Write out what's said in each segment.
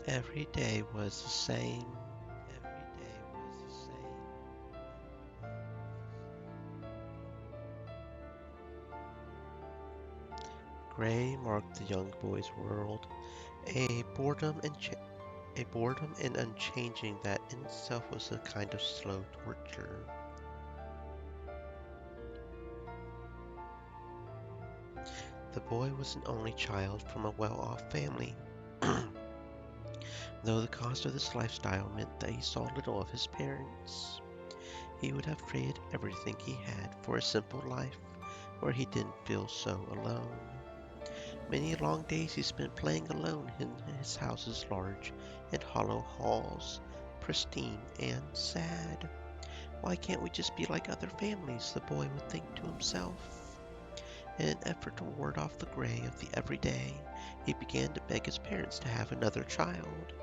Every day was the same. Every day was the same. Gray marked the young boy's world, a boredom and unchanging that in itself was a kind of slow torture. The boy was an only child from a well-off family, though the cost of this lifestyle meant that he saw little of his parents. He would have traded everything he had for a simple life where he didn't feel so alone. Many long days he spent playing alone in his house's large and hollow halls, pristine and sad. Why can't we just be like other families? The boy would think to himself. In an effort to ward off the gray of the everyday, he began to beg his parents to have another child.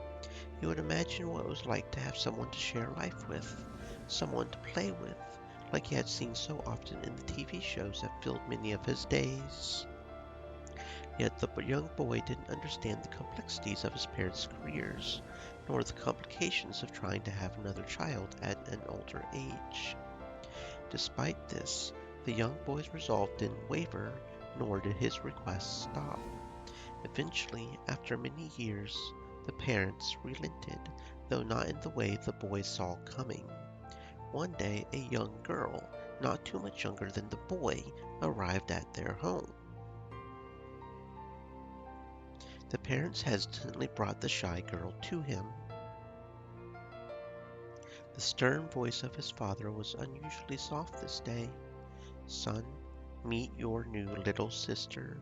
He would imagine what it was like to have someone to share life with, someone to play with, like he had seen so often in the TV shows that filled many of his days. Yet the young boy didn't understand the complexities of his parents' careers, nor the complications of trying to have another child at an older age. Despite this, the young boy's resolve didn't waver, nor did his requests stop. Eventually, after many years, the parents relented, though not in the way the boy saw coming. One day, a young girl, not too much younger than the boy, arrived at their home. The parents hesitantly brought the shy girl to him. The stern voice of his father was unusually soft this day. "Son, meet your new little sister."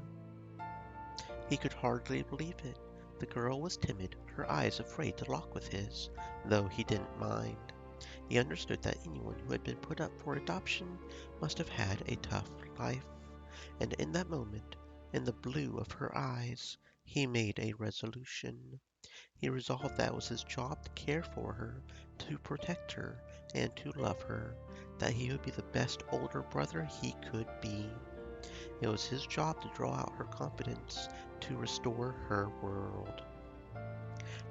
He could hardly believe it. The girl was timid, her eyes afraid to lock with his, though he didn't mind. He understood that anyone who had been put up for adoption must have had a tough life, and in that moment, in the blue of her eyes, he made a resolution. He resolved that it was his job to care for her, to protect her, and to love her, that he would be the best older brother he could be. It was his job to draw out her confidence, to restore her world.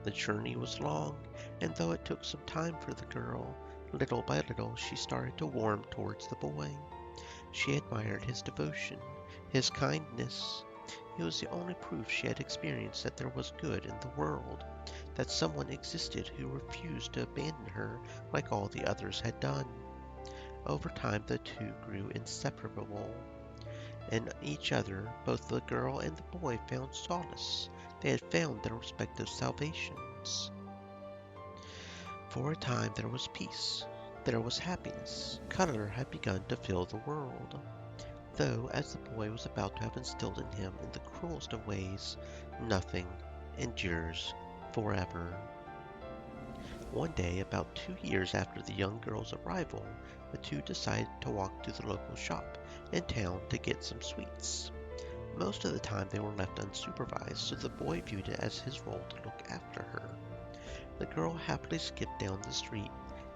The journey was long, and though it took some time for the girl, little by little she started to warm towards the boy. She admired his devotion, his kindness. It was the only proof she had experienced that there was good in the world, that someone existed who refused to abandon her like all the others had done. Over time the two grew inseparable. In each other, both the girl and the boy found solace. They had found their respective salvations. For a time there was peace. There was happiness. Color had begun to fill the world. Though, as the boy was about to have instilled in him in the cruelest of ways, nothing endures forever. One day, about 2 years after the young girl's arrival, the two decided to walk to the local shop in town to get some sweets. Most of the time they were left unsupervised, so the boy viewed it as his role to look after her. The girl happily skipped down the street,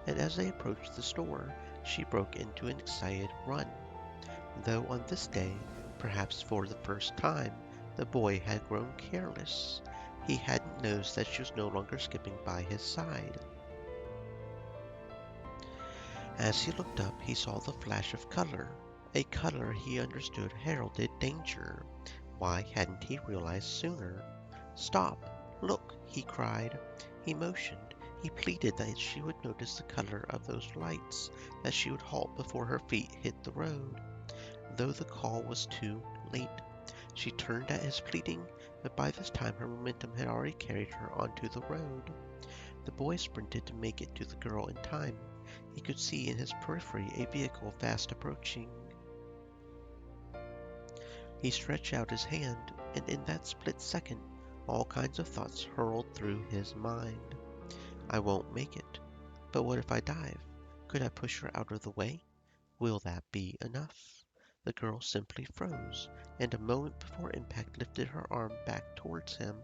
and as they approached the store, she broke into an excited run. Though on this day, perhaps for the first time, the boy had grown careless. He hadn't noticed that she was no longer skipping by his side. As he looked up, he saw the flash of color, a color he understood heralded danger. Why hadn't he realized sooner? "Stop! Look!" he cried. He motioned. He pleaded that she would notice the color of those lights, that she would halt before her feet hit the road. Though the call was too late, she turned at his pleading, but by this time her momentum had already carried her onto the road. The boy sprinted to make it to the girl in time. He could see in his periphery a vehicle fast approaching. He stretched out his hand, and in that split second, all kinds of thoughts hurled through his mind. I won't make it. But what if I dive? Could I push her out of the way? Will that be enough? The girl simply froze, and a moment before impact lifted her arm back towards him.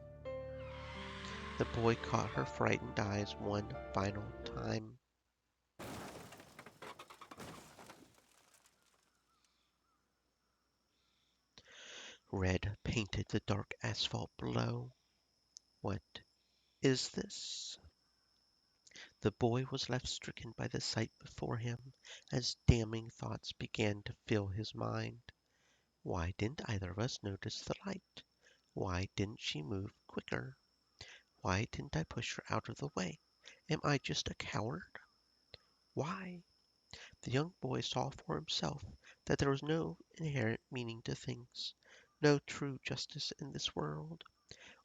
The boy caught her frightened eyes one final time. Red painted the dark asphalt below. What is this? The boy was left stricken by the sight before him as damning thoughts began to fill his mind. Why didn't either of us notice the light? Why didn't she move quicker? Why didn't I push her out of the way? Am I just a coward? Why? The young boy saw for himself that there was no inherent meaning to things, no true justice in this world.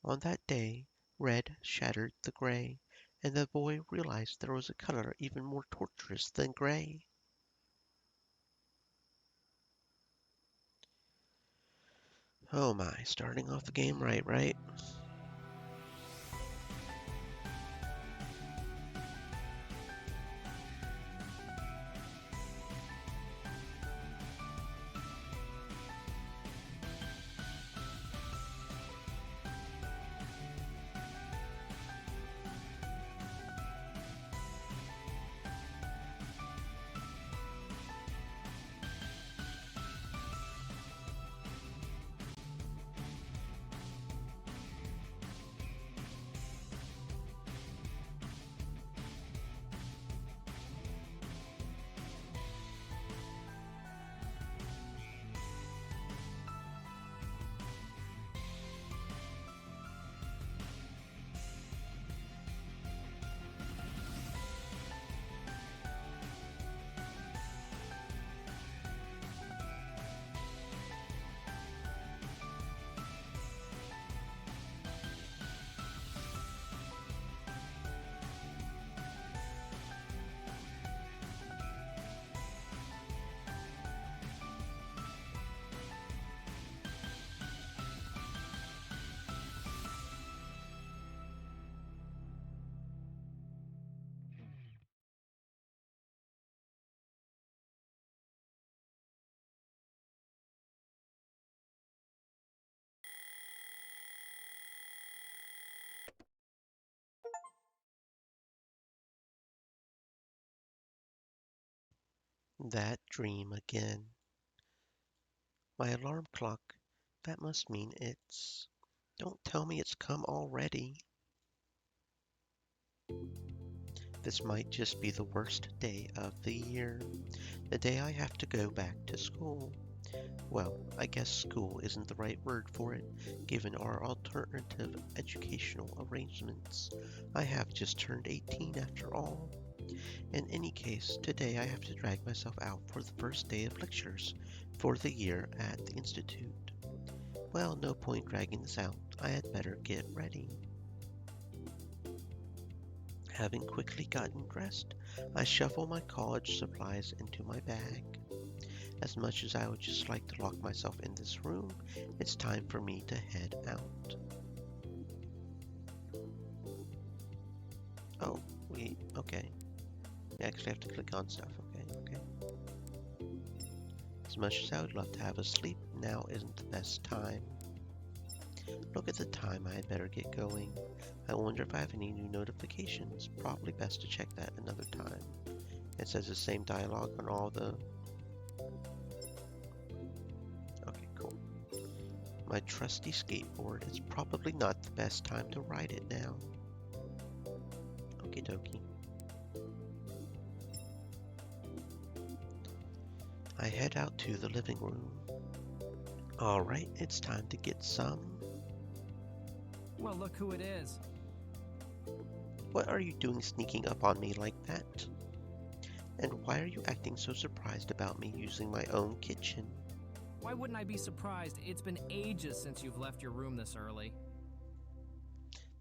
On that day, red shattered the gray, and the boy realized there was a color even more torturous than gray. Oh my, starting off the game right? That dream again. My alarm clock. That must mean it's... Don't tell me it's come already. This might just be the worst day of the year. The day I have to go back to school. Well, I guess school isn't the right word for it, given our alternative educational arrangements. I have just turned 18 after all. In any case, today I have to drag myself out for the first day of lectures for the year at the Institute. Well, no point dragging this out. I had better get ready. Having quickly gotten dressed, I shuffle my college supplies into my bag. As much as I would just like to lock myself in this room, it's time for me to head out. Oh, okay. We actually have to click on stuff. Okay. As much as I would love to have a sleep, now isn't the best time. Look at the time, I had better get going. I wonder if I have any new notifications. Probably best to check that another time. It says the same dialogue on all the... Okay, cool. My trusty skateboard. It's probably not the best time to ride it now. Okie dokie. I head out to the living room. Alright, it's time to get some... Well, look who it is. What are you doing sneaking up on me like that? And why are you acting so surprised about me using my own kitchen? Why wouldn't I be surprised? It's been ages since you've left your room this early.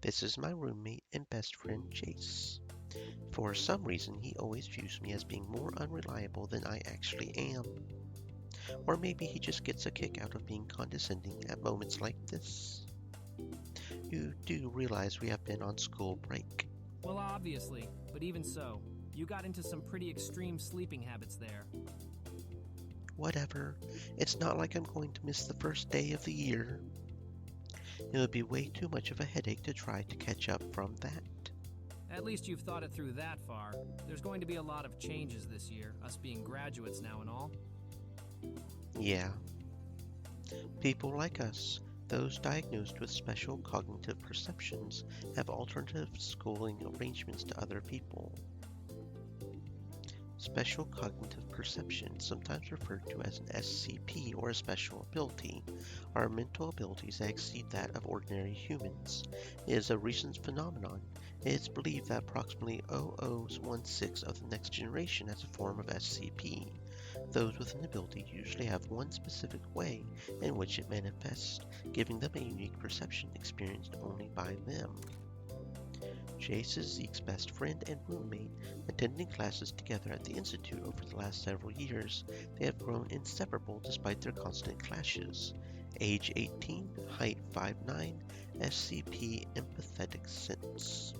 This is my roommate and best friend, Chase. For some reason, he always views me as being more unreliable than I actually am. Or maybe he just gets a kick out of being condescending at moments like this. You do realize we have been on school break. Well, obviously, but even so, you got into some pretty extreme sleeping habits there. Whatever. It's not like I'm going to miss the first day of the year. It would be way too much of a headache to try to catch up from that. At least you've thought it through that far. There's going to be a lot of changes this year, us being graduates now and all. Yeah. People like us, those diagnosed with special cognitive perceptions, have alternative schooling arrangements to other people. Special cognitive perception, sometimes referred to as an SCP or a special ability, are mental abilities that exceed that of ordinary humans. It is a recent phenomenon. It is believed that approximately 0016 of the next generation has a form of SCP. Those with an ability usually have one specific way in which it manifests, giving them a unique perception experienced only by them. Chase is Zeke's best friend and roommate, attending classes together at the Institute over the last several years. They have grown inseparable despite their constant clashes. Age 18, height 5'9", SCP empathetic sense.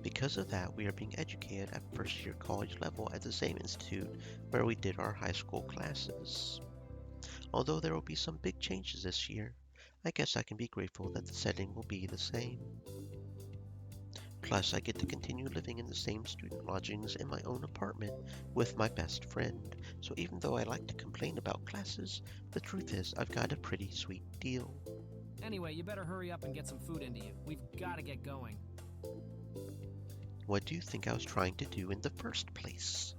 Because of that, we are being educated at first-year college level at the same institute where we did our high school classes. Although there will be some big changes this year, I guess I can be grateful that the setting will be the same. Plus, I get to continue living in the same student lodgings in my own apartment with my best friend, so even though I like to complain about classes, the truth is I've got a pretty sweet deal. Anyway, you better hurry up and get some food into you. We've got to get going. What do you think I was trying to do in the first place?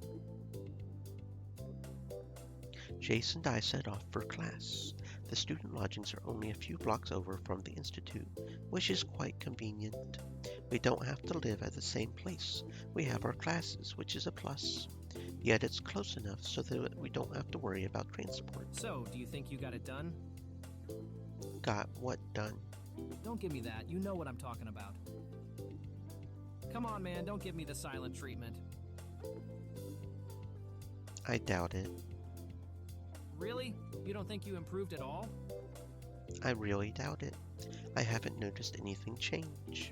Jason and I set off for class. The student lodgings are only a few blocks over from the institute, which is quite convenient. We don't have to live at the same place. We have our classes, which is a plus. Yet it's close enough so that we don't have to worry about transport. So, do you think you got it done? Got what done? Don't give me that. You know what I'm talking about. Come on, man. Don't give me the silent treatment. I doubt it. Really? You don't think you improved at all? I really doubt it. I haven't noticed anything change.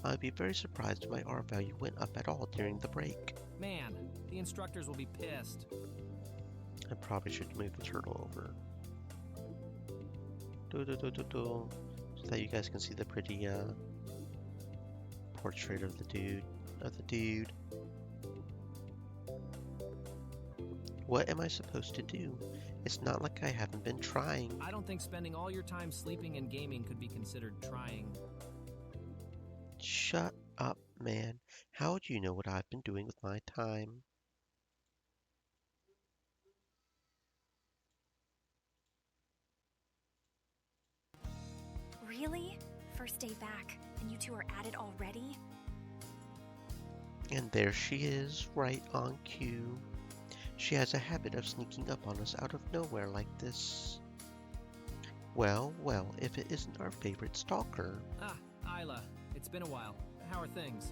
I'd be very surprised if my R value went up at all during the break. Man, the instructors will be pissed. I probably should move the turtle over. So that you guys can see the pretty portrait of the dude. What am I supposed to do? It's not like I haven't been trying. I don't think spending all your time sleeping and gaming could be considered trying. Shut up, man. How do you know what I've been doing with my time? Really? first day back, and you two are at it already? And there she is, right on cue. She has a habit of sneaking up on us out of nowhere like this. Well, well, if it isn't our favorite stalker. Ah, Isla. It's been a while. How are things?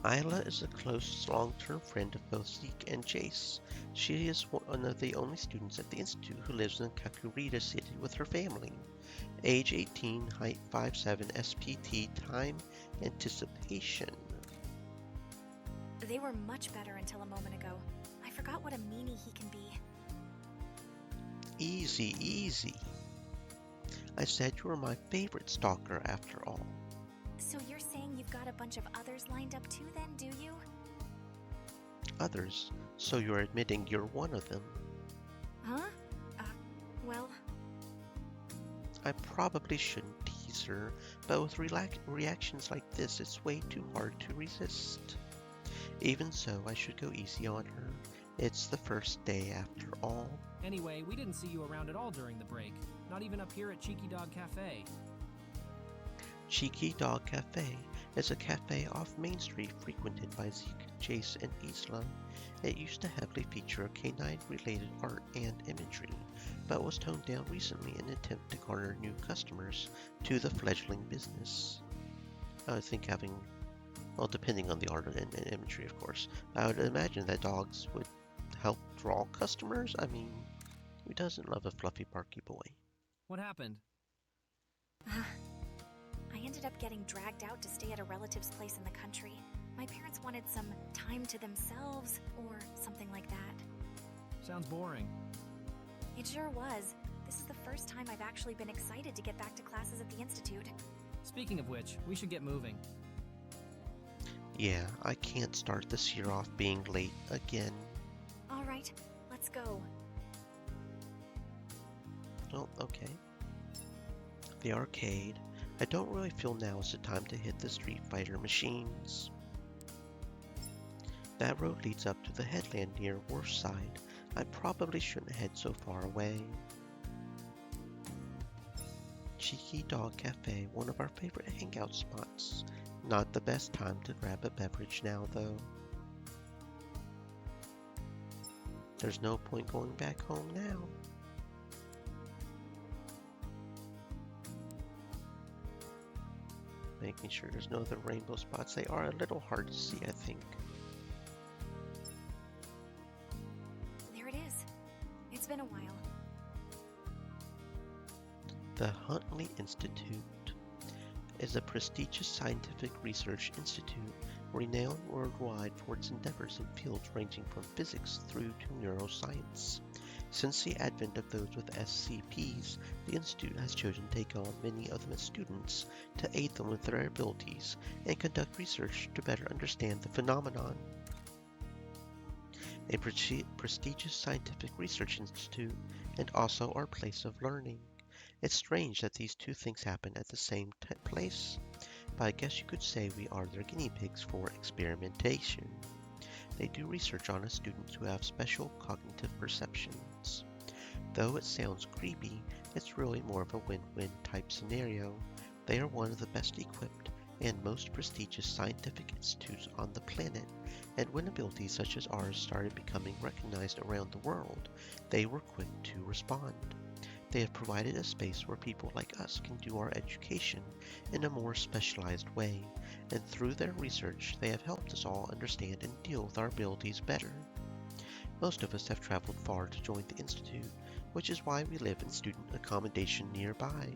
Isla is a close, long-term friend of both Zeke and Jace. She is one of the only students at the Institute who lives in Kakurita City with her family. Age 18, height 5'7", SPT, time, anticipation. They were much better until a moment ago. I forgot what a meanie he can be. Easy, easy. I said you were my favorite stalker after all. So you're saying you've got a bunch of others lined up too then, do you? Others, so you're admitting you're one of them. Huh? Well... I probably shouldn't tease her, but with reactions like this, it's way too hard to resist. Even so, I should go easy on her. It's the first day after all. Anyway, we didn't see you around at all during the break. Not even up here at Cheeky Dog Cafe. Cheeky Dog Cafe is a cafe off Main Street frequented by Zeke, Jace, and Isla. It used to heavily feature canine-related art and imagery, but was toned down recently in an attempt to garner new customers to the fledgling business. I think having, well, depending on the art and imagery, of course, I would imagine that dogs would help draw customers. I mean, who doesn't love a fluffy, barky boy? What happened? I ended up getting dragged out to stay at a relative's place in the country. My parents wanted some time to themselves, or something like that. Sounds boring. It sure was. This is the first time I've actually been excited to get back to classes at the Institute. Speaking of which, we should get moving. Yeah, I can't start this year off being late again. All right, let's go. Oh, okay. The arcade. I don't really feel now is the time to hit the Street Fighter machines. That road leads up to the headland near Wharfside. I probably shouldn't head so far away. Cheeky Dog Cafe, one of our favorite hangout spots. Not the best time to grab a beverage now, though. There's no point going back home now. Making sure there's no other rainbow spots. They are a little hard to see, I think. There it is. It's been a while. The Huntley Institute is a prestigious scientific research institute renowned worldwide for its endeavors in fields ranging from physics through to neuroscience. Since the advent of those with SCPs, the Institute has chosen to take on many of them as students to aid them with their abilities and conduct research to better understand the phenomenon. A prestigious scientific research institute and also our place of learning. It's strange that these two things happen at the same place, but I guess you could say we are their guinea pigs for experimentation. They do research on us students who have special cognitive perceptions. Though it sounds creepy, it's really more of a win-win type scenario. They are one of the best equipped and most prestigious scientific institutes on the planet, and when abilities such as ours started becoming recognized around the world, they were quick to respond. They have provided a space where people like us can do our education in a more specialized way, and through their research they have helped us all understand and deal with our abilities better. Most of us have traveled far to join the Institute, which is why we live in student accommodation nearby.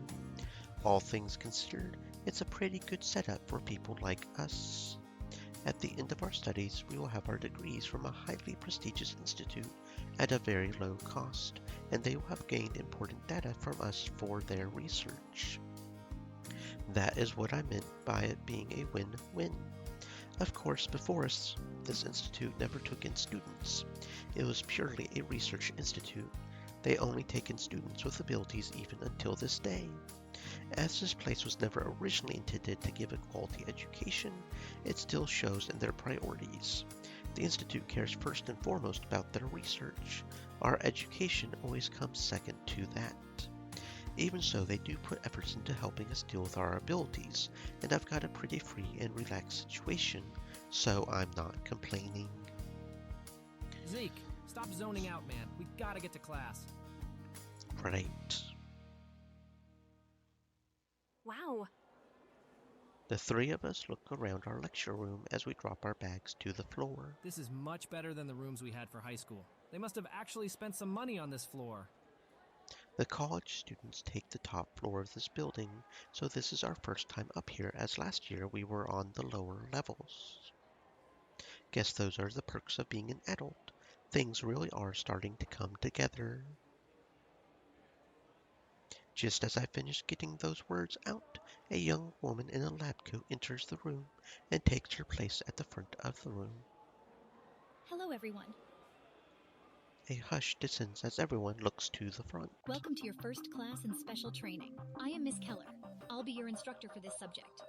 All things considered, it's a pretty good setup for people like us. At the end of our studies, we will have our degrees from a highly prestigious institute at a very low cost, and they will have gained important data from us for their research. That is what I meant by it being a win-win. Of course, before us, this institute never took in students. It was purely a research institute. They only take in students with abilities even until this day. As this place was never originally intended to give a quality education, it still shows in their priorities. The Institute cares first and foremost about their research. Our education always comes second to that. Even so, they do put efforts into helping us deal with our abilities, and I've got a pretty free and relaxed situation, so I'm not complaining. Zeke, stop zoning out, man. We gotta get to class. Right. Wow, The three of us look around our lecture room as we drop our bags to the floor. This is much better than the rooms we had for high school. They must have actually spent some money on this floor. The college students take the top floor of this building, so this is our first time up here, as last year we were on the lower levels. Guess those are the perks of being an adult. Things really are starting to come together. Just as I finish getting those words out, a young woman in a lab coat enters the room and takes her place at the front of the room. Hello, everyone. A hush descends as everyone looks to the front. Welcome to your first class in special training. I am Miss Keller. I'll be your instructor for this subject.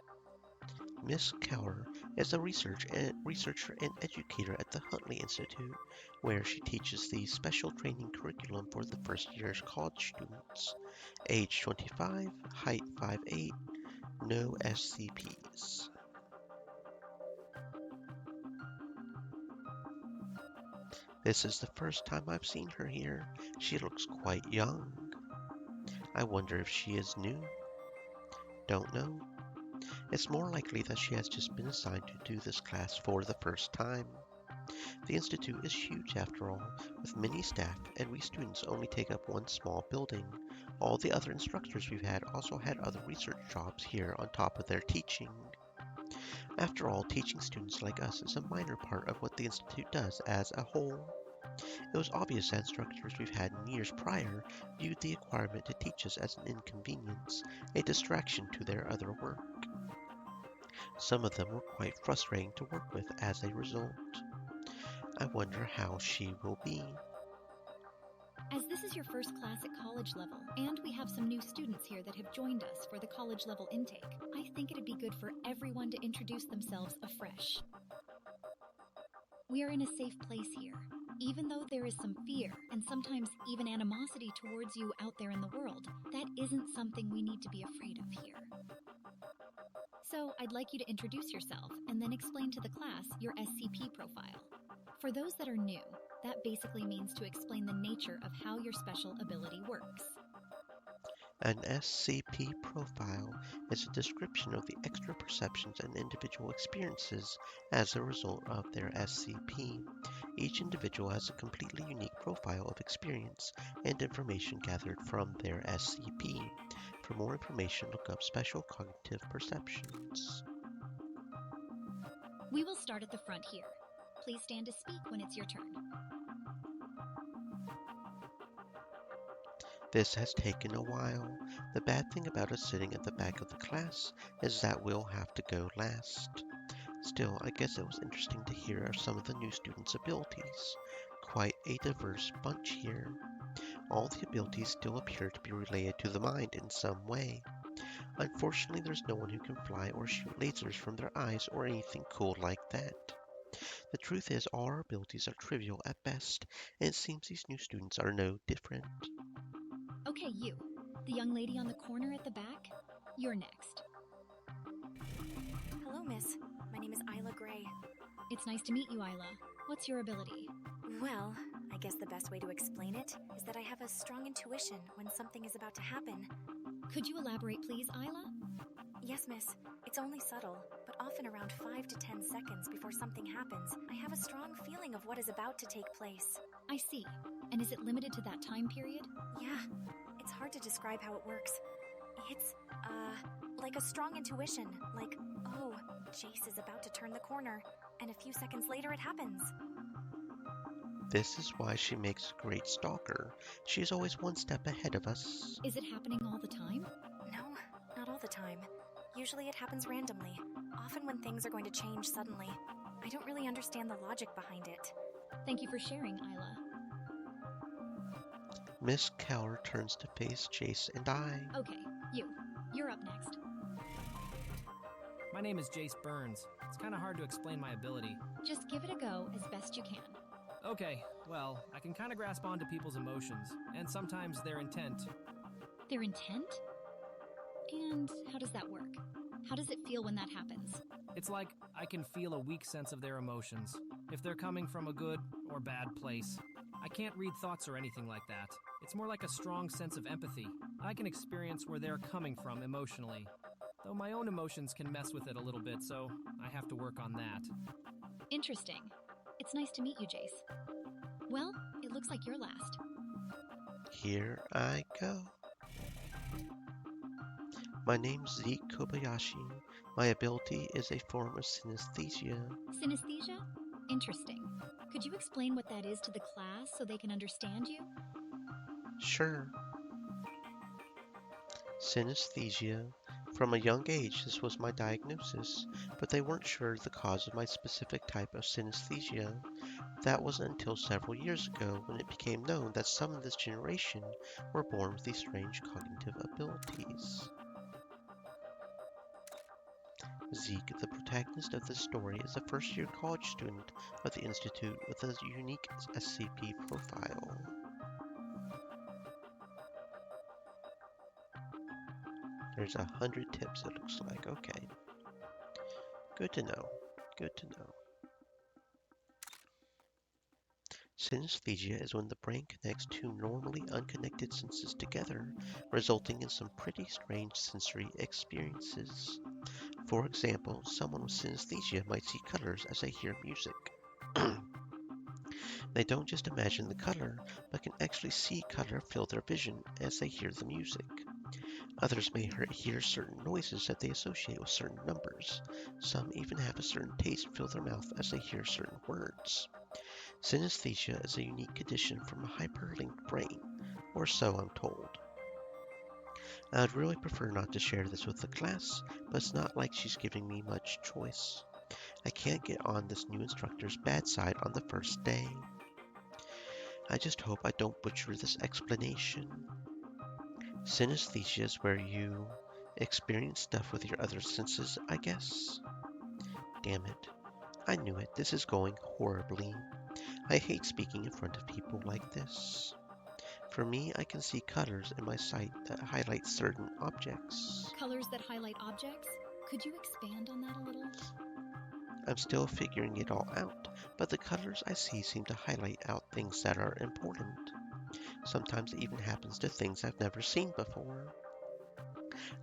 Miss Keller is a researcher and educator at the Huntley Institute, where she teaches the special training curriculum for the first year's college students. Age 25, height 5'8", no SCPs. This is the first time I've seen her here. She looks quite young. I wonder if she is new. Don't know. It's more likely that she has just been assigned to do this class for the first time. The Institute is huge after all, with many staff, and we students only take up one small building. All the other instructors we've had also had other research jobs here on top of their teaching. After all, teaching students like us is a minor part of what the Institute does as a whole. It was obvious that instructors we've had in years prior viewed the requirement to teach us as an inconvenience, a distraction to their other work. Some of them were quite frustrating to work with as a result. I wonder how she will be. As this is your first class at college level, and we have some new students here that have joined us for the college level intake, I think it'd be good for everyone to introduce themselves afresh. We are in a safe place here. Even though there is some fear and sometimes even animosity towards you out there in the world, that isn't something we need to be afraid of here. So I'd like you to introduce yourself and then explain to the class your SCP profile. For those that are new, that basically means to explain the nature of how your special ability works. An SCP profile is a description of the extra perceptions and individual experiences as a result of their SCP. Each individual has a completely unique profile of experience and information gathered from their SCP. For more information, look up Special Cognitive Perceptions. We will start at the front here. Please stand to speak when it's your turn. This has taken a while. The bad thing about us sitting at the back of the class is that we'll have to go last. Still, I guess it was interesting to hear some of the new students' abilities. Quite a diverse bunch here. All the abilities still appear to be related to the mind in some way. Unfortunately, there's no one who can fly or shoot lasers from their eyes or anything cool like that. The truth is, all our abilities are trivial at best, and it seems these new students are no different. Okay, you. The young lady on the corner at the back? You're next. hello, miss. My name is Isla Gray. It's nice to meet you, Isla. What's your ability? Well, I guess the best way to explain it is that I have a strong intuition when something is about to happen. Could you elaborate, please, Isla? Yes, miss. It's only subtle, but often around 5 to 10 seconds before something happens, I have a strong feeling of what is about to take place. I see. And is it limited to that time period? Yeah, it's hard to describe how it works. It's, like a strong intuition, like, oh, Jace is about to turn the corner, and a few seconds later it happens. This is why she makes a great stalker. She is always one step ahead of us. Is it happening all the time? No, not all the time. Usually it happens randomly, often when things are going to change suddenly. I don't really understand the logic behind it. Thank you for sharing, Isla. Miss Keller turns to face Jace and I. Okay, you're up next. My name is Jace Burns. It's kind of hard to explain my ability. Just give it a go as best you can. Okay, well, I can kind of grasp onto people's emotions, and sometimes their intent. Their intent? And how does that work? How does it feel when that happens? It's like I can feel a weak sense of their emotions, if they're coming from a good or bad place. I can't read thoughts or anything like that. It's more like a strong sense of empathy. I can experience where they're coming from emotionally. Though my own emotions can mess with it a little bit, so I have to work on that. Interesting. It's nice to meet you, Jace. Well, it looks like you're last. Here I go. My name's Zeke Kobayashi. My ability is a form of synesthesia. Synesthesia? Interesting. Could you explain what that is to the class so they can understand you? Sure. Synesthesia. From a young age, this was my diagnosis, but they weren't sure of the cause of my specific type of synesthesia. That wasn't until several years ago when it became known that some in this generation were born with these strange cognitive abilities. Zeke, the protagonist of this story, is a first-year college student of the Institute with a unique SCP profile. There's 100 tips, it looks like. Okay. Good to know. Good to know. Synesthesia is when the brain connects two normally unconnected senses together, resulting in some pretty strange sensory experiences. For example, someone with synesthesia might see colors as they hear music. They don't just imagine the color, but can actually see color fill their vision as they hear the music. Others may hear certain noises that they associate with certain numbers. Some even have a certain taste fill their mouth as they hear certain words. Synesthesia is a unique condition from a hyperlinked brain, or so I'm told. I'd really prefer not to share this with the class, but it's not like she's giving me much choice. I can't get on this new instructor's bad side on the first day. I just hope I don't butcher this explanation. Synesthesia is where you experience stuff with your other senses, I guess. Damn it. I knew it. This is going horribly. I hate speaking in front of people like this. For me, I can see colors in my sight that highlight certain objects. Colors that highlight objects? Could you expand on that a little? I'm still figuring it all out, but the colors I see seem to highlight out things that are important. Sometimes it even happens to things I've never seen before.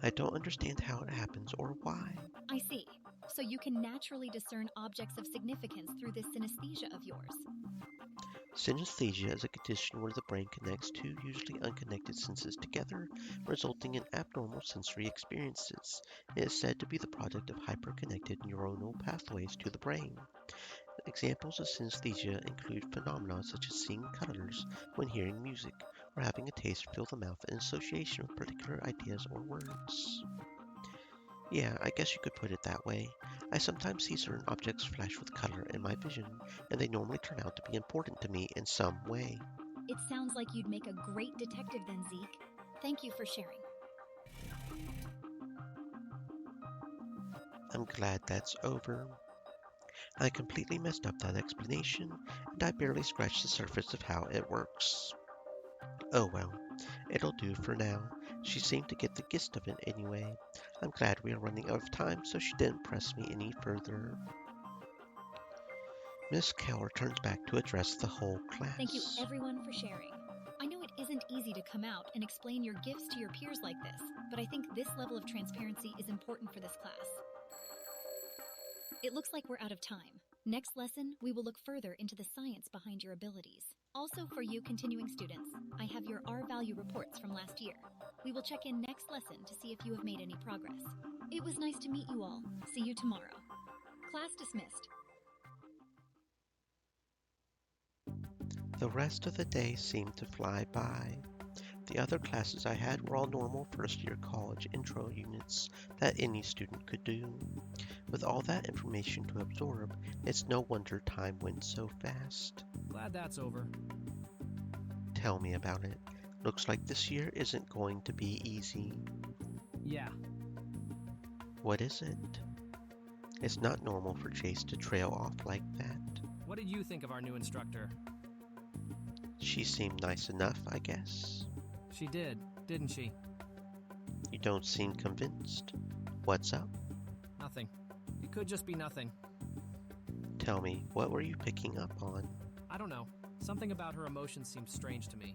I don't understand how it happens or why. I see. So you can naturally discern objects of significance through this synesthesia of yours. Synesthesia is a condition where the brain connects two usually unconnected senses together, resulting in abnormal sensory experiences. It is said to be the product of hyperconnected neuronal pathways to the brain. Examples of synesthesia include phenomena such as seeing colors when hearing music, or having a taste fill the mouth in association with particular ideas or words. Yeah, I guess you could put it that way. I sometimes see certain objects flash with color in my vision, and they normally turn out to be important to me in some way. It sounds like you'd make a great detective then, Zeke. Thank you for sharing. I'm glad that's over. I completely messed up that explanation, and I barely scratched the surface of how it works. Oh well, it'll do for now. She seemed to get the gist of it anyway. I'm glad we are running out of time, so she didn't press me any further. Miss Keller turns back to address the whole class. Thank you everyone for sharing. I know it isn't easy to come out and explain your gifts to your peers like this, but I think this level of transparency is important for this class. It looks like we're out of time. Next lesson, we will look further into the science behind your abilities. Also, for you continuing students, I have your R-value reports from last year. We will check in next lesson to see if you have made any progress. It was nice to meet you all. See you tomorrow. Class dismissed. The rest of the day seemed to fly by. The other classes I had were all normal first-year college intro units that any student could do. With all that information to absorb, it's no wonder time went so fast. Glad that's over. Tell me about it. Looks like this year isn't going to be easy. Yeah. What is it? It's not normal for Chase to trail off like that. What did you think of our new instructor? She seemed nice enough, I guess. She did, didn't she? don't seem convinced. What's up? Nothing. It could just be nothing. Tell me, what were you picking up on? I don't know. Something about her emotions seems strange to me.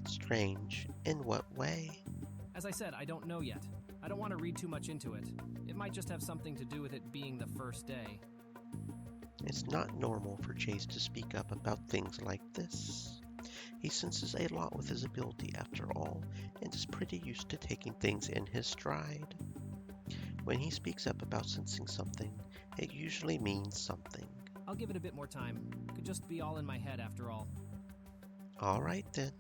Strange? In what way? As I said, I don't know yet. I don't want to read too much into it. It might just have something to do with it being the first day. It's not normal for Jace to speak up about things like this. He senses a lot with his ability after all, and is pretty used to taking things in his stride. When he speaks up about sensing something, it usually means something. I'll give it a bit more time. Could just be all in my head after all. All right then.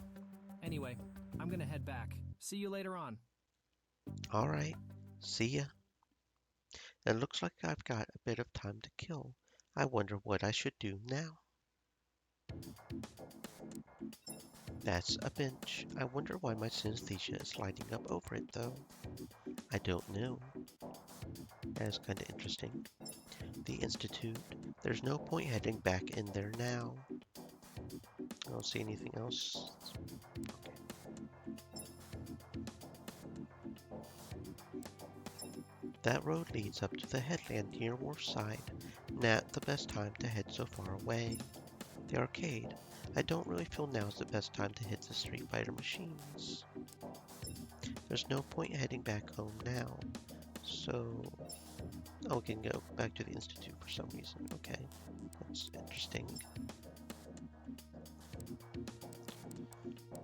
Anyway, I'm gonna head back. See you later on. All right. See ya. It looks like I've got a bit of time to kill. I wonder what I should do now. That's a bench. I wonder why my synesthesia is lighting up over it, though. I don't know. That is kind of interesting. The Institute. There's no point heading back in there now. I don't see anything else. Okay. That road leads up to the headland near Wharfside. Not the best time to head so far away. The arcade. I don't really feel now is the best time to hit the Street Fighter machines. There's no point heading back home now. So, we can go back to the Institute for some reason. Okay, that's interesting.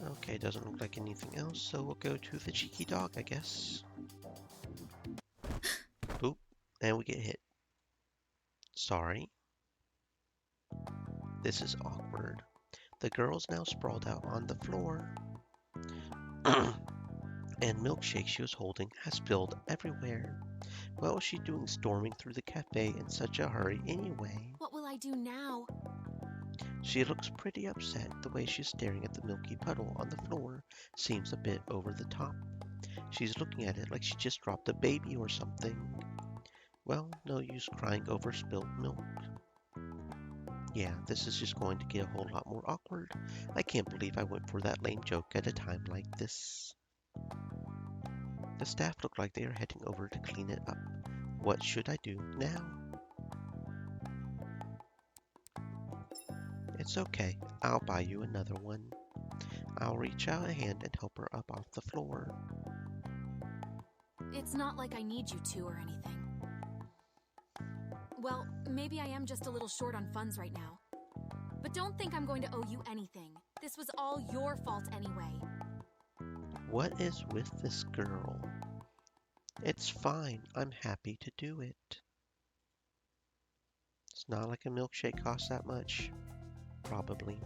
Okay, doesn't look like anything else, so we'll go to the cheeky dog, I guess. Boop, and we get hit. Sorry. This is awkward. The girl's now sprawled out on the floor. And milkshake she was holding has spilled everywhere. What was she doing storming through the cafe in such a hurry anyway? What will I do now? She looks pretty upset. The way she's staring at the milky puddle on the floor seems a bit over the top. She's looking at it like she just dropped a baby or something. Well, no use crying over spilled milk. Yeah, this is just going to get a whole lot more awkward. I can't believe I went for that lame joke at a time like this. The staff look like they are heading over to clean it up. What should I do now? It's okay. I'll buy you another one. I'll reach out a hand and help her up off the floor. It's not like I need you to or anything. Well, maybe I am just a little short on funds right now. But don't think I'm going to owe you anything. This was all your fault anyway. What is with this girl? It's fine. I'm happy to do it. It's not like a milkshake costs that much. Probably.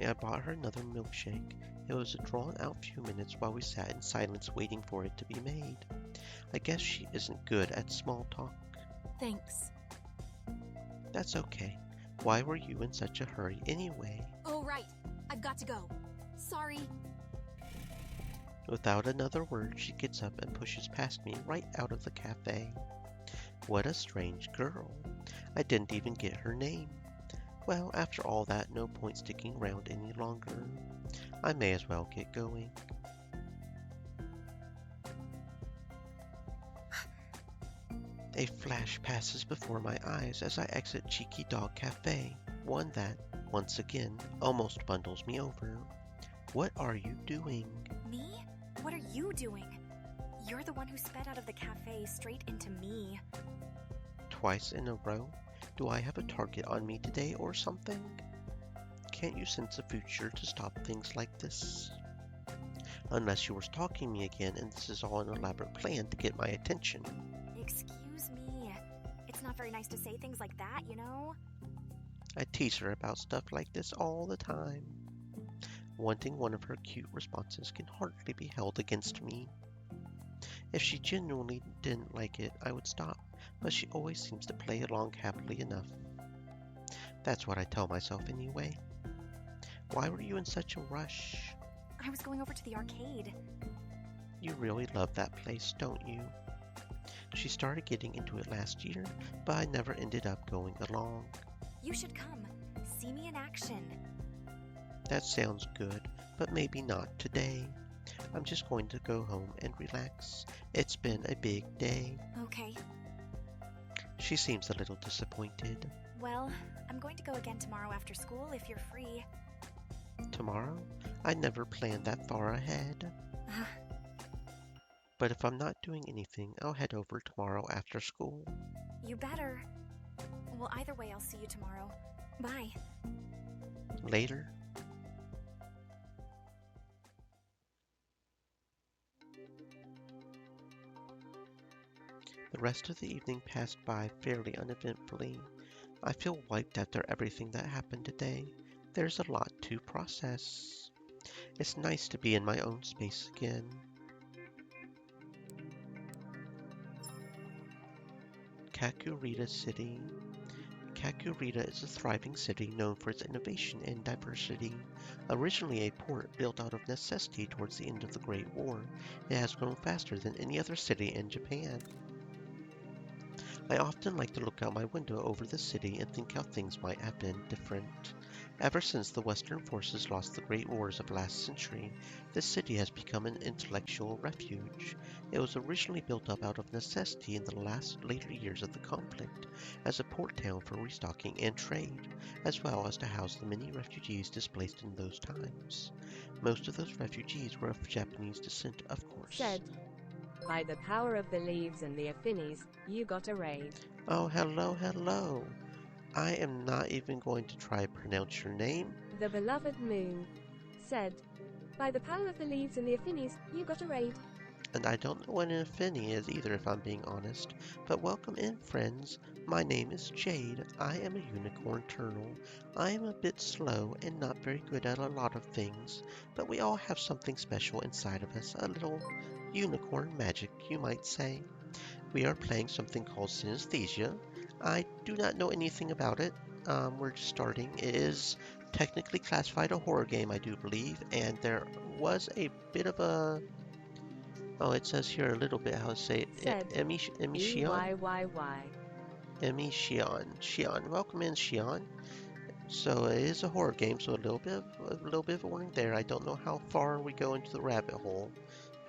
I bought her another milkshake. It was a drawn-out few minutes while we sat in silence waiting for it to be made. I guess she isn't good at small talk. Thanks. That's okay. Why were you in such a hurry anyway? Oh, right. I've got to go. Sorry. Without another word, she gets up and pushes past me right out of the cafe. What a strange girl. I didn't even get her name. Well, after all that, no point sticking around any longer. I may as well get going. A flash passes before my eyes as I exit Cheeky Dog Cafe, one that, once again, almost bundles me over. What are you doing? Me? What are you doing? You're the one who sped out of the cafe straight into me. Twice in a row? Do I have a target on me today or something? Can't you sense a future to stop things like this? Unless you were stalking me again and this is all an elaborate plan to get my attention. Excuse me. It's not very nice to say things like that, you know? I tease her about stuff like this all the time. Wanting one of her cute responses can hardly be held against me. If she genuinely didn't like it, I would stop, but she always seems to play along happily enough. That's what I tell myself anyway. Why were you in such a rush? I was going over to the arcade. You really love that place, don't you? She started getting into it last year, but I never ended up going along. You should come. See me in action. That sounds good, but maybe not today. I'm just going to go home and relax. It's been a big day. Okay. She seems a little disappointed. Well, I'm going to go again tomorrow after school if you're free. Tomorrow? I never planned that far ahead. Uh, But if I'm not doing anything, I'll head over tomorrow after school. you better. Well, either way, I'll see you tomorrow. Bye. Later. The rest of the evening passed by fairly uneventfully. I feel wiped after everything that happened today. There's a lot to process. It's nice to be in my own space again. Kakurita City. Kakurita is a thriving city known for its innovation and diversity. Originally a port built out of necessity towards the end of the Great War, it has grown faster than any other city in Japan. I often like to look out my window over the city and think how things might have been different. Ever since the Western forces lost the Great Wars of last century, this city has become an intellectual refuge. It was originally built up out of necessity in the later years of the conflict, as a port town for restocking and trade, as well as to house the many refugees displaced in those times. Most of those refugees were of Japanese descent, of course. Said, by the power of the leaves and the affinis, you got a raid. Oh, hello, hello. I am not even going to try to pronounce your name. The beloved moon said, by the power of the leaves and the affinis, you got a raid. And I don't know what an affinity is either, if I'm being honest. But welcome in, friends. My name is Jade. I am a unicorn turtle. I am a bit slow and not very good at a lot of things, but we all have something special inside of us, a little unicorn magic, you might say. We are playing something called Synesthesia. I do not know anything about it. We're just starting. It is technically classified a horror game, I do believe, and there was a bit of a... Oh, it says here a little bit how to say it. Said, Emission? EYYY. Emission. Shion. Welcome in, Shion. So it is a horror game, so a little bit of a warning there. I don't know how far we go into the rabbit hole,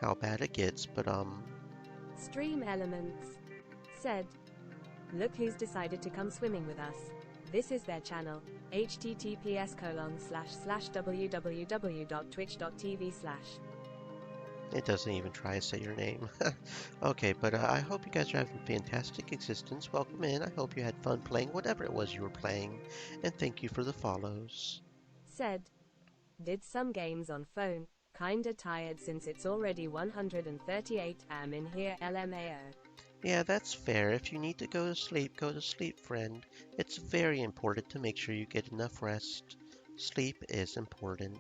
how bad it gets, but Stream Elements said, look who's decided to come swimming with us. This is their channel, https://www.twitch.tv/. it doesn't even try to say your name. Okay, but I hope you guys are having a fantastic existence. Welcome in. I hope you had fun playing whatever it was you were playing, and thank you for the follows. Said, did some games on phone, kinda tired since it's already 138 am in here LMAO. Yeah, that's fair. If you need to go to sleep, friend. It's very important to make sure you get enough rest. Sleep is important.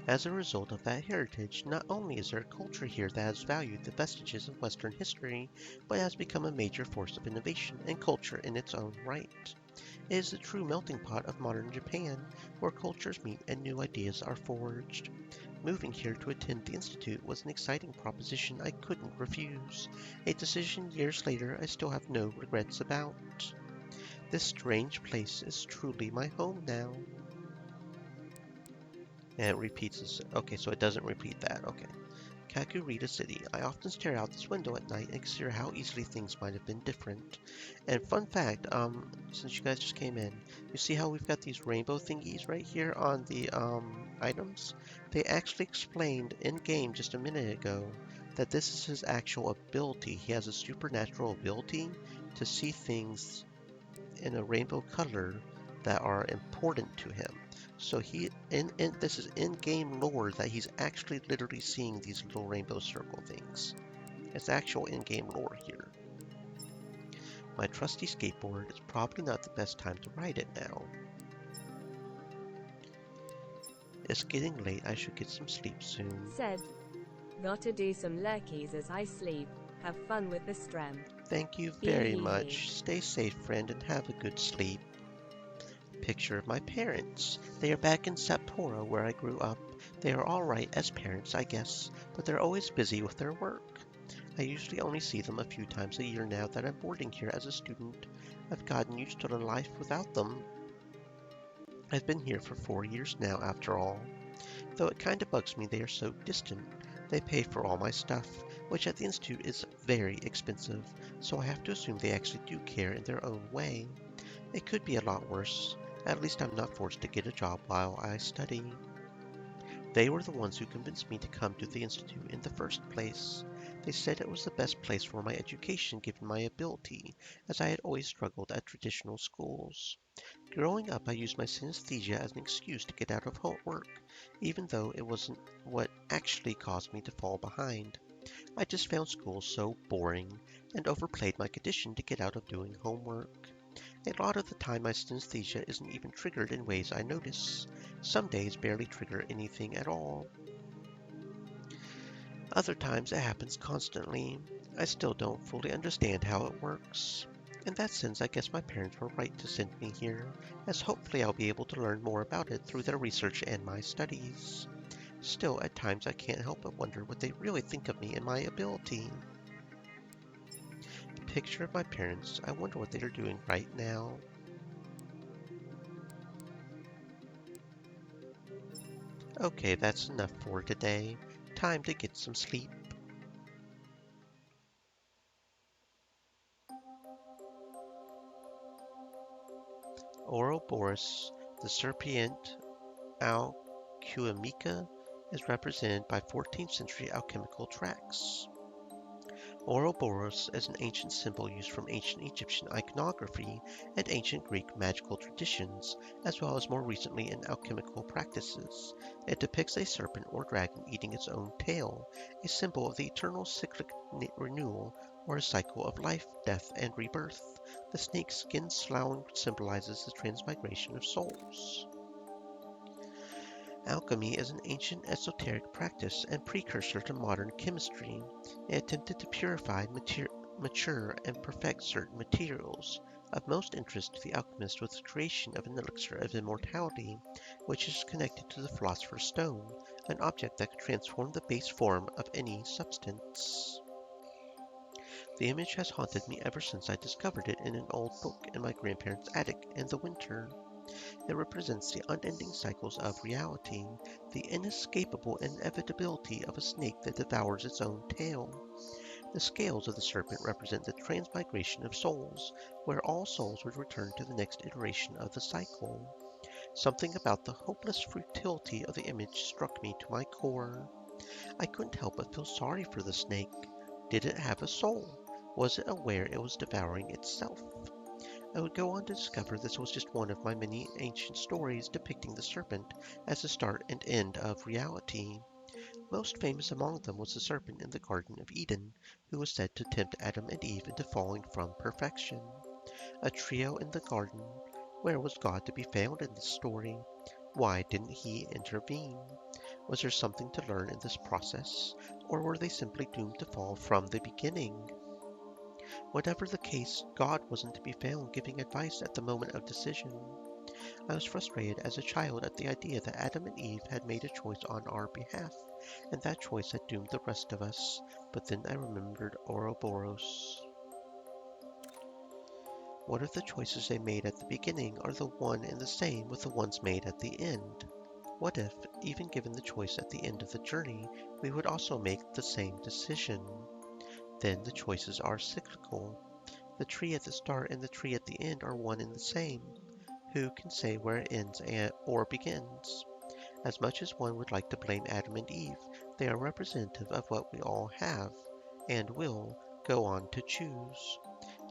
As a result of that heritage, not only is there a culture here that has valued the vestiges of Western history, but has become a major force of innovation and culture in its own right. It is the true melting pot of modern Japan, where cultures meet and new ideas are forged. Moving here to attend the Institute was an exciting proposition I couldn't refuse, a decision years later I still have no regrets about. This strange place is truly my home now. And it repeats this. Okay, so it doesn't repeat that. Okay. Kakurita City. I often stare out this window at night and consider how easily things might have been different. And fun fact, since you guys just came in, you see how we've got these rainbow thingies right here on the items? They actually explained in-game just a minute ago that this is his actual ability. He has a supernatural ability to see things in a rainbow color that are important to him. So this is in-game lore that he's actually literally seeing these little rainbow circle things. It's actual in-game lore here. My trusty skateboard is probably not the best time to ride it now. It's getting late, I should get some sleep soon. Said, gotta do some lurkies as I sleep. Have fun with the strem. Thank you very much. Stay safe, friend, and have a good sleep. Picture of my parents. They are back in Sapporo, where I grew up. They are all right as parents, I guess, but they're always busy with their work. I usually only see them a few times a year now that I'm boarding here as a student. I've gotten used to the life without them. I've been here for 4 years now, after all. Though it kinda bugs me they are so distant. They pay for all my stuff, which at the Institute is very expensive, so I have to assume they actually do care in their own way. It could be a lot worse. At least I'm not forced to get a job while I study. They were the ones who convinced me to come to the Institute in the first place. They said it was the best place for my education given my ability, as I had always struggled at traditional schools. Growing up, I used my synesthesia as an excuse to get out of homework, even though it wasn't what actually caused me to fall behind. I just found school so boring and overplayed my condition to get out of doing homework. A lot of the time, my synesthesia isn't even triggered in ways I notice. Some days barely trigger anything at all. Other times, it happens constantly. I still don't fully understand how it works. In that sense, I guess my parents were right to send me here, as hopefully I'll be able to learn more about it through their research and my studies. Still, at times I can't help but wonder what they really think of me and my ability. Picture of my parents, I wonder what they are doing right now. Okay, that's enough for today. Time to get some sleep. Ouroboros, the serpent alchemica, is represented by 14th century alchemical tracks. Ouroboros is an ancient symbol used from ancient Egyptian iconography and ancient Greek magical traditions, as well as more recently in alchemical practices. It depicts a serpent or dragon eating its own tail, a symbol of the eternal cyclic renewal or a cycle of life, death, and rebirth. The snake's skin sloughing symbolizes the transmigration of souls. Alchemy is an ancient esoteric practice and precursor to modern chemistry. It attempted to purify, mature, and perfect certain materials. Of most interest to the alchemist was the creation of an elixir of immortality, which is connected to the philosopher's stone, an object that could transform the base form of any substance. The image has haunted me ever since I discovered it in an old book in my grandparents' attic in the winter. It represents the unending cycles of reality, the inescapable inevitability of a snake that devours its own tail. The scales of the serpent represent the transmigration of souls, where all souls would return to the next iteration of the cycle. Something about the hopeless futility of the image struck me to my core. I couldn't help but feel sorry for the snake. Did it have a soul? Was it aware it was devouring itself? I would go on to discover this was just one of my many ancient stories depicting the serpent as the start and end of reality. Most famous among them was the serpent in the Garden of Eden, who was said to tempt Adam and Eve into falling from perfection. A trio in the garden. Where was God to be found in this story? Why didn't he intervene? Was there something to learn in this process, or were they simply doomed to fall from the beginning? Whatever the case, God wasn't to be found giving advice at the moment of decision. I was frustrated as a child at the idea that Adam and Eve had made a choice on our behalf, and that choice had doomed the rest of us. But then I remembered Ouroboros. What if the choices they made at the beginning are the one and the same with the ones made at the end? What if, even given the choice at the end of the journey, we would also make the same decision? Then the choices are cyclical. The tree at the start and the tree at the end are one and the same. Who can say where it ends or begins? As much as one would like to blame Adam and Eve, they are representative of what we all have, and will, go on to choose.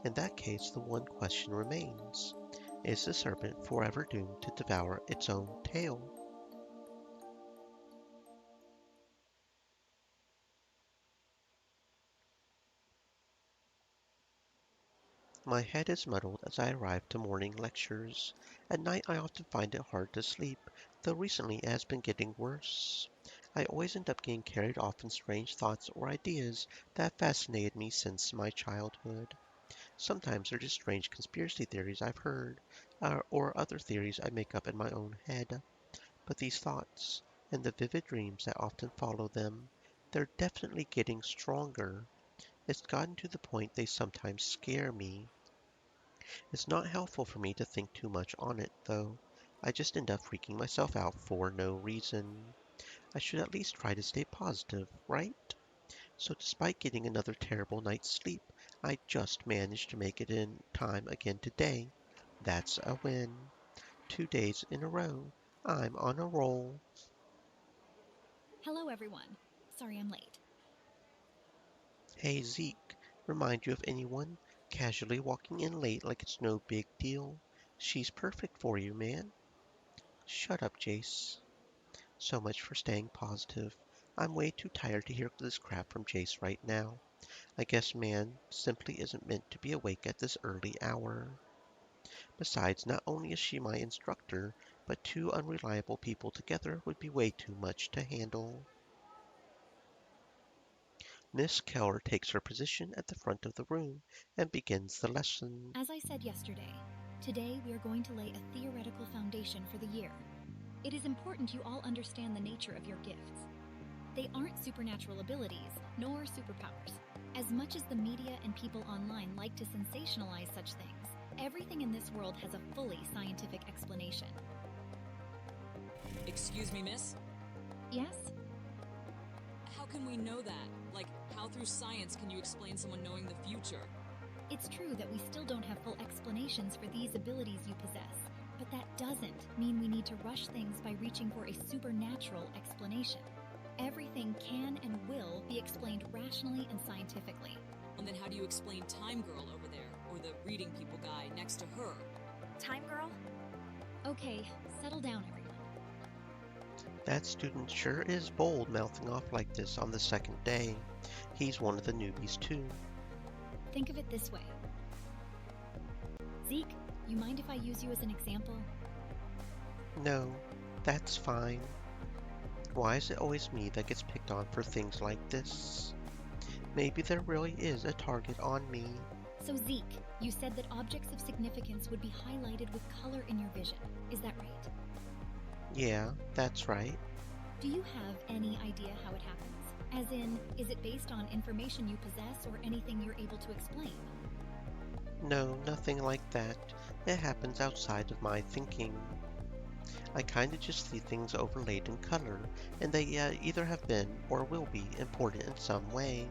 In that case, the one question remains. Is the serpent forever doomed to devour its own tail? My head is muddled as I arrive to morning lectures. At night I often find it hard to sleep, though recently it has been getting worse. I always end up getting carried off in strange thoughts or ideas that have fascinated me since my childhood. Sometimes they're just strange conspiracy theories I've heard, or other theories I make up in my own head. But these thoughts, and the vivid dreams that often follow them, they're definitely getting stronger. It's gotten to the point they sometimes scare me. It's not helpful for me to think too much on it, though. I just end up freaking myself out for no reason. I should at least try to stay positive, right? So despite getting another terrible night's sleep, I just managed to make it in time again today. That's a win. 2 days in a row. I'm on a roll. Hello, everyone. Sorry I'm late. Hey Zeke, remind you of anyone casually walking in late like it's no big deal? She's perfect for you, man. Shut up, Jace. So much for staying positive. I'm way too tired to hear this crap from Jace right now. I guess man simply isn't meant to be awake at this early hour. Besides, not only is she my instructor, but two unreliable people together would be way too much to handle. Miss Keller takes her position at the front of the room and begins the lesson. As I said yesterday, today we are going to lay a theoretical foundation for the year. It is important you all understand the nature of your gifts. They aren't supernatural abilities, nor superpowers. As much as the media and people online like to sensationalize such things, everything in this world has a fully scientific explanation. Excuse me, miss? Yes? How can we know that? Like, how through science can you explain someone knowing the future? It's true that we still don't have full explanations for these abilities you possess, but that doesn't mean we need to rush things by reaching for a supernatural explanation. Everything can and will be explained rationally and scientifically. And then how do you explain Time Girl over there, or the reading people guy next to her? Time Girl? Okay, settle down, everyone. That student sure is bold mouthing off like this on the second day. He's one of the newbies too. Think of it this way. Zeke, you mind if I use you as an example? No, that's fine. Why is it always me that gets picked on for things like this? Maybe there really is a target on me. So Zeke, you said that objects of significance would be highlighted with color in your vision. Is that right? Yeah, that's right. Do you have any idea how it happens? As in, is it based on information you possess or anything you're able to explain? No, nothing like that. It happens outside of my thinking. I kinda just see things overlaid in color, and they either have been or will be important in some way.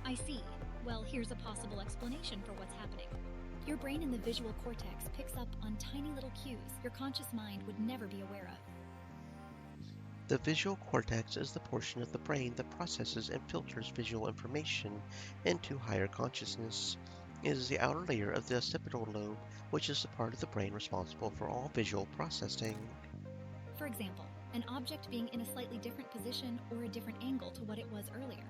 I see. Well, here's a possible explanation for what's happening. Your brain in the visual cortex picks up on tiny little cues your conscious mind would never be aware of. The visual cortex is the portion of the brain that processes and filters visual information into higher consciousness. It is the outer layer of the occipital lobe, which is the part of the brain responsible for all visual processing. For example, an object being in a slightly different position or a different angle to what it was earlier.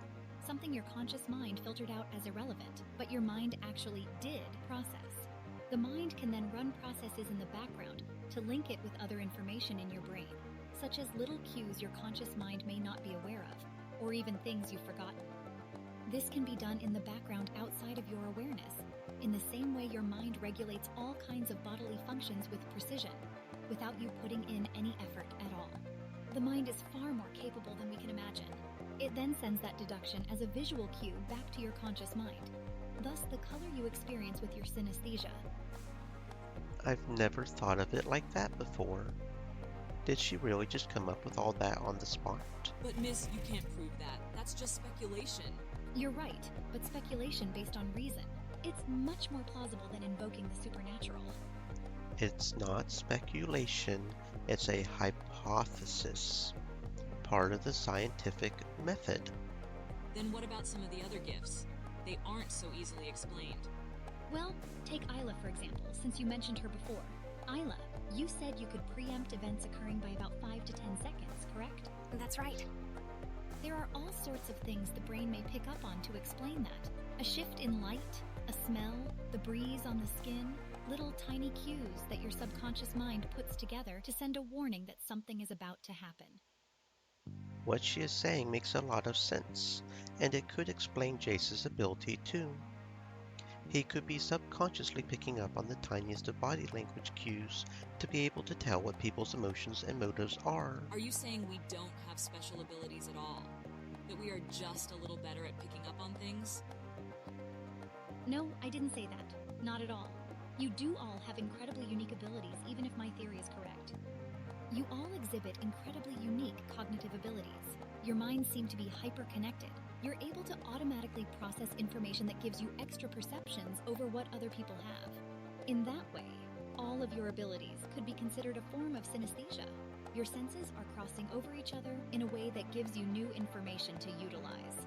Something your conscious mind filtered out as irrelevant, but your mind actually did process. The mind can then run processes in the background to link it with other information in your brain, such as little cues your conscious mind may not be aware of, or even things you've forgotten. This can be done in the background outside of your awareness, in the same way your mind regulates all kinds of bodily functions with precision, without you putting in any effort at all. The mind is far more capable than we can imagine. It then sends that deduction as a visual cue back to your conscious mind, thus the color you experience with your synesthesia. I've never thought of it like that before. Did she really just come up with all that on the spot? But miss, you can't prove that. That's just speculation. You're right, but speculation based on reason. It's much more plausible than invoking the supernatural. It's not speculation, it's a hypothesis. Part of the scientific method. Then what about some of the other gifts? They aren't so easily explained. Well, take Isla for example, since you mentioned her before. Isla, you said you could preempt events occurring by about 5 to 10 seconds, correct? That's right. There are all sorts of things the brain may pick up on to explain that. A shift in light, a smell, the breeze on the skin, little tiny cues that your subconscious mind puts together to send a warning that something is about to happen. What she is saying makes a lot of sense, and it could explain Jace's ability too. He could be subconsciously picking up on the tiniest of body language cues to be able to tell what people's emotions and motives are. Are you saying we don't have special abilities at all? That we are just a little better at picking up on things? No, I didn't say that. Not at all. You do all have incredibly unique abilities, even if my theory is correct. You all exhibit incredibly unique cognitive abilities. Your minds seem to be hyper-connected. You're able to automatically process information that gives you extra perceptions over what other people have. In that way, all of your abilities could be considered a form of synesthesia. Your senses are crossing over each other in a way that gives you new information to utilize.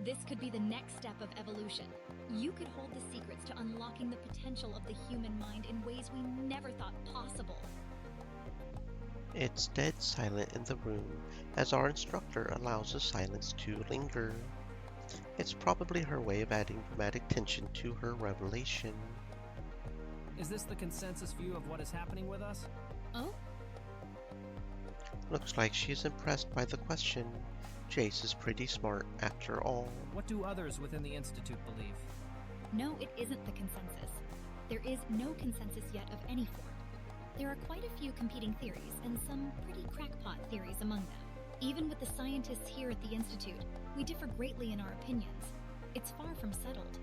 This could be the next step of evolution. You could hold the secrets to unlocking the potential of the human mind in ways we never thought possible. It's dead silent in the room as our instructor allows the silence to linger. It's probably her way of adding dramatic tension to her revelation. Is this the consensus view of what is happening with us? Oh? Looks like she is impressed by the question. Jace is pretty smart after all. What do others within the Institute believe? No, it isn't the consensus. There is no consensus yet of any form. There are quite a few competing theories, and some pretty crackpot theories among them. Even with the scientists here at the Institute, we differ greatly in our opinions. It's far from settled.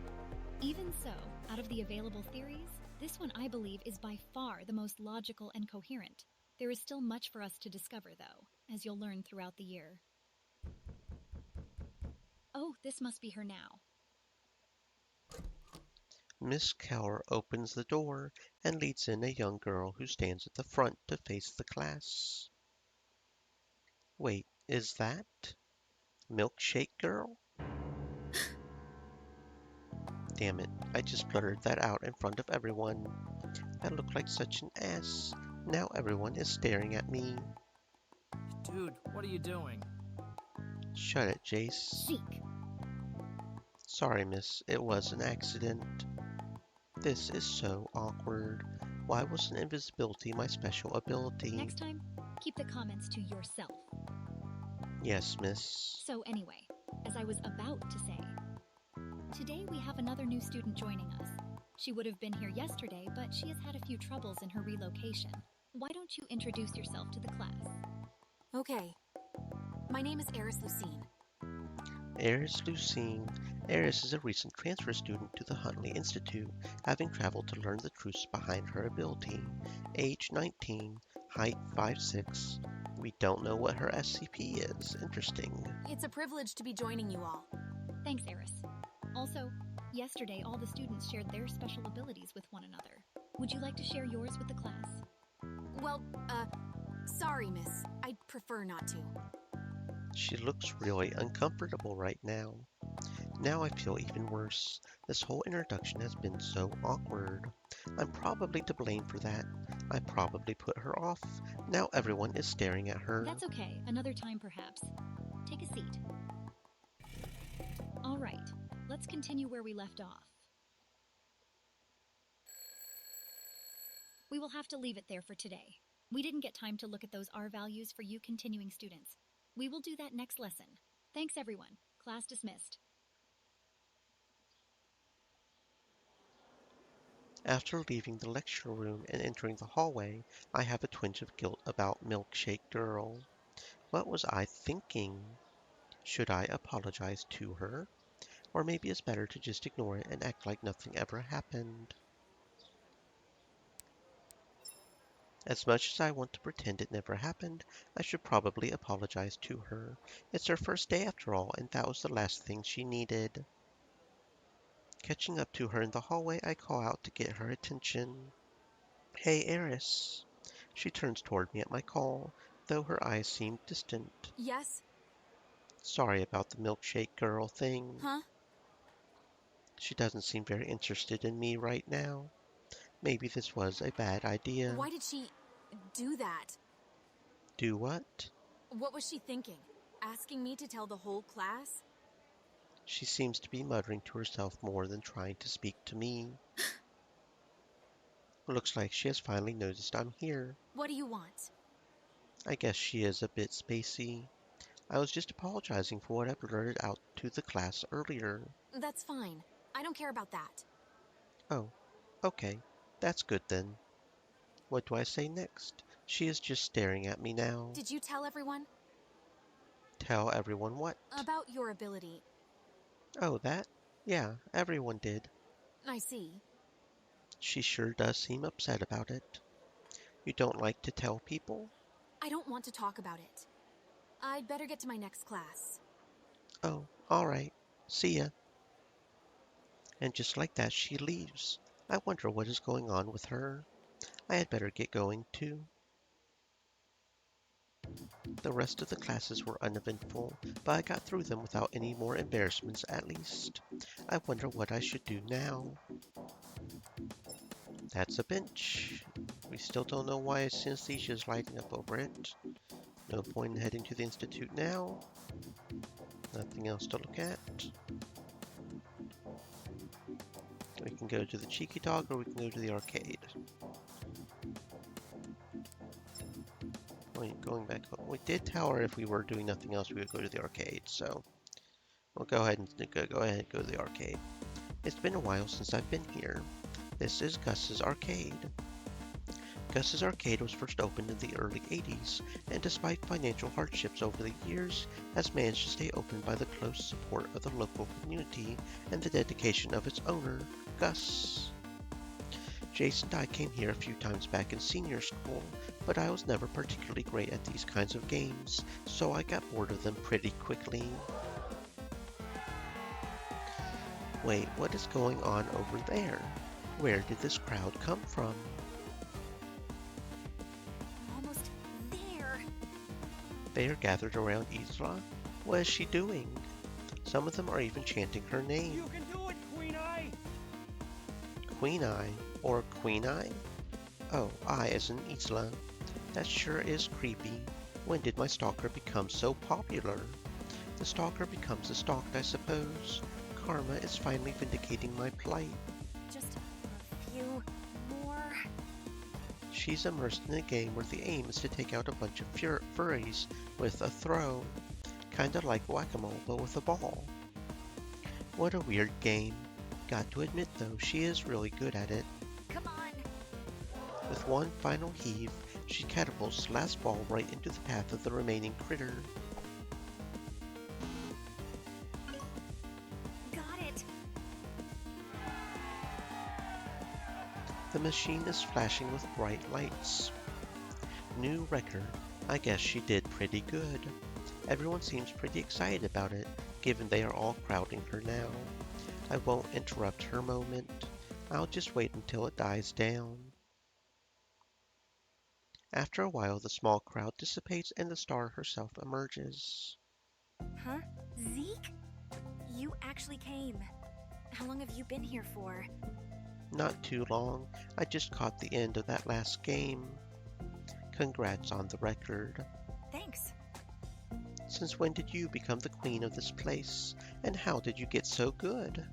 Even so, out of the available theories, this one I believe is by far the most logical and coherent. There is still much for us to discover, though, as you'll learn throughout the year. Oh, this must be her now. Miss Cower opens the door and leads in a young girl who stands at the front to face the class. Wait, is that Milkshake Girl? Damn it, I just blurted that out in front of everyone. I look like such an ass. Now everyone is staring at me. Dude, what are you doing? Shut it, Jace. Chic. Sorry, miss, it was an accident. This is so awkward. Why wasn't invisibility my special ability? Next time, keep the comments to yourself. Yes, miss. So anyway, as I was about to say, today we have another new student joining us. She would have been here yesterday, but she has had a few troubles in her relocation. Why don't you introduce yourself to the class? Okay. My name is Eris Lucine. Eris Lucine. Eris is a recent transfer student to the Huntley Institute, having traveled to learn the truths behind her ability. Age 19, height 5'6". We don't know what her SCP is. Interesting. It's a privilege to be joining you all. Thanks, Eris. Also, yesterday all the students shared their special abilities with one another. Would you like to share yours with the class? Well, sorry, miss. I'd prefer not to. She looks really uncomfortable right now. Now I feel even worse. This whole introduction has been so awkward. I'm probably to blame for that. I probably put her off. Now everyone is staring at her. That's okay. Another time, perhaps. Take a seat. All right. Let's continue where we left off. We will have to leave it there for today. We didn't get time to look at those R values for you continuing students. We will do that next lesson. Thanks, everyone. Class dismissed. After leaving the lecture room and entering the hallway, I have a twinge of guilt about Milkshake Girl. What was I thinking? Should I apologize to her? Or maybe it's better to just ignore it and act like nothing ever happened. As much as I want to pretend it never happened, I should probably apologize to her. It's her first day after all, and that was the last thing she needed. Catching up to her in the hallway, I call out to get her attention. Hey, Eris. She turns toward me at my call, though her eyes seem distant. Yes? Sorry about the Milkshake Girl thing. Huh? She doesn't seem very interested in me right now. Maybe this was a bad idea. Why did she do that? Do what? What was she thinking? Asking me to tell the whole class? She seems to be muttering to herself more than trying to speak to me. Looks like she has finally noticed I'm here. What do you want? I guess she is a bit spacey. I was just apologizing for what I blurted out to the class earlier. That's fine. I don't care about that. Oh, okay. That's good then. What do I say next? She is just staring at me now. Did you tell everyone? Tell everyone what? About your ability. Oh, that? Yeah, everyone did. I see. She sure does seem upset about it. You don't like to tell people? I don't want to talk about it. I'd better get to my next class. Oh, all right. See ya. And just like that, she leaves. I wonder what is going on with her. I had better get going too. The rest of the classes were uneventful, but I got through them without any more embarrassments at least. I wonder what I should do now. That's a bench. We still don't know why synesthesia is lighting up over it. No point in heading to the institute now. Nothing else to look at. We can go to the cheeky dog or we can go to the arcade. Going back home. We did tell her if we were doing nothing else we would go to the arcade, so we'll go ahead and go to the arcade. It's been a while since I've been here. This is Gus's arcade. Gus's arcade was first opened in the early 80s, and despite financial hardships over the years, has managed to stay open by the close support of the local community and the dedication of its owner, Gus. Jace and I came here a few times back in senior school, but I was never particularly great at these kinds of games, so I got bored of them pretty quickly. Wait, what is going on over there? Where did this crowd come from? Almost there. They are gathered around Isla. What is she doing? Some of them are even chanting her name. You can do it, Queen Eye! Queen Eye, or Queen Eye? Oh, I as in Isla. That sure is creepy. When did my stalker become so popular? The stalker becomes the stalked, I suppose. Karma is finally vindicating my plight. Just a few more. She's immersed in a game where the aim is to take out a bunch of furries with a throw. Kinda like whack-a-mole, but with a ball. What a weird game. Got to admit though, she is really good at it. Come on. With one final heave, she catapults the last ball right into the path of the remaining critter. Got it. The machine is flashing with bright lights. New record. I guess she did pretty good. Everyone seems pretty excited about it, given they are all crowding her now. I won't interrupt her moment. I'll just wait until it dies down. After a while, the small crowd dissipates and the star herself emerges. Huh? Zeke? You actually came. How long have you been here for? Not too long. I just caught the end of that last game. Congrats on the record. Thanks. Since when did you become the queen of this place? And how did you get so good?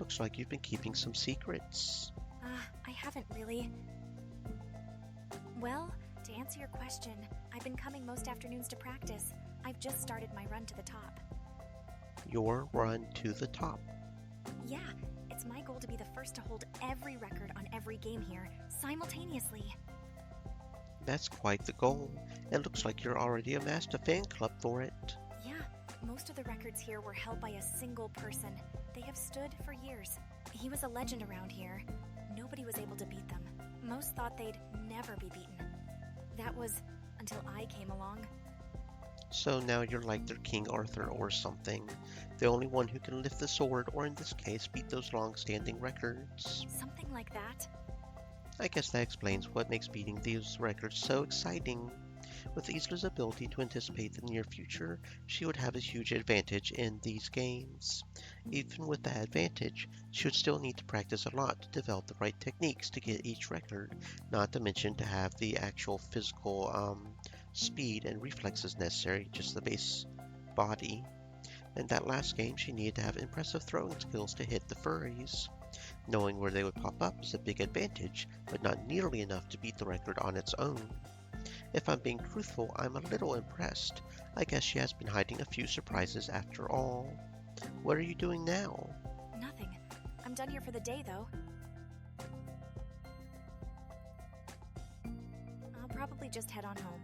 Looks like you've been keeping some secrets. I haven't really. Well, to answer your question, I've been coming most afternoons to practice. I've just started my run to the top. Your run to the top. Yeah, it's my goal to be the first to hold every record on every game here, simultaneously. That's quite the goal. It looks like you're already amassed a fan club for it. Yeah, most of the records here were held by a single person. They have stood for years. He was a legend around here. Nobody was able to beat them. Most thought they'd never be beaten. That was until I came along. So now you're like their King Arthur or something. The only one who can lift the sword, or in this case, beat those long-standing records. Something like that. I guess that explains what makes beating these records so exciting. With Isla's ability to anticipate the near future, she would have a huge advantage in these games. Even with that advantage, she would still need to practice a lot to develop the right techniques to get each record, not to mention to have the actual physical speed and reflexes necessary, just the base body. In that last game, she needed to have impressive throwing skills to hit the furries. Knowing where they would pop up is a big advantage, but not nearly enough to beat the record on its own. If I'm being truthful, I'm a little impressed. I guess she has been hiding a few surprises after all. What are you doing now? Nothing. I'm done here for the day, though. I'll probably just head on home.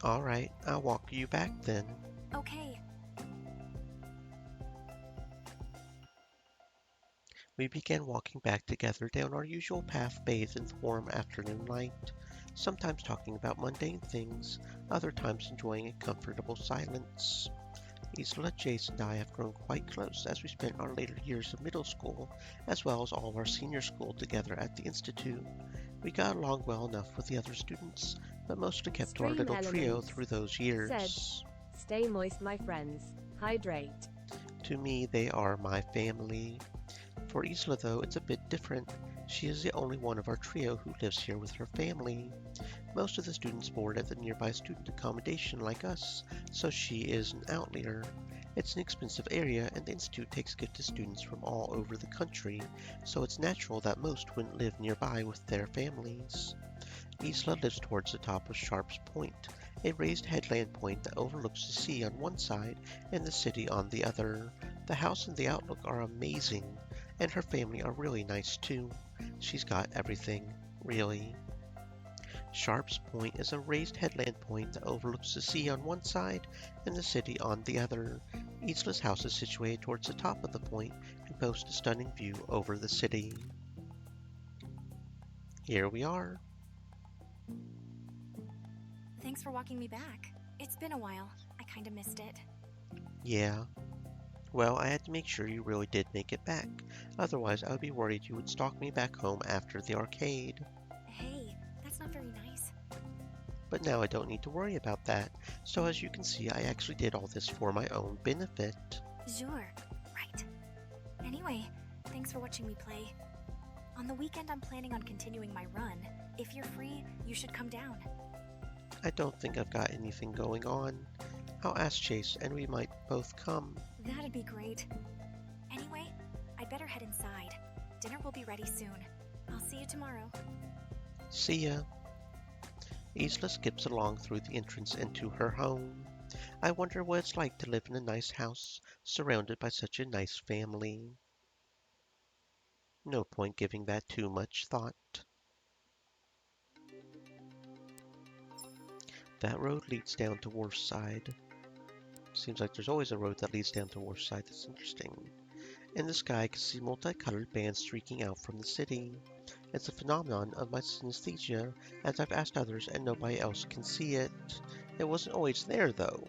Alright, I'll walk you back then. Okay. We began walking back together down our usual path bathed in the warm afternoon light, sometimes talking about mundane things, other times enjoying a comfortable silence. Isla, Jace, and I have grown quite close as we spent our later years of middle school, as well as all of our senior school together at the Institute. We got along well enough with the other students, but mostly kept to our Stream little trio Elements through those said, years. "Stay moist, my friends. Hydrate." To me, they are my family. For Isla, though, it's a bit different. She is the only one of our trio who lives here with her family. Most of the students board at the nearby student accommodation like us, so she is an outlier. It's an expensive area, and the Institute takes gifted students from all over the country, so it's natural that most wouldn't live nearby with their families. Isla lives towards the top of Sharp's Point, a raised headland point that overlooks the sea on one side and the city on the other. The house and the outlook are amazing, and her family are really nice too. She's got everything, really. Sharp's Point is a raised headland point that overlooks the sea on one side and the city on the other. Isla's house is situated towards the top of the point and boasts a stunning view over the city. Here we are. Thanks for walking me back. It's been a while. I kinda missed it. Yeah. Well, I had to make sure you really did make it back. Otherwise, I would be worried you would stalk me back home after the arcade. Hey, that's not very nice. But now I don't need to worry about that. So as you can see, I actually did all this for my own benefit. Sure, right. Anyway, thanks for watching me play. On the weekend, I'm planning on continuing my run. If you're free, you should come down. I don't think I've got anything going on. I'll ask Chase and we might both come. That'd be great. Anyway, I'd better head inside. Dinner will be ready soon. I'll see you tomorrow. See ya. Isla skips along through the entrance into her home. I wonder what it's like to live in a nice house, surrounded by such a nice family. No point giving that too much thought. That road leads down to Wharfside. Seems like there's always a road that leads down to Wharfside. That's interesting. In the sky, I can see multicolored bands streaking out from the city. It's a phenomenon of my synesthesia, as I've asked others and nobody else can see it. It wasn't always there, though.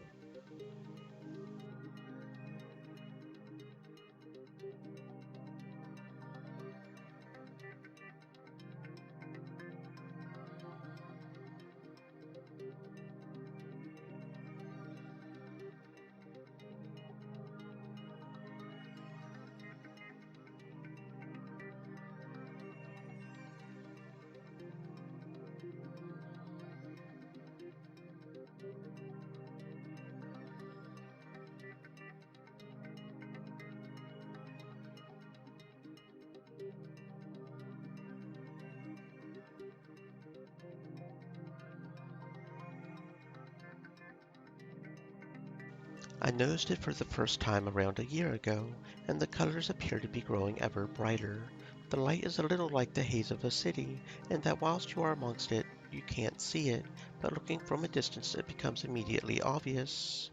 I noticed it for the first time around a year ago, and the colors appear to be growing ever brighter. The light is a little like the haze of a city, in that whilst you are amongst it, you can't see it, but looking from a distance it becomes immediately obvious.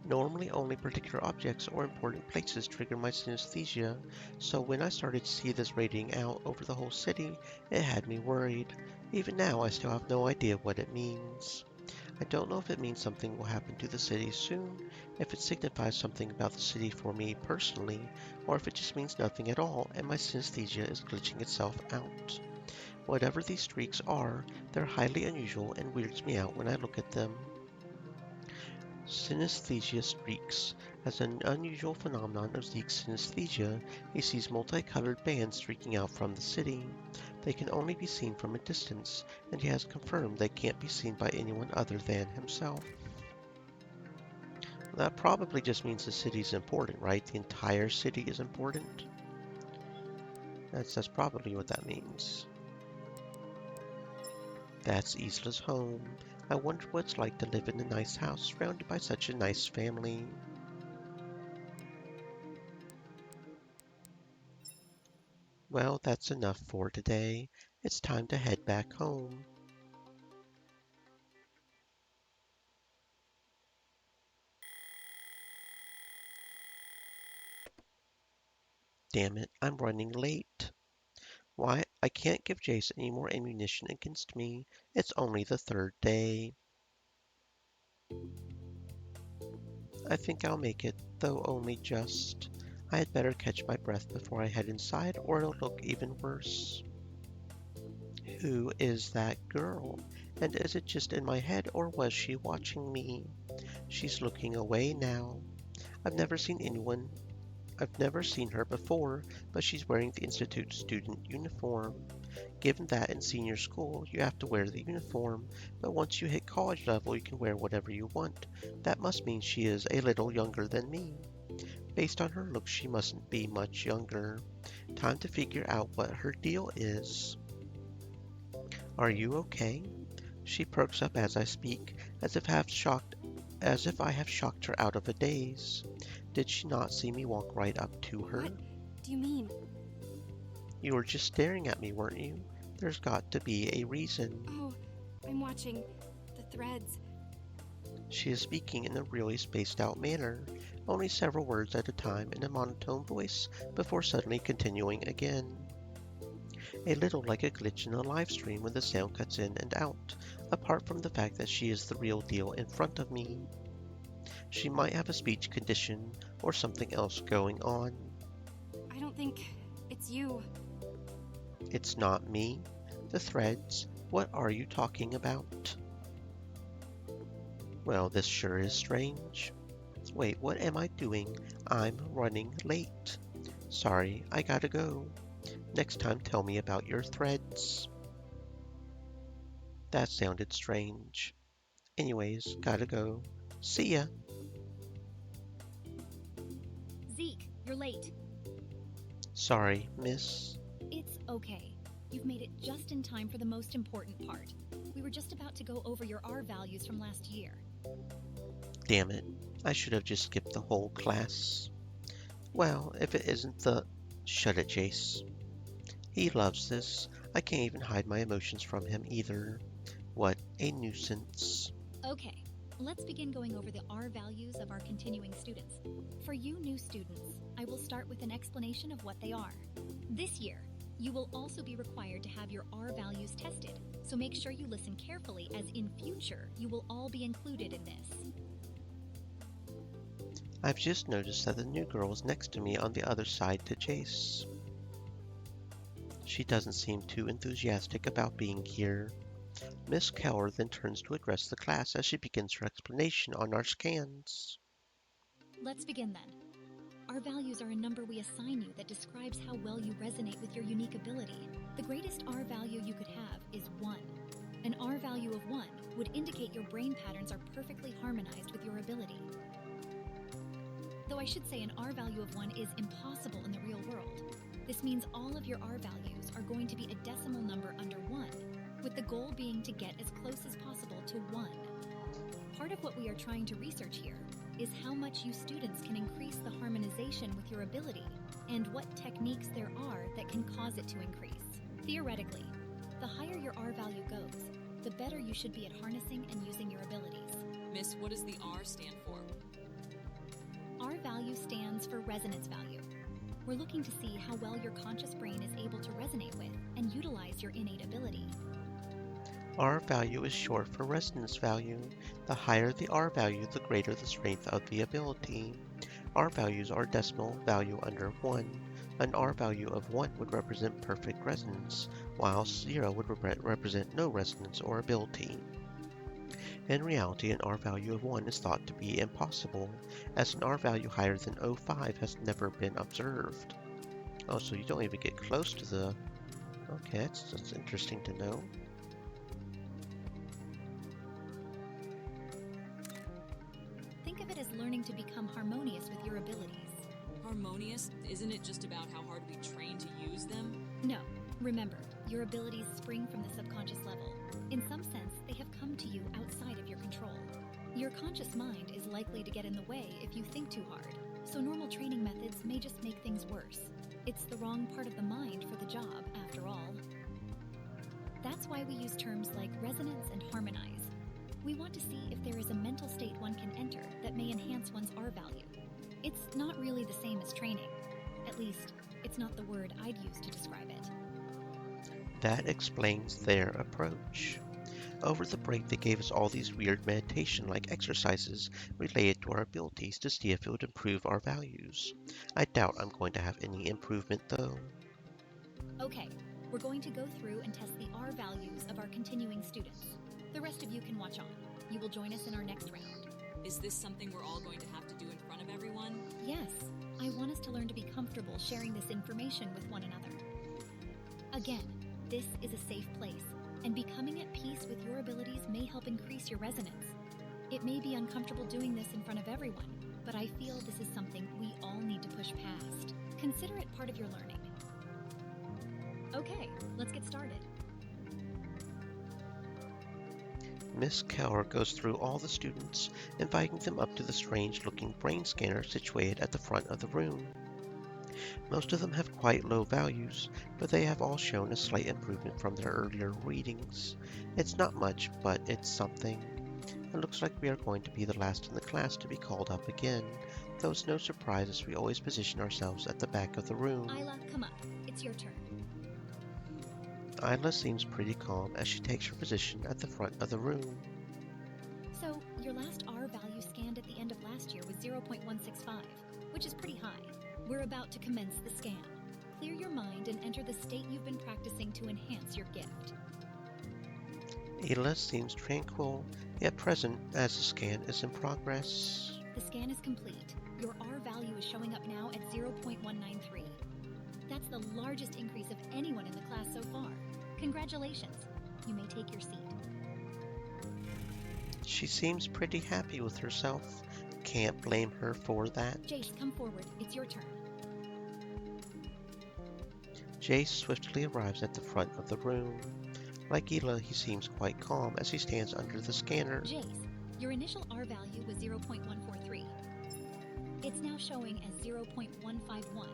Normally only particular objects or important places trigger my synesthesia, so when I started to see this radiating out over the whole city, it had me worried. Even now I still have no idea what it means. I don't know if it means something will happen to the city soon, if it signifies something about the city for me personally, or if it just means nothing at all and my synesthesia is glitching itself out. Whatever these streaks are, they're highly unusual and weirds me out when I look at them. Synesthesia streaks. As an unusual phenomenon of Zeke's synesthesia, he sees multicolored bands streaking out from the city. They can only be seen from a distance, and he has confirmed they can't be seen by anyone other than himself. That probably just means the city's important, right? The entire city is important. That's probably what that means. That's Isla's home. I wonder what it's like to live in a nice house surrounded by such a nice family. Well, that's enough for today. It's time to head back home. Damn it, I'm running late. Why, I can't give Jace any more ammunition against me. It's only the third day. I think I'll make it, though only just. I had better catch my breath before I head inside, or it'll look even worse. Who is that girl? And is it just in my head, or was she watching me? She's looking away now. I've never seen her before, but she's wearing the Institute student uniform. Given that in senior school, you have to wear the uniform, but once you hit college level, you can wear whatever you want. That must mean she is a little younger than me. Based on her looks, she mustn't be much younger. Time to figure out what her deal is. Are you okay? She perks up as I speak, as if I have shocked her out of a daze. Did she not see me walk right up to her? What do you mean? You were just staring at me, weren't you? There's got to be a reason. Oh, I'm watching the threads. She is speaking in a really spaced out manner, only several words at a time in a monotone voice, before suddenly continuing again. A little like a glitch in a live stream when the sound cuts in and out, apart from the fact that she is the real deal in front of me. She might have a speech condition or something else going on. I don't think it's you. It's not me. The threads. What are you talking about? Well, this sure is strange. Wait, what am I doing? I'm running late. Sorry, I gotta go. Next time tell me about your threads. That sounded strange. Anyways, gotta go. See ya. Zeke, you're late. Sorry, miss. It's okay. You've made it just in time for the most important part. We were just about to go over your R values from last year. Damn it. I should have just skipped the whole class. Well, if it isn't the... Shut it, Jace. He loves this. I can't even hide my emotions from him either. What a nuisance. Okay, let's begin going over the R values of our continuing students. For you new students, I will start with an explanation of what they are. This year, you will also be required to have your R values tested, so make sure you listen carefully, as in future, you will all be included in this. I've just noticed that the new girl is next to me on the other side to Jace. She doesn't seem too enthusiastic about being here. Miss Keller then turns to address the class as she begins her explanation on our scans. Let's begin then. Our values are a number we assign you that describes how well you resonate with your unique ability. The greatest R value you could have is 1. An R value of 1 would indicate your brain patterns are perfectly harmonized with your ability. Though I should say an R value of 1 is impossible in the real world. This means all of your R values are going to be a decimal number under 1, with the goal being to get as close as possible to 1. Part of what we are trying to research here is how much you students can increase the harmonization with your ability, and what techniques there are that can cause it to increase. Theoretically, the higher your R value goes, the better you should be at harnessing and using your abilities. Miss, what does the R stand for? R value stands for resonance value. We're looking to see how well your conscious brain is able to resonate with and utilize your innate ability. R value is short for resonance value. The higher the R value, the greater the strength of the ability. R values are decimal value under 1. An R value of 1 would represent perfect resonance, while 0 would represent no resonance or ability. In reality, an R value of 1 is thought to be impossible, as an R value higher than 0.5 has never been observed. Oh, so you don't even get close to the... Okay, that's interesting to know. Think of it as learning to become harmonious with your abilities. Harmonious? Isn't it just about how hard we train to use them? No. Remember, your abilities spring from the subconscious level. In some sense, they have come to you outside of your control. Your conscious mind is likely to get in the way if you think too hard, so normal training methods may just make things worse. It's the wrong part of the mind for the job, after all. That's why we use terms like resonance and harmonize. We want to see if there is a mental state one can enter that may enhance one's R value. It's not really the same as training. At least, It's not the word I'd use to describe it. That explains their approach. Over the break, they gave us all these weird meditation-like exercises related to our abilities to see if it would improve our values. I doubt I'm going to have any improvement, though. Okay, we're going to go through and test the R values of our continuing students. The rest of you can watch on. You will join us in our next round. Is this something we're all going to have to do in front of everyone? Yes, I want us to learn to be comfortable sharing this information with one another. Again, this is a safe place, and becoming at peace with your abilities may help increase your resonance. It may be uncomfortable doing this in front of everyone, but I feel this is something we all need to push past. Consider it part of your learning. Okay, let's get started. Miss Keller goes through all the students, inviting them up to the strange-looking brain scanner situated at the front of the room. Most of them have quite low values, but they have all shown a slight improvement from their earlier readings. It's not much, but it's something. It looks like we are going to be the last in the class to be called up again, though it's no surprise as we always position ourselves at the back of the room. Isla, come up. It's your turn. Isla seems pretty calm as she takes her position at the front of the room. So, your last R value scanned at the end of last year was 0.165, which is pretty high. We're about to commence the scan. Clear your mind and enter the state you've been practicing to enhance your gift. Isla seems tranquil, yet present as the scan is in progress. The scan is complete. Your R value is showing up now at 0.193. That's the largest increase of anyone in the class so far. Congratulations. You may take your seat. She seems pretty happy with herself. Can't blame her for that. Jace, come forward. It's your turn. Jace swiftly arrives at the front of the room. Like Isla, he seems quite calm as he stands under the scanner. Jace, your initial R value was 0.143. It's now showing as 0.151.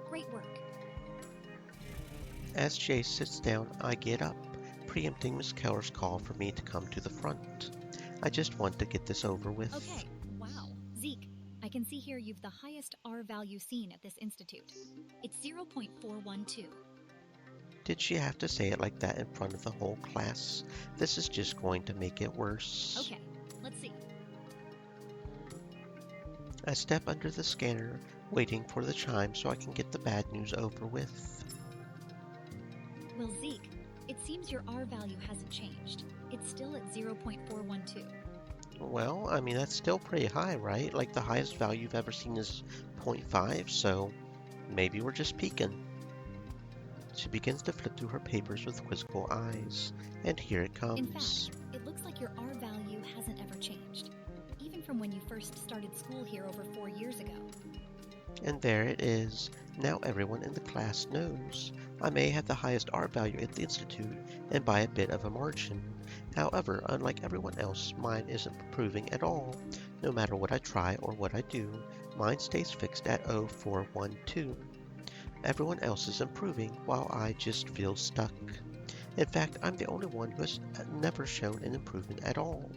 Great work. As Jace sits down, I get up, preempting Miss Keller's call for me to come to the front. I just want to get this over with. Okay, wow. Zeke, I can see here you've the highest R value seen at this institute. It's 0.412. Did she have to say it like that in front of the whole class? This is just going to make it worse. Okay, let's see. I step under the scanner, waiting for the chime so I can get the bad news over with. Well, Zeke, it seems your R value hasn't changed. It's still at 0.412. Well, I mean, that's still pretty high, right? Like, the highest value you've ever seen is 0.5, so maybe we're just peeking. She begins to flip through her papers with quizzical eyes, and here it comes. In fact, it looks like your R value hasn't ever changed, even from when you first started school here over 4 years ago. And there it is. Now everyone in the class knows. I may have the highest R value at the Institute, and by a bit of a margin. However, unlike everyone else, mine isn't improving at all. No matter what I try or what I do, mine stays fixed at 0.412. Everyone else is improving, while I just feel stuck. In fact, I'm the only one who has never shown an improvement at all.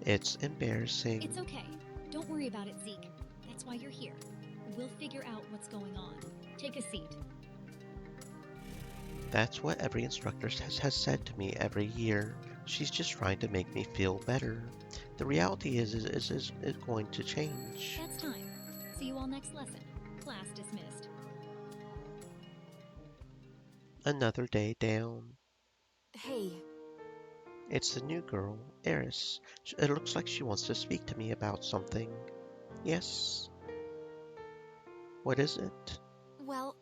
It's embarrassing. It's okay. Don't worry about it, Zeke. That's why you're here. We'll figure out what's going on. Take a seat. That's what every instructor has said to me every year. She's just trying to make me feel better. The reality is it's going to change. That's time. See you all next lesson. Class dismissed. Another day down. Hey, It's the new girl, Eris. It looks like she wants to speak to me about something. Yes? What is it? well,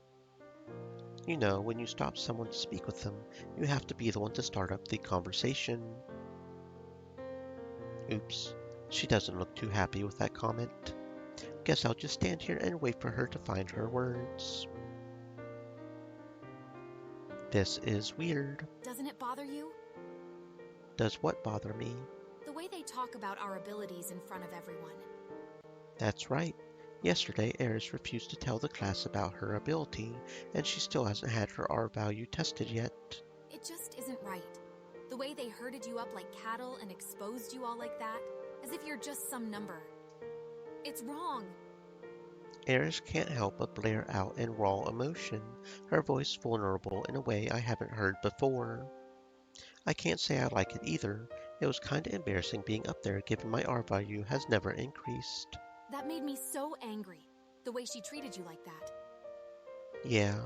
You know, when you stop someone to speak with them, you have to be the one to start up the conversation. Oops, she doesn't look too happy with that comment. Guess I'll just stand here and wait for her to find her words. This is weird. doesn't it bother you? Does what bother me? The way they talk about our abilities in front of everyone. That's right. Yesterday, Eris refused to tell the class about her ability, and she still hasn't had her R value tested yet. It just isn't right. The way they herded you up like cattle and exposed you all like that, as if you're just some number. It's wrong. Eris can't help but blare out in raw emotion, her voice vulnerable in a way I haven't heard before. I can't say I like it either. It was kinda embarrassing being up there given my R value has never increased. That made me so angry. The way she treated you like that. Yeah,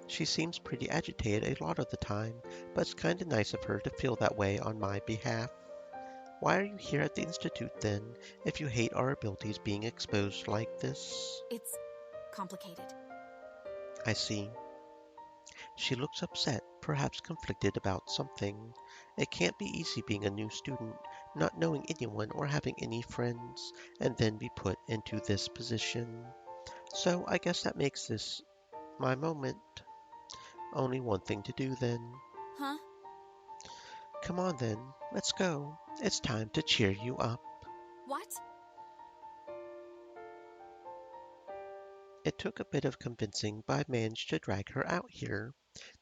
she seems pretty agitated a lot of the time, but it's kinda nice of her to feel that way on my behalf. Why are you here at the Institute then, if you hate our abilities being exposed like this? It's complicated. I see. She looks upset, perhaps conflicted about something. It can't be easy being a new student, not knowing anyone or having any friends, and then be put into this position. So I guess that makes this my moment. Only one thing to do then. Huh? Come on then, let's go. It's time to cheer you up. What? It took a bit of convincing, but I managed to drag her out here.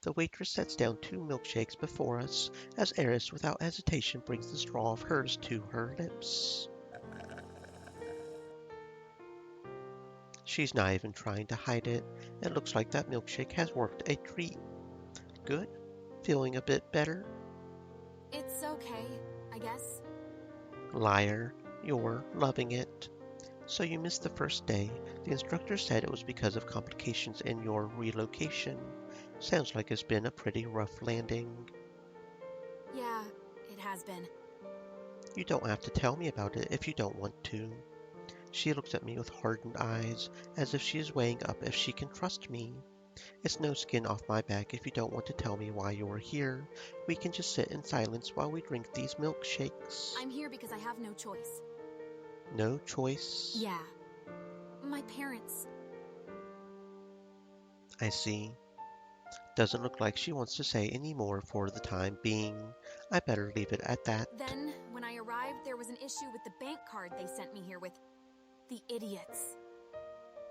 The waitress sets down 2 milkshakes before us, as Eris without hesitation brings the straw of hers to her lips. She's not even trying to hide it. It looks like that milkshake has worked a treat. Good? Feeling a bit better? It's okay, I guess. Liar. You're loving it. So you missed the first day. The instructor said it was because of complications in your relocation. Sounds like it's been a pretty rough landing. Yeah, it has been. You don't have to tell me about it if you don't want to. She looks at me with hardened eyes, as if she is weighing up if she can trust me. It's no skin off my back if you don't want to tell me why you're here. We can just sit in silence while we drink these milkshakes. I'm here because I have no choice. No choice? Yeah. My parents. I see. Doesn't look like she wants to say any more for the time being. I better leave it at that. Then, when I arrived, there was an issue with the bank card they sent me here with. The idiots.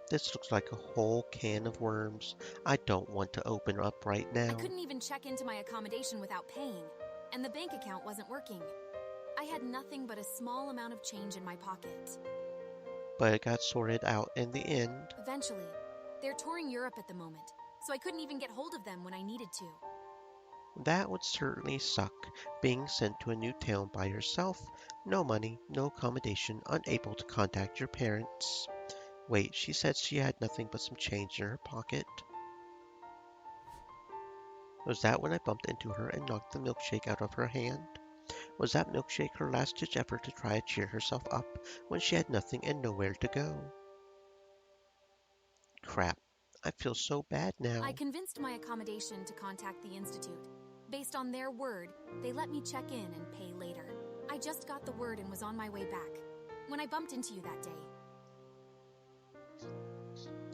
This looks like a whole can of worms. I don't want to open up right I now. couldn't even check into my accommodation without paying, and the bank account wasn't working. I had nothing but a small amount of change in my pocket. But it got sorted out in the end. Eventually, they're touring Europe at the moment, so I couldn't even get hold of them when I needed to. That would certainly suck, being sent to a new town by yourself. No money, no accommodation, unable to contact your parents. Wait, she said she had nothing but some change in her pocket. Was that when I bumped into her and knocked the milkshake out of her hand? Was that milkshake her last-ditch effort to try to cheer herself up when she had nothing and nowhere to go? Crap, I feel so bad now. I convinced my accommodation to contact the Institute. Based on their word, they let me check in and pay later. I just got the word and was on my way back when I bumped into you that day.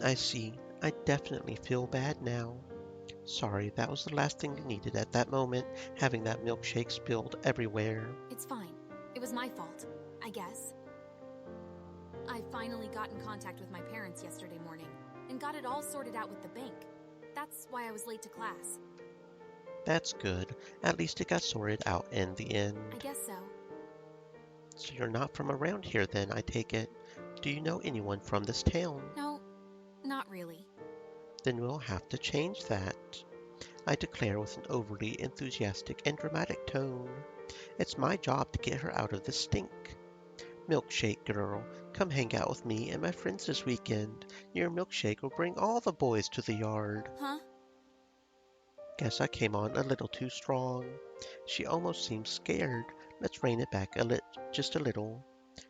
I see. I definitely feel bad now. Sorry, that was the last thing you needed at that moment, having that milkshake spilled everywhere. It's fine. It was my fault, I guess. I finally got in contact with my parents yesterday morning and got it all sorted out with the bank. That's why I was late to class. That's good. At least it got sorted out in the end. I guess so. So you're not from around here then, I take it. Do you know anyone from this town? No, not really. Then we'll have to change that, I declare with an overly enthusiastic and dramatic tone. It's my job to get her out of this stink. Milkshake girl, come hang out with me and my friends this weekend. Your milkshake will bring all the boys to the yard. Huh? Guess I came on a little too strong. She almost seems scared. Let's rein it back just a little.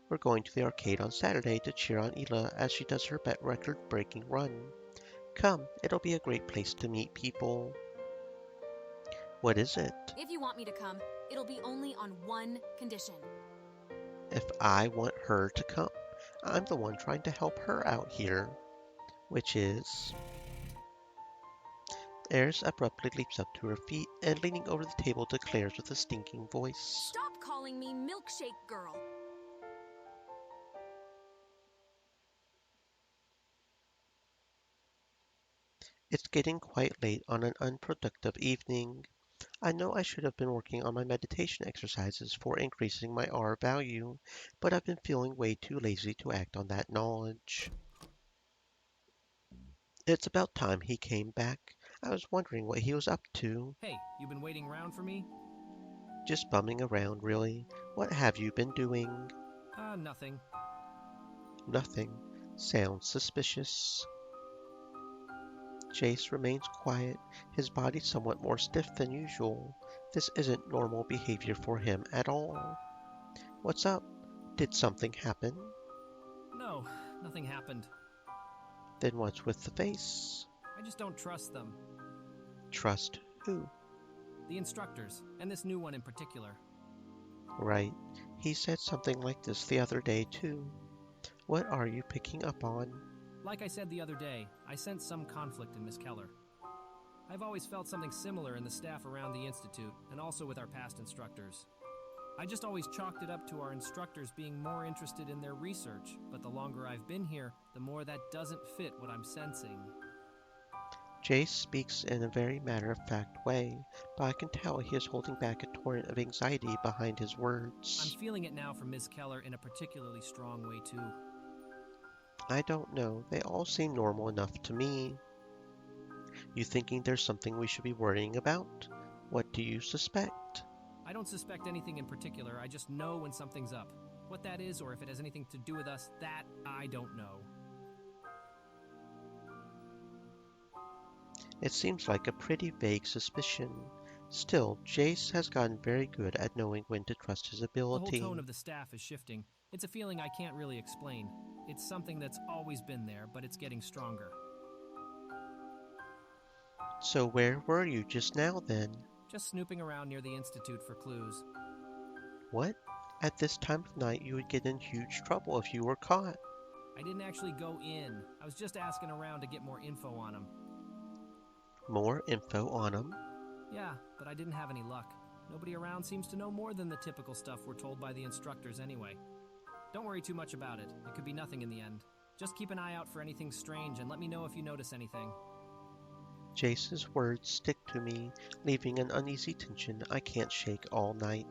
We're going to the arcade on Saturday to cheer on Ela as she does her bet record-breaking run. Come, it'll be a great place to meet people. What is it? If you want me to come, it'll be only on one condition. If I want her to come, I'm the one trying to help her out here. Which is... Eris abruptly leaps up to her feet and leaning over the table declares with a stinking voice. Stop calling me Milkshake Girl. It's getting quite late on an unproductive evening. I know I should have been working on my meditation exercises for increasing my R value, but I've been feeling way too lazy to act on that knowledge. It's about time he came back. I was wondering what he was up to. Hey, you been waiting around for me? Just bumming around, really. What have you been doing? Nothing. Nothing. Sounds suspicious. Jace remains quiet, his body somewhat more stiff than usual. This isn't normal behavior for him at all. What's up? Did something happen? No, nothing happened. Then what's with the face? I just don't trust them. Trust who? The instructors, and this new one in particular. Right. He said something like this the other day, too. What are you picking up on? Like I said the other day, I sense some conflict in Miss Keller. I've always felt something similar in the staff around the Institute, and also with our past instructors. I just always chalked it up to our instructors being more interested in their research, but the longer I've been here, the more that doesn't fit what I'm sensing. Jace speaks in a very matter-of-fact way, but I can tell he is holding back a torrent of anxiety behind his I'm words. feeling it now from Miss Keller in a particularly strong way, too. I don't know. They all seem normal enough to me. You thinking there's something we should be worrying about? What do you suspect? I don't suspect anything in particular, I just know when something's up. What that is, or if it has anything to do with us, that I don't know. It seems like a pretty vague suspicion. Still, Jace has gotten very good at knowing when to trust his The whole ability. tone of the staff is shifting. It's a feeling I can't really explain. It's something that's always been there, but it's getting stronger. So where were you just now, then? Just snooping around near the Institute for clues. What? At this time of night you would get in huge trouble if you were caught. I didn't actually go in. I was just asking around to get more info on them. More info on him? Yeah, but I didn't have any luck. Nobody around seems to know more than the typical stuff we're told by the instructors anyway. Don't worry too much about it. It could be nothing in the end. Just keep an eye out for anything strange and let me know if you notice anything. Jace's words stick to me, leaving an uneasy tension I can't shake all night.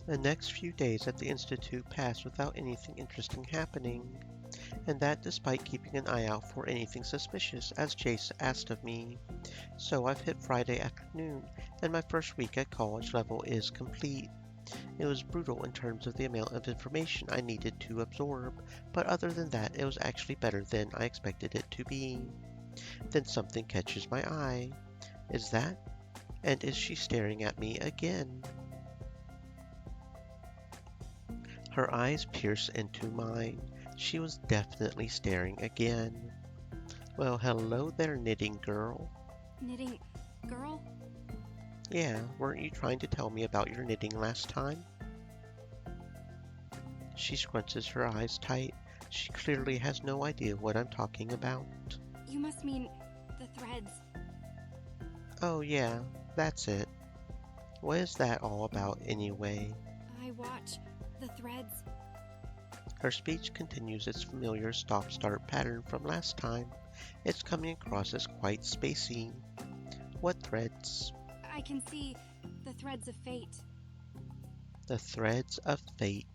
The next few days at the Institute passed without anything interesting happening, and that despite keeping an eye out for anything suspicious, as Jace asked of me. So I've hit Friday afternoon, and my first week at college level is complete. It was brutal in terms of the amount of information I needed to absorb, but other than that, it was actually better than I expected it to be. Then something catches my eye. Is that? And is she staring at me again? Her eyes pierce into mine. She was definitely staring again. Well, hello there, knitting girl. Knitting girl? Yeah, weren't you trying to tell me about your knitting last time? She scrunches her eyes tight. She clearly has no idea what I'm talking about. You must mean the threads. Oh yeah, that's it. What is that all about anyway? I watch the threads. Her speech continues its familiar stop-start pattern from last time. It's coming across as quite spacey. What threads? I can see the threads of fate. The threads of fate.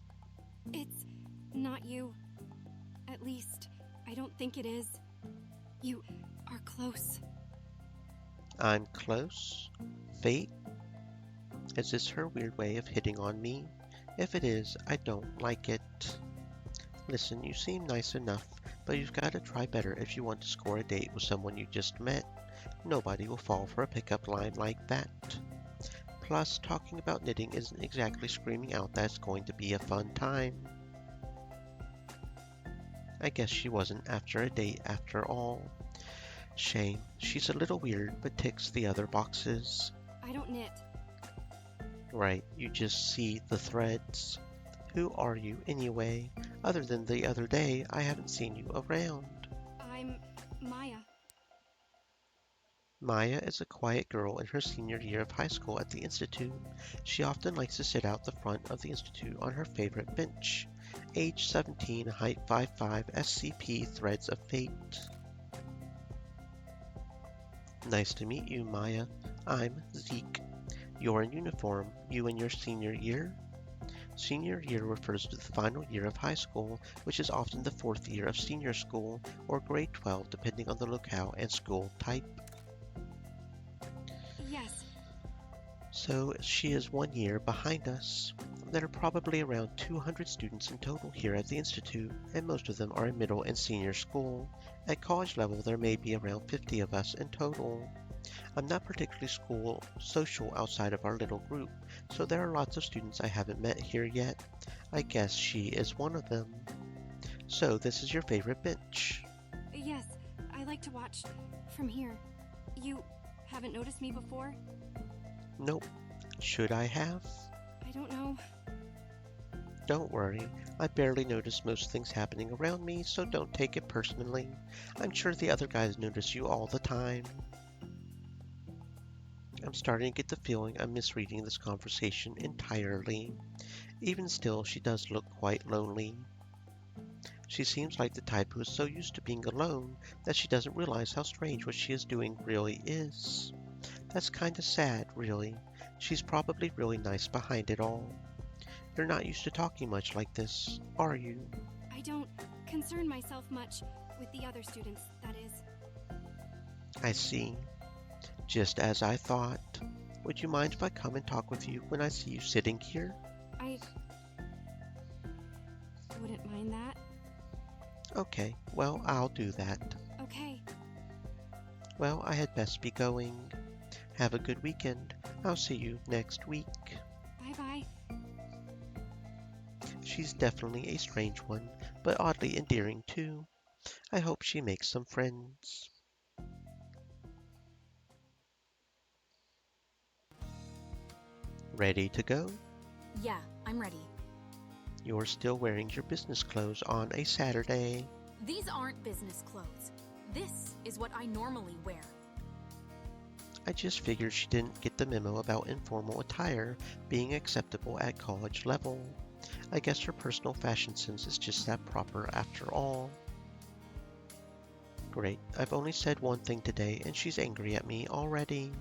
It's not you. At least, I don't think it is. You are close. I'm close? Fate? Is this her weird way of hitting on me? If it is, I don't like it. Listen, you seem nice enough, but you've got to try better if you want to score a date with someone you just met. Nobody will fall for a pickup line like that. Plus, talking about knitting isn't exactly screaming out that it's going to be a fun time. I guess she wasn't after a date after all. Shame. She's a little weird, but ticks the other boxes. I don't knit. Right, you just see the threads. Who are you, anyway? Other than the other day, I haven't seen you around. I'm Maya. Maya is a quiet girl in her senior year of high school at the Institute. She often likes to sit out the front of the Institute on her favorite bench. Age 17, height 5'5", SCP, Threads of Fate. Nice to meet you, Maya. I'm Zeke. You're in uniform. You in your senior year? Senior year refers to the final year of high school, which is often the fourth year of senior school, or grade 12 depending on the locale and school type. Yes. So she is 1 year behind us. There are probably around 200 students in total here at the Institute, and most of them are in middle and senior school. At college level, there may be around 50 of us in total. I'm not particularly school social outside of our little group, so there are lots of students I haven't met here yet. I guess she is one of them. So this is your favorite bench. Yes, I like to watch from here. You haven't noticed me before? Nope. Should I have? I don't know. Don't worry, I barely notice most things happening around me, so don't take it personally. I'm sure the other guys notice you all the time. I'm starting to get the feeling I'm misreading this conversation entirely. Even still, she does look quite lonely. She seems like the type who is so used to being alone that she doesn't realize how strange what she is doing really is. That's kinda sad, really. She's probably really nice behind it all. You're not used to talking much like this, are you? I don't concern myself much with the other students, that is. I see. Just as I thought. Would you mind if I come and talk with you when I see you sitting here? I wouldn't mind that. Okay, well, I'll do that. Okay. Well, I had best be going. Have a good weekend. I'll see you next week. Bye-bye. She's definitely a strange one, but oddly endearing too. I hope she makes some friends. Ready to go? Yeah, I'm ready. You're still wearing your business clothes on a Saturday. These aren't business clothes. This is what I normally wear. I just figured she didn't get the memo about informal attire being acceptable at college level. I guess her personal fashion sense is just that proper after all. Great, I've only said one thing today and she's angry at me already.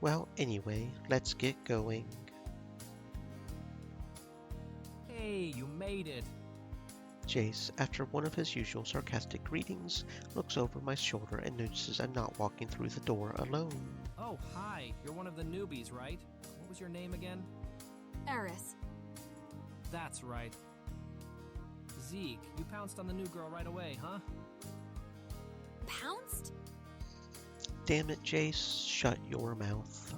Well, anyway, let's get going. Hey, you made it. Jace, after one of his usual sarcastic greetings, looks over my shoulder and notices I'm not walking through the door alone. Oh, hi. You're one of the newbies, right? What was your name again? Eris. That's right. Zeke, you pounced on the new girl right away, huh? Pounced? Damn it, Jace, shut your mouth.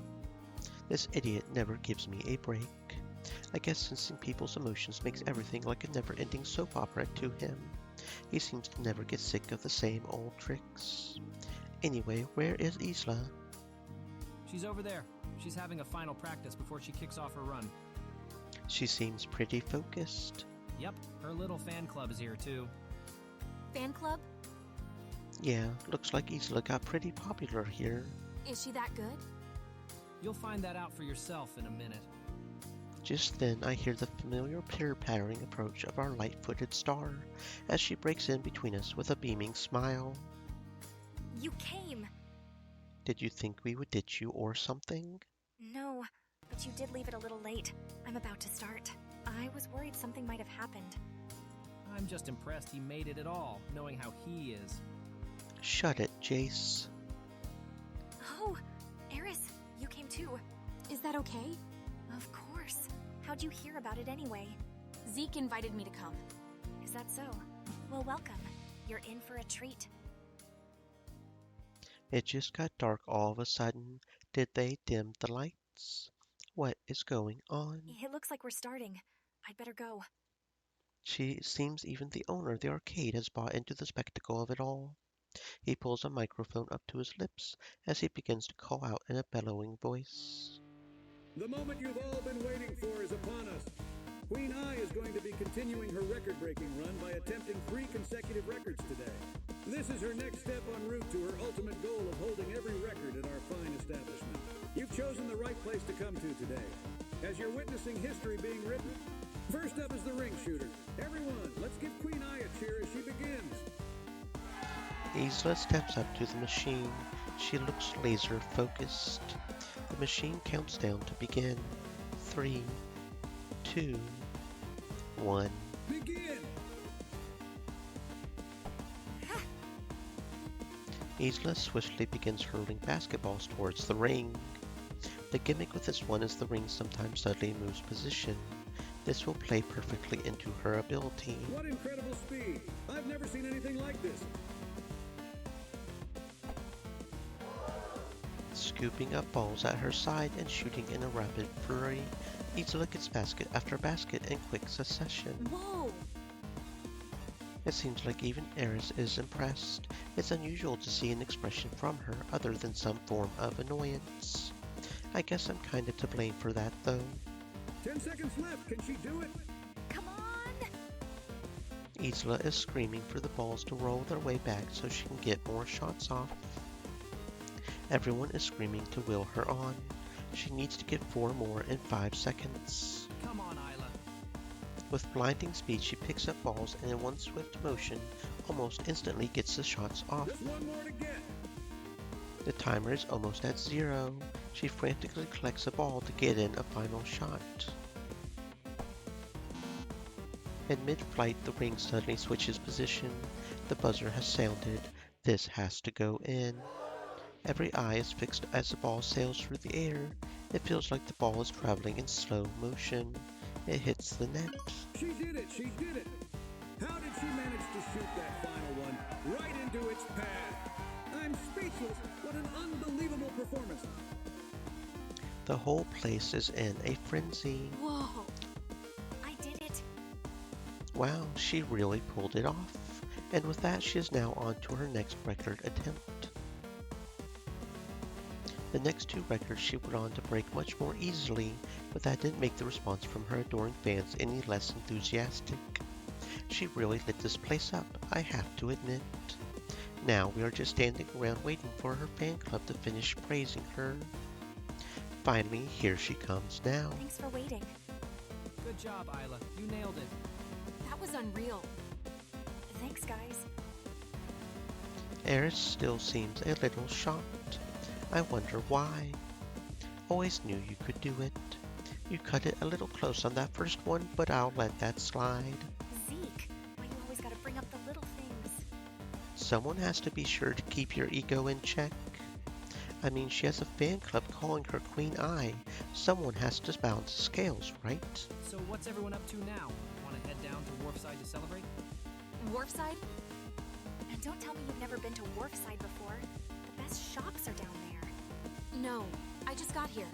This idiot never gives me a break. I guess sensing people's emotions makes everything like a never-ending soap opera to him. He seems to never get sick of the same old tricks. Anyway, where is Isla? She's over there. She's having a final practice before she kicks off her run. She seems pretty focused. Yep, her little fan club is here too. Fan club? Yeah, looks like Isla got pretty popular here. Is she that good? You'll find that out for yourself in a minute. Just then I hear the familiar pitter-pattering approach of our light-footed star, as she breaks in between us with a beaming smile. You came! Did you think we would ditch you or something? No, but you did leave it a little late. I'm about to start. I was worried something might have happened. I'm just impressed he made it at all, knowing how he is. Shut it, Jace. Oh, Eris, you came too. Is that okay? Of course. How'd you hear about it anyway? Zeke invited me to come. Is that so? Well, welcome. You're in for a treat. It just got dark all of a sudden. Did they dim the lights? What is going on? It looks like we're starting. I'd better go. She seems even the owner of the arcade has bought into the spectacle of it all. He pulls a microphone up to his lips as he begins to call out in a bellowing voice. The moment you've all been waiting for is upon us. Queen Eye is going to be continuing her record-breaking run by attempting 3 consecutive records today. This is her next step en route to her ultimate goal of holding every record at our fine establishment. You've chosen the right place to come to today, as you're witnessing history being written. First up is the ring shooter. Everyone, let's give Queen Eye a cheer as she begins. Isla steps up to the machine. She looks laser-focused. The machine counts down to begin. 3, 2, 1. Begin! Isla swiftly begins hurling basketballs towards the ring. The gimmick with this one is the ring sometimes suddenly moves position. This will play perfectly into her ability. What incredible speed! I've never seen anything like this. Scooping up balls at her side and shooting in a rapid flurry, Isla gets basket after basket in quick succession. Whoa! It seems like even Eris is impressed. It's unusual to see an expression from her other than some form of annoyance. I guess I'm kinda to blame for that though. 10 seconds left. Can she do it? Come on! Isla is screaming for the balls to roll their way back so she can get more shots off. Everyone is screaming to will her on. She needs to get 4 more in 5 seconds. Come on, Isla. With blinding speed, she picks up balls and in one swift motion, almost instantly gets the shots off. Just one more to get. The timer is almost at 0. She frantically collects a ball to get in a final shot. In mid-flight, the ring suddenly switches position. The buzzer has sounded. This has to go in. Every eye is fixed as the ball sails through the air. It feels like the ball is traveling in slow motion. It hits the net. She did it! She did it! How did she manage to shoot that final one right into its path? I'm speechless. What an unbelievable performance. The whole place is in a frenzy. Whoa! I did it. Wow, she really pulled it off. And with that, she is now on to her next record attempt. The next 2 records she went on to break much more easily, but that didn't make the response from her adoring fans any less enthusiastic. She really lit this place up, I have to admit. Now we are just standing around waiting for her fan club to finish praising her. Finally, here she comes now. Thanks for waiting. Good job, Isla. You nailed it. That was unreal. Thanks, guys. Eris still seems a little shocked. I wonder why. Always knew you could do it. You cut it a little close on that first one, but I'll let that slide. Zeke, why you always gotta bring up the little things? Someone has to be sure to keep your ego in check. I mean, she has a fan club calling her Queen Eye. Someone has to balance the scales, right? So what's everyone up to now? Want to head down to Wharfside to celebrate? Wharfside? And don't tell me you've never been to Wharfside before. The best shops are down there. No, I just got here.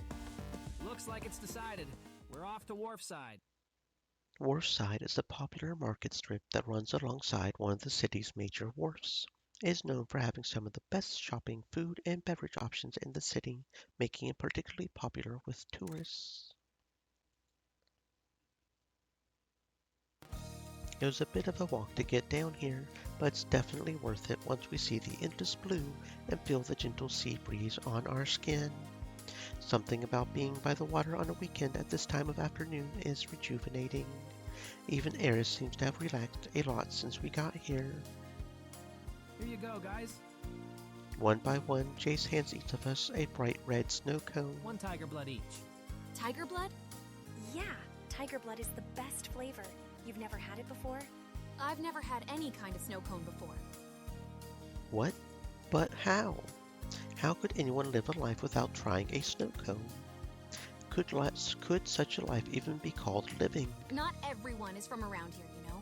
Looks like it's decided. We're off to Wharfside. Wharfside is a popular market strip that runs alongside one of the city's major wharfs. It is known for having some of the best shopping, food, and beverage options in the city, making it particularly popular with tourists. It was a bit of a walk to get down here, but it's definitely worth it once we see the endless blue and feel the gentle sea breeze on our skin. Something about being by the water on a weekend at this time of afternoon is rejuvenating. Even Eris seems to have relaxed a lot since we got here. Here you go, guys. One by one, Jace hands each of us a bright red snow cone. 1 tiger blood each. Tiger blood? Yeah, tiger blood is the best flavor. You've never had it before? I've never had any kind of snow cone before. What? But how? How could anyone live a life without trying a snow cone? Could such a life even be called living? Not everyone is from around here, you know?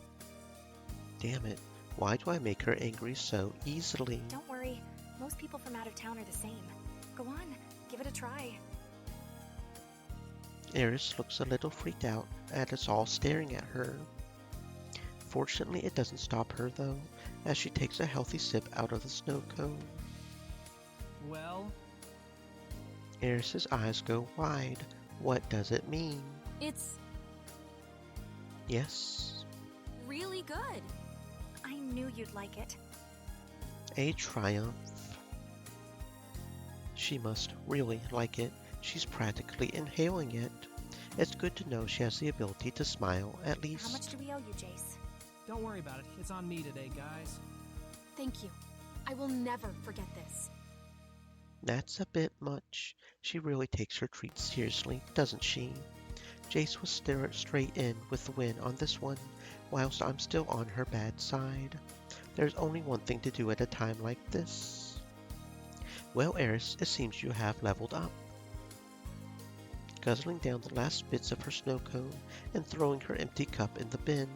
Damn it. Why do I make her angry so easily? Don't worry, most people from out of town are the same. Go on, give it a try. Eris looks a little freaked out at us all staring at her. Fortunately, it doesn't stop her though, as she takes a healthy sip out of the snow cone. Well, Eris's eyes go wide. What does it mean? It's Yes, really good. I knew you'd like it. a triumph. She must really like it. She's practically inhaling it. It's good to know she has the ability to smile, at least. How much do we owe you, Jace? don't worry about it. It's on me today, guys. Thank you. I will never forget this. That's a bit much. She really takes her treats seriously, doesn't she? Jace will stare it straight in with the win on this one, whilst I'm still on her bad side. There's only one thing to do at a time like this. Well, Eris, it seems you have leveled up. Guzzling down the last bits of her snow cone and throwing her empty cup in the bin,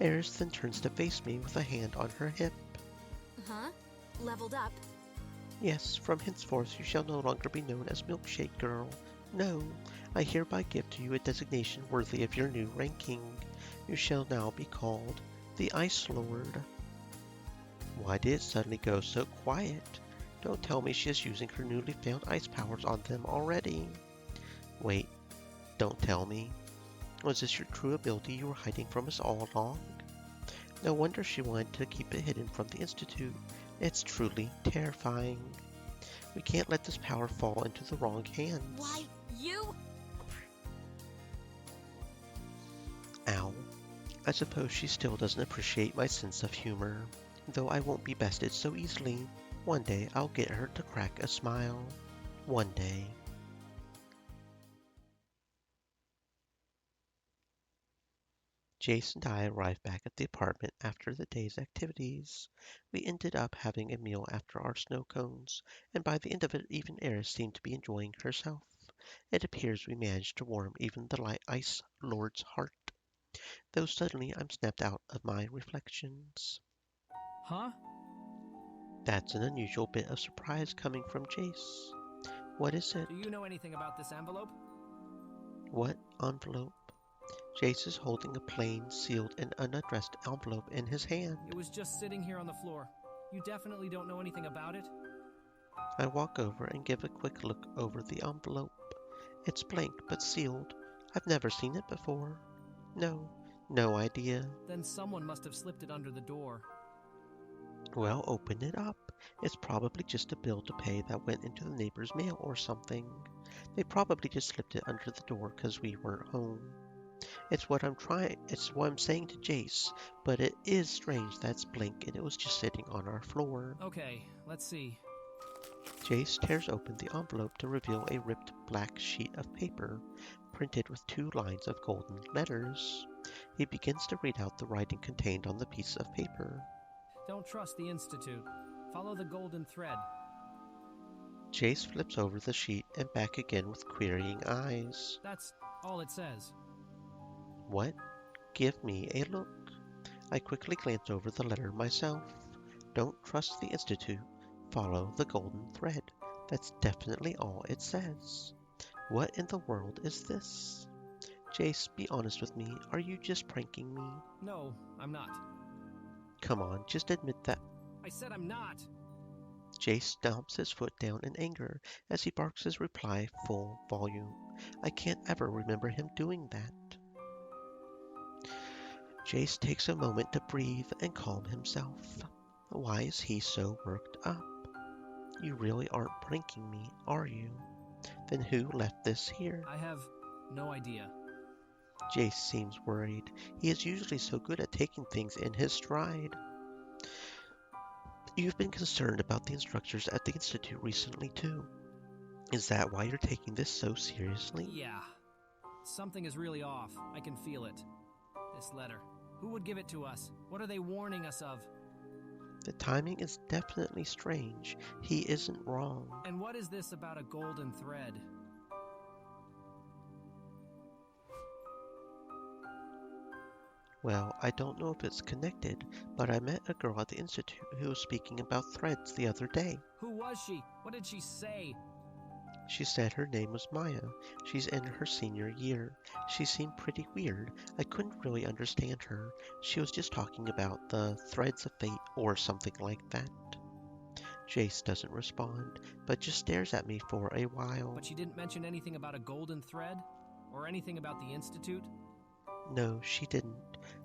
Eris then turns to face me with a hand on her hip. Huh? Leveled up? Yes, from henceforth you shall no longer be known as Milkshake Girl. No, I hereby give to you a designation worthy of your new ranking. You shall now be called the Ice Lord. Why did it suddenly go so quiet? Don't tell me she is using her newly found ice powers on them already. Wait, don't tell me. Was this your true ability you were hiding from us all along? No wonder she wanted to keep it hidden from the Institute. It's truly terrifying. We can't let this power fall into the wrong hands. Why, you? Ow. I suppose she still doesn't appreciate my sense of humor. Though I won't be bested so easily. One day I'll get her to crack a smile. One day. Jace and I arrived back at the apartment after the day's activities. We ended up having a meal after our snow cones, and by the end of it even Eris seemed to be enjoying herself. It appears we managed to warm even the light Ice Lord's heart. Though suddenly I'm snapped out of my reflections. Huh? That's an unusual bit of surprise coming from Jace. What is it? Do you know anything about this envelope? What envelope? Jace is holding a plain, sealed, and unaddressed envelope in his hand. It was just sitting here on the floor. You definitely don't know anything about it? I walk over and give a quick look over the envelope. It's blank but sealed. I've never seen it before. No idea. Then someone must have slipped it under the door. Well, open it up. It's probably just a bill to pay that went into the neighbor's mail or something. They probably just slipped it under the door because we weren't home. It's what I'm saying to Jace, but it is strange that's blank and it was just sitting on our floor. Okay, let's see. Jace tears open the envelope to reveal a ripped black sheet of paper, printed with 2 lines of golden letters. He begins to read out the writing contained on the piece of paper. Don't trust the Institute. Follow the golden thread. Jace flips over the sheet and back again with querying eyes. That's all it says. What? Give me a look. I quickly glance over the letter myself. Don't trust the Institute. Follow the golden thread. That's definitely all it says. What in the world is this? Jace, be honest with me. Are you just pranking me? No, I'm not. Come on, just admit that. I said I'm not. Jace stomps his foot down in anger as he barks his reply full volume. I can't ever remember him doing that. Jace takes a moment to breathe and calm himself. Why is he so worked up? You really aren't pranking me, are you? Then who left this here? I have no idea. Jace seems worried. He is usually so good at taking things in his stride. You've been concerned about the instructors at the Institute recently, too. Is that why you're taking this so seriously? Yeah. Something is really off. I can feel it. This letter. Who would give it to us? What are they warning us of? The timing is definitely strange. He isn't wrong. And what is this about a golden thread? Well, I don't know if it's connected, but I met a girl at the Institute who was speaking about threads the other day. Who was she? What did she say? She said her name was Maya. She's in her senior year. She seemed pretty weird. I couldn't really understand her. She was just talking about the threads of fate or something like that. Jace doesn't respond, but just stares at me for a while. But she didn't mention anything about a golden thread? Or anything about the Institute? No, she didn't.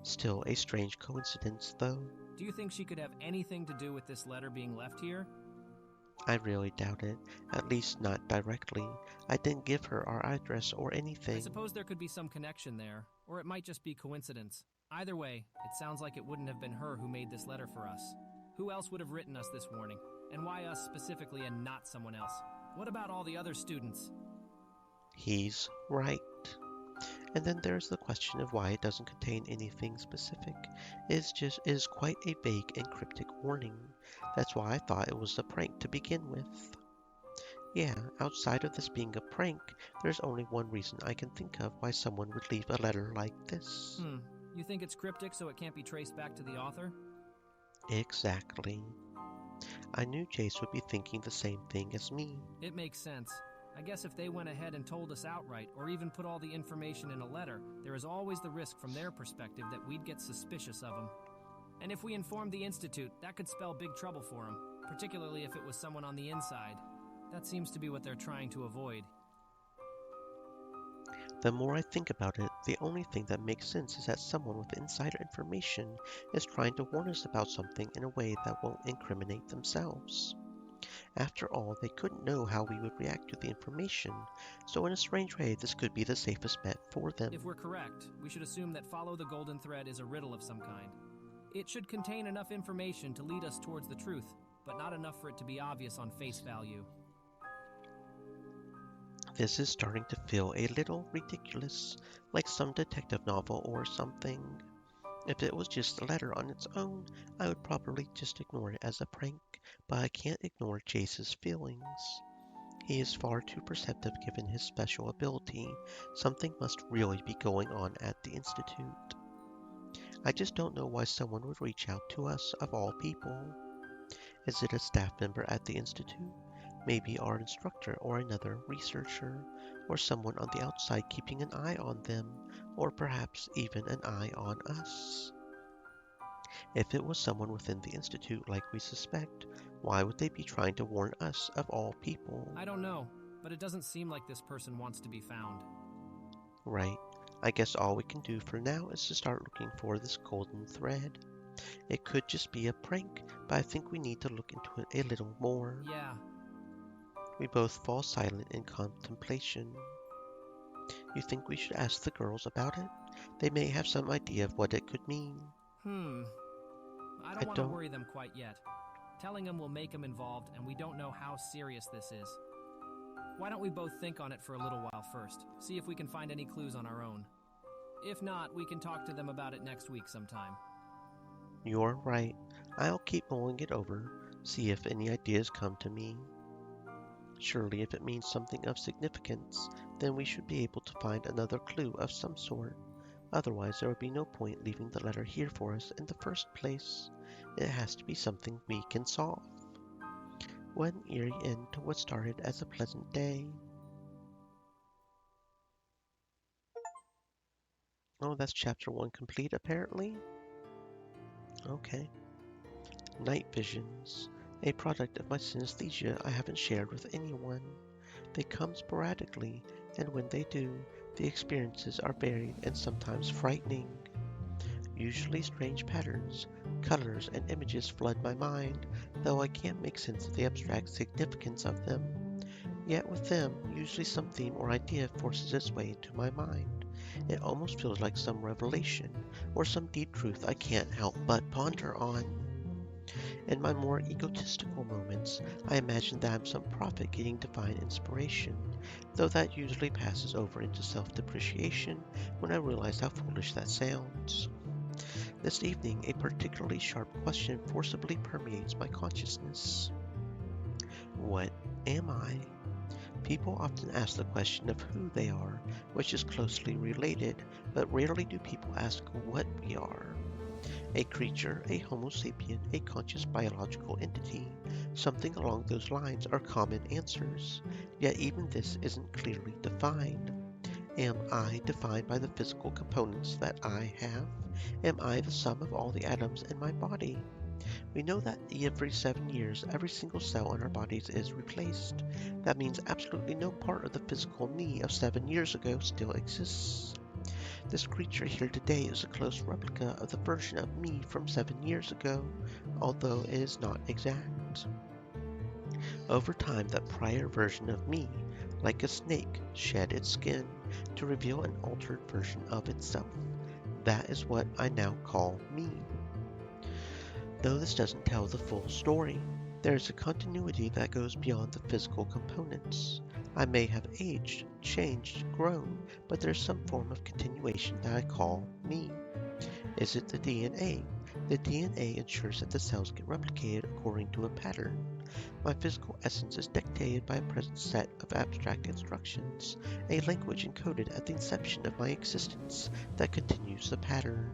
Still a strange coincidence, though. Do you think she could have anything to do with this letter being left here? I really doubt it. At least not directly. I didn't give her our address or anything. I suppose there could be some connection there, or it might just be coincidence. Either way, it sounds like it wouldn't have been her who made this letter for us. Who else would have written us this warning? And why us specifically and not someone else? What about all the other students? He's right. And then there's the question of why it doesn't contain anything specific. It is quite a vague and cryptic warning. That's why I thought it was a prank to begin with. Yeah, outside of this being a prank, there's only one reason I can think of why someone would leave a letter like this. You think it's cryptic so it can't be traced back to the author? Exactly. I knew Jace would be thinking the same thing as me. It makes sense. I guess if they went ahead and told us outright, or even put all the information in a letter, there is always the risk from their perspective that we'd get suspicious of them. And if we informed the Institute, that could spell big trouble for them, particularly if it was someone on the inside. That seems to be what they're trying to avoid. The more I think about it, the only thing that makes sense is that someone with insider information is trying to warn us about something in a way that won't incriminate themselves. After all, they couldn't know how we would react to the information, so in a strange way, this could be the safest bet for them. If we're correct, we should assume that Follow the Golden Thread is a riddle of some kind. It should contain enough information to lead us towards the truth, but not enough for it to be obvious on face value. This is starting to feel a little ridiculous, like some detective novel or something. If it was just a letter on its own, I would probably just ignore it as a prank, but I can't ignore Jace's feelings. He is far too perceptive given his special ability. Something must really be going on at the Institute. I just don't know why someone would reach out to us of all people. Is it a staff member at the Institute? Maybe our instructor or another researcher, or someone on the outside keeping an eye on them, or perhaps even an eye on us. If it was someone within the Institute like we suspect, why would they be trying to warn us of all people? I don't know, but it doesn't seem like this person wants to be found. Right. I guess all we can do for now is to start looking for this golden thread. It could just be a prank, but I think we need to look into it a little more. Yeah. We both fall silent in contemplation. You think we should ask the girls about it? They may have some idea of what it could mean. I don't want to worry them quite yet. Telling them will make them involved, and we don't know how serious this is. Why don't we both think on it for a little while first, see if we can find any clues on our own. If not, we can talk to them about it next week sometime. You're right. I'll keep mulling it over, see if any ideas come to me. Surely if it means something of significance, then we should be able to find another clue of some sort. Otherwise, there would be no point leaving the letter here for us in the first place. It has to be something we can solve. What an eerie end to what started as a pleasant day. Oh, that's chapter 1 complete, apparently. Okay. Night visions. A product of my synesthesia I haven't shared with anyone. They come sporadically, and when they do, the experiences are varied and sometimes frightening. Usually strange patterns, colors, and images flood my mind, though I can't make sense of the abstract significance of them. Yet with them, usually some theme or idea forces its way into my mind. It almost feels like some revelation, or some deep truth I can't help but ponder on. In my more egotistical moments, I imagine that I'm some prophet getting divine inspiration, though that usually passes over into self-depreciation when I realize how foolish that sounds. This evening, a particularly sharp question forcibly permeates my consciousness. What am I? People often ask the question of who they are, which is closely related, but rarely do people ask what we are. A creature, a Homo sapien, a conscious biological entity, something along those lines are common answers, yet even this isn't clearly defined. Am I defined by the physical components that I have? Am I the sum of all the atoms in my body? We know that every 7 years, every single cell in our bodies is replaced. That means absolutely no part of the physical me of 7 years ago still exists. This creature here today is a close replica of the version of me from 7 years ago, although it is not exact. Over time, that prior version of me, like a snake, shed its skin to reveal an altered version of itself. That is what I now call me. Though this doesn't tell the full story. There is a continuity that goes beyond the physical components. I may have aged, changed, grown, but there's some form of continuation that I call me. Is it the DNA? The DNA ensures that the cells get replicated according to a pattern. My physical essence is dictated by a present set of abstract instructions, a language encoded at the inception of my existence that continues the pattern.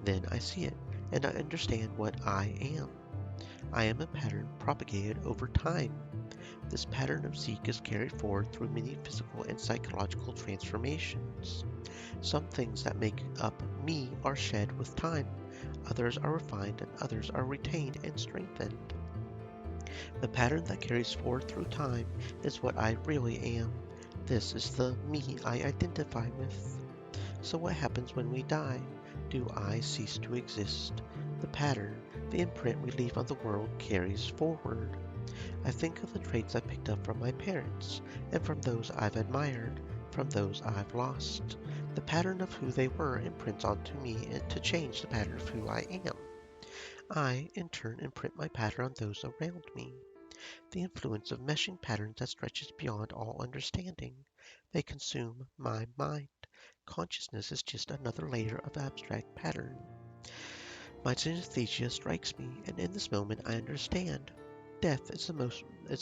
Then I see it, and I understand what I am. I am a pattern propagated over time. This pattern of Zeke is carried forward through many physical and psychological transformations. Some things that make up me are shed with time, others are refined, and others are retained and strengthened. The pattern that carries forward through time is what I really am. This is the me I identify with. So what happens when we die? Do I cease to exist? The pattern, the imprint we leave on the world carries forward. I think of the traits I picked up from my parents, and from those I've admired, from those I've lost. The pattern of who they were imprints onto me to change the pattern of who I am. I, in turn, imprint my pattern on those around me. The influence of meshing patterns that stretches beyond all understanding. They consume my mind. Consciousness is just another layer of abstract pattern. My synesthesia strikes me, and in this moment I understand. Death is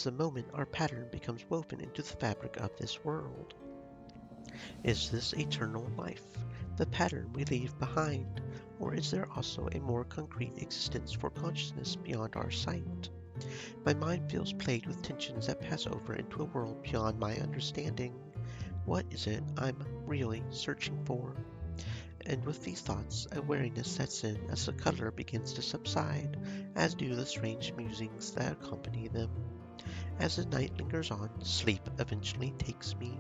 the moment our pattern becomes woven into the fabric of this world. Is this eternal life, the pattern we leave behind, or is there also a more concrete existence for consciousness beyond our sight? My mind feels plagued with tensions that pass over into a world beyond my understanding. What is it I'm really searching for? And with these thoughts, a weariness sets in as the color begins to subside, as do the strange musings that accompany them. As the night lingers on, sleep eventually takes me.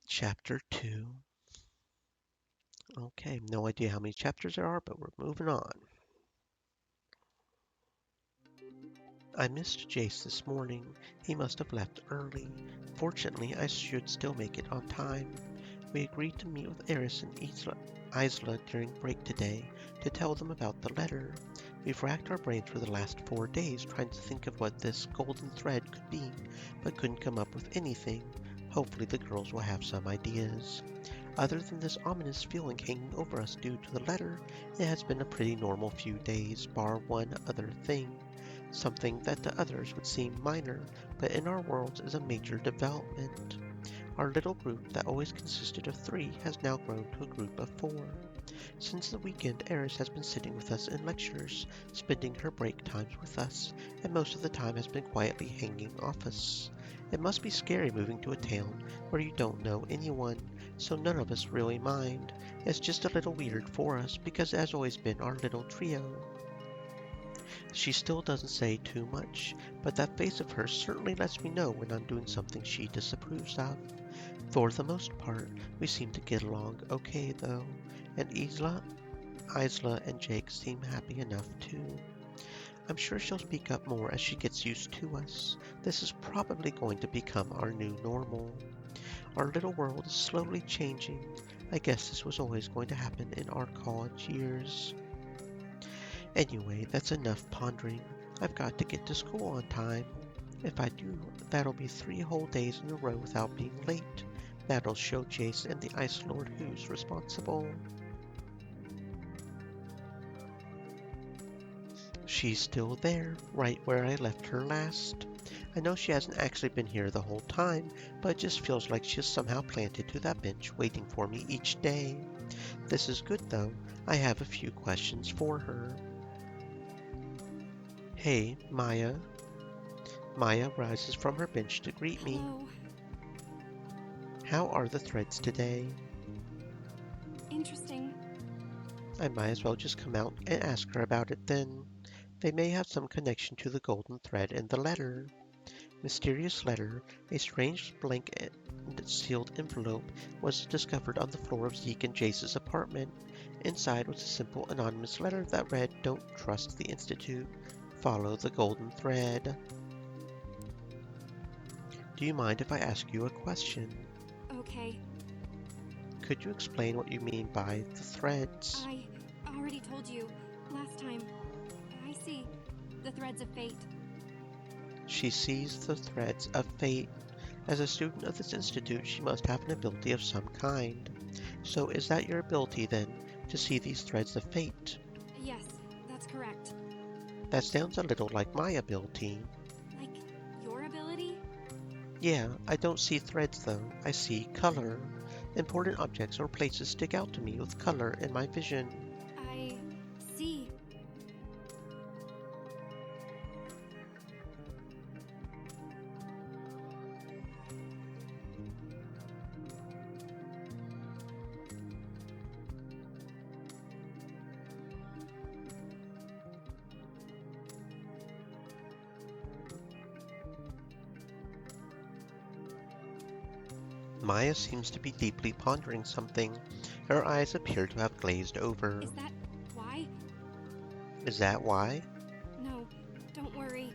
Chapter 2. Okay, no idea how many chapters there are, but we're moving on. I missed Jace this morning. He must have left early. Fortunately, I should still make it on time. We agreed to meet with Eris and Isla during break today to tell them about the letter. We've racked our brains for the last 4 days trying to think of what this golden thread could be, but couldn't come up with anything. Hopefully the girls will have some ideas. Other than this ominous feeling hanging over us due to the letter, it has been a pretty normal few days, bar one other thing. Something that to others would seem minor, but in our worlds is a major development. Our little group that always consisted of 3 has now grown to a group of 4. Since the weekend, Eris has been sitting with us in lectures, spending her break times with us, and most of the time has been quietly hanging off us. It must be scary moving to a town where you don't know anyone, so none of us really mind. It's just a little weird for us because it has always been our little trio. She still doesn't say too much, but that face of hers certainly lets me know when I'm doing something she disapproves of. For the most part, we seem to get along okay though, and Isla, and Jake seem happy enough too. I'm sure she'll speak up more as she gets used to us. This is probably going to become our new normal. Our little world is slowly changing. I guess this was always going to happen in our college years. Anyway, that's enough pondering. I've got to get to school on time. If I do, that'll be 3 whole days in a row without being late. That'll show Jace and the Ice Lord who's responsible. She's still there, right where I left her last. I know she hasn't actually been here the whole time, but it just feels like she's somehow planted to that bench waiting for me each day. This is good though. I have a few questions for her. Hey, Maya. Maya rises from her bench to greet me. Hello. How are the threads today? Interesting. I might as well just come out and ask her about it then. They may have some connection to the golden thread in the letter. Mysterious letter, a strange blank and sealed envelope, was discovered on the floor of Zeke and Jace's apartment. Inside was a simple anonymous letter that read, "Don't trust the Institute. Follow the golden thread." Do you mind if I ask you a question? Okay. Could you explain what you mean by the threads? already told you last time. I see the threads of fate. She sees the threads of fate. As a student of this institute, she must have an ability of some kind. So is that your ability, then, to see these threads of fate? Yes, that's correct. That sounds a little like my ability. Like your ability? Yeah, I don't see threads, though. I see color. Important objects or places stick out to me with color in my vision. I see. Maya seems to be deeply pondering something. Her eyes appear to have glazed over. Is that why? Is that why? No, don't worry.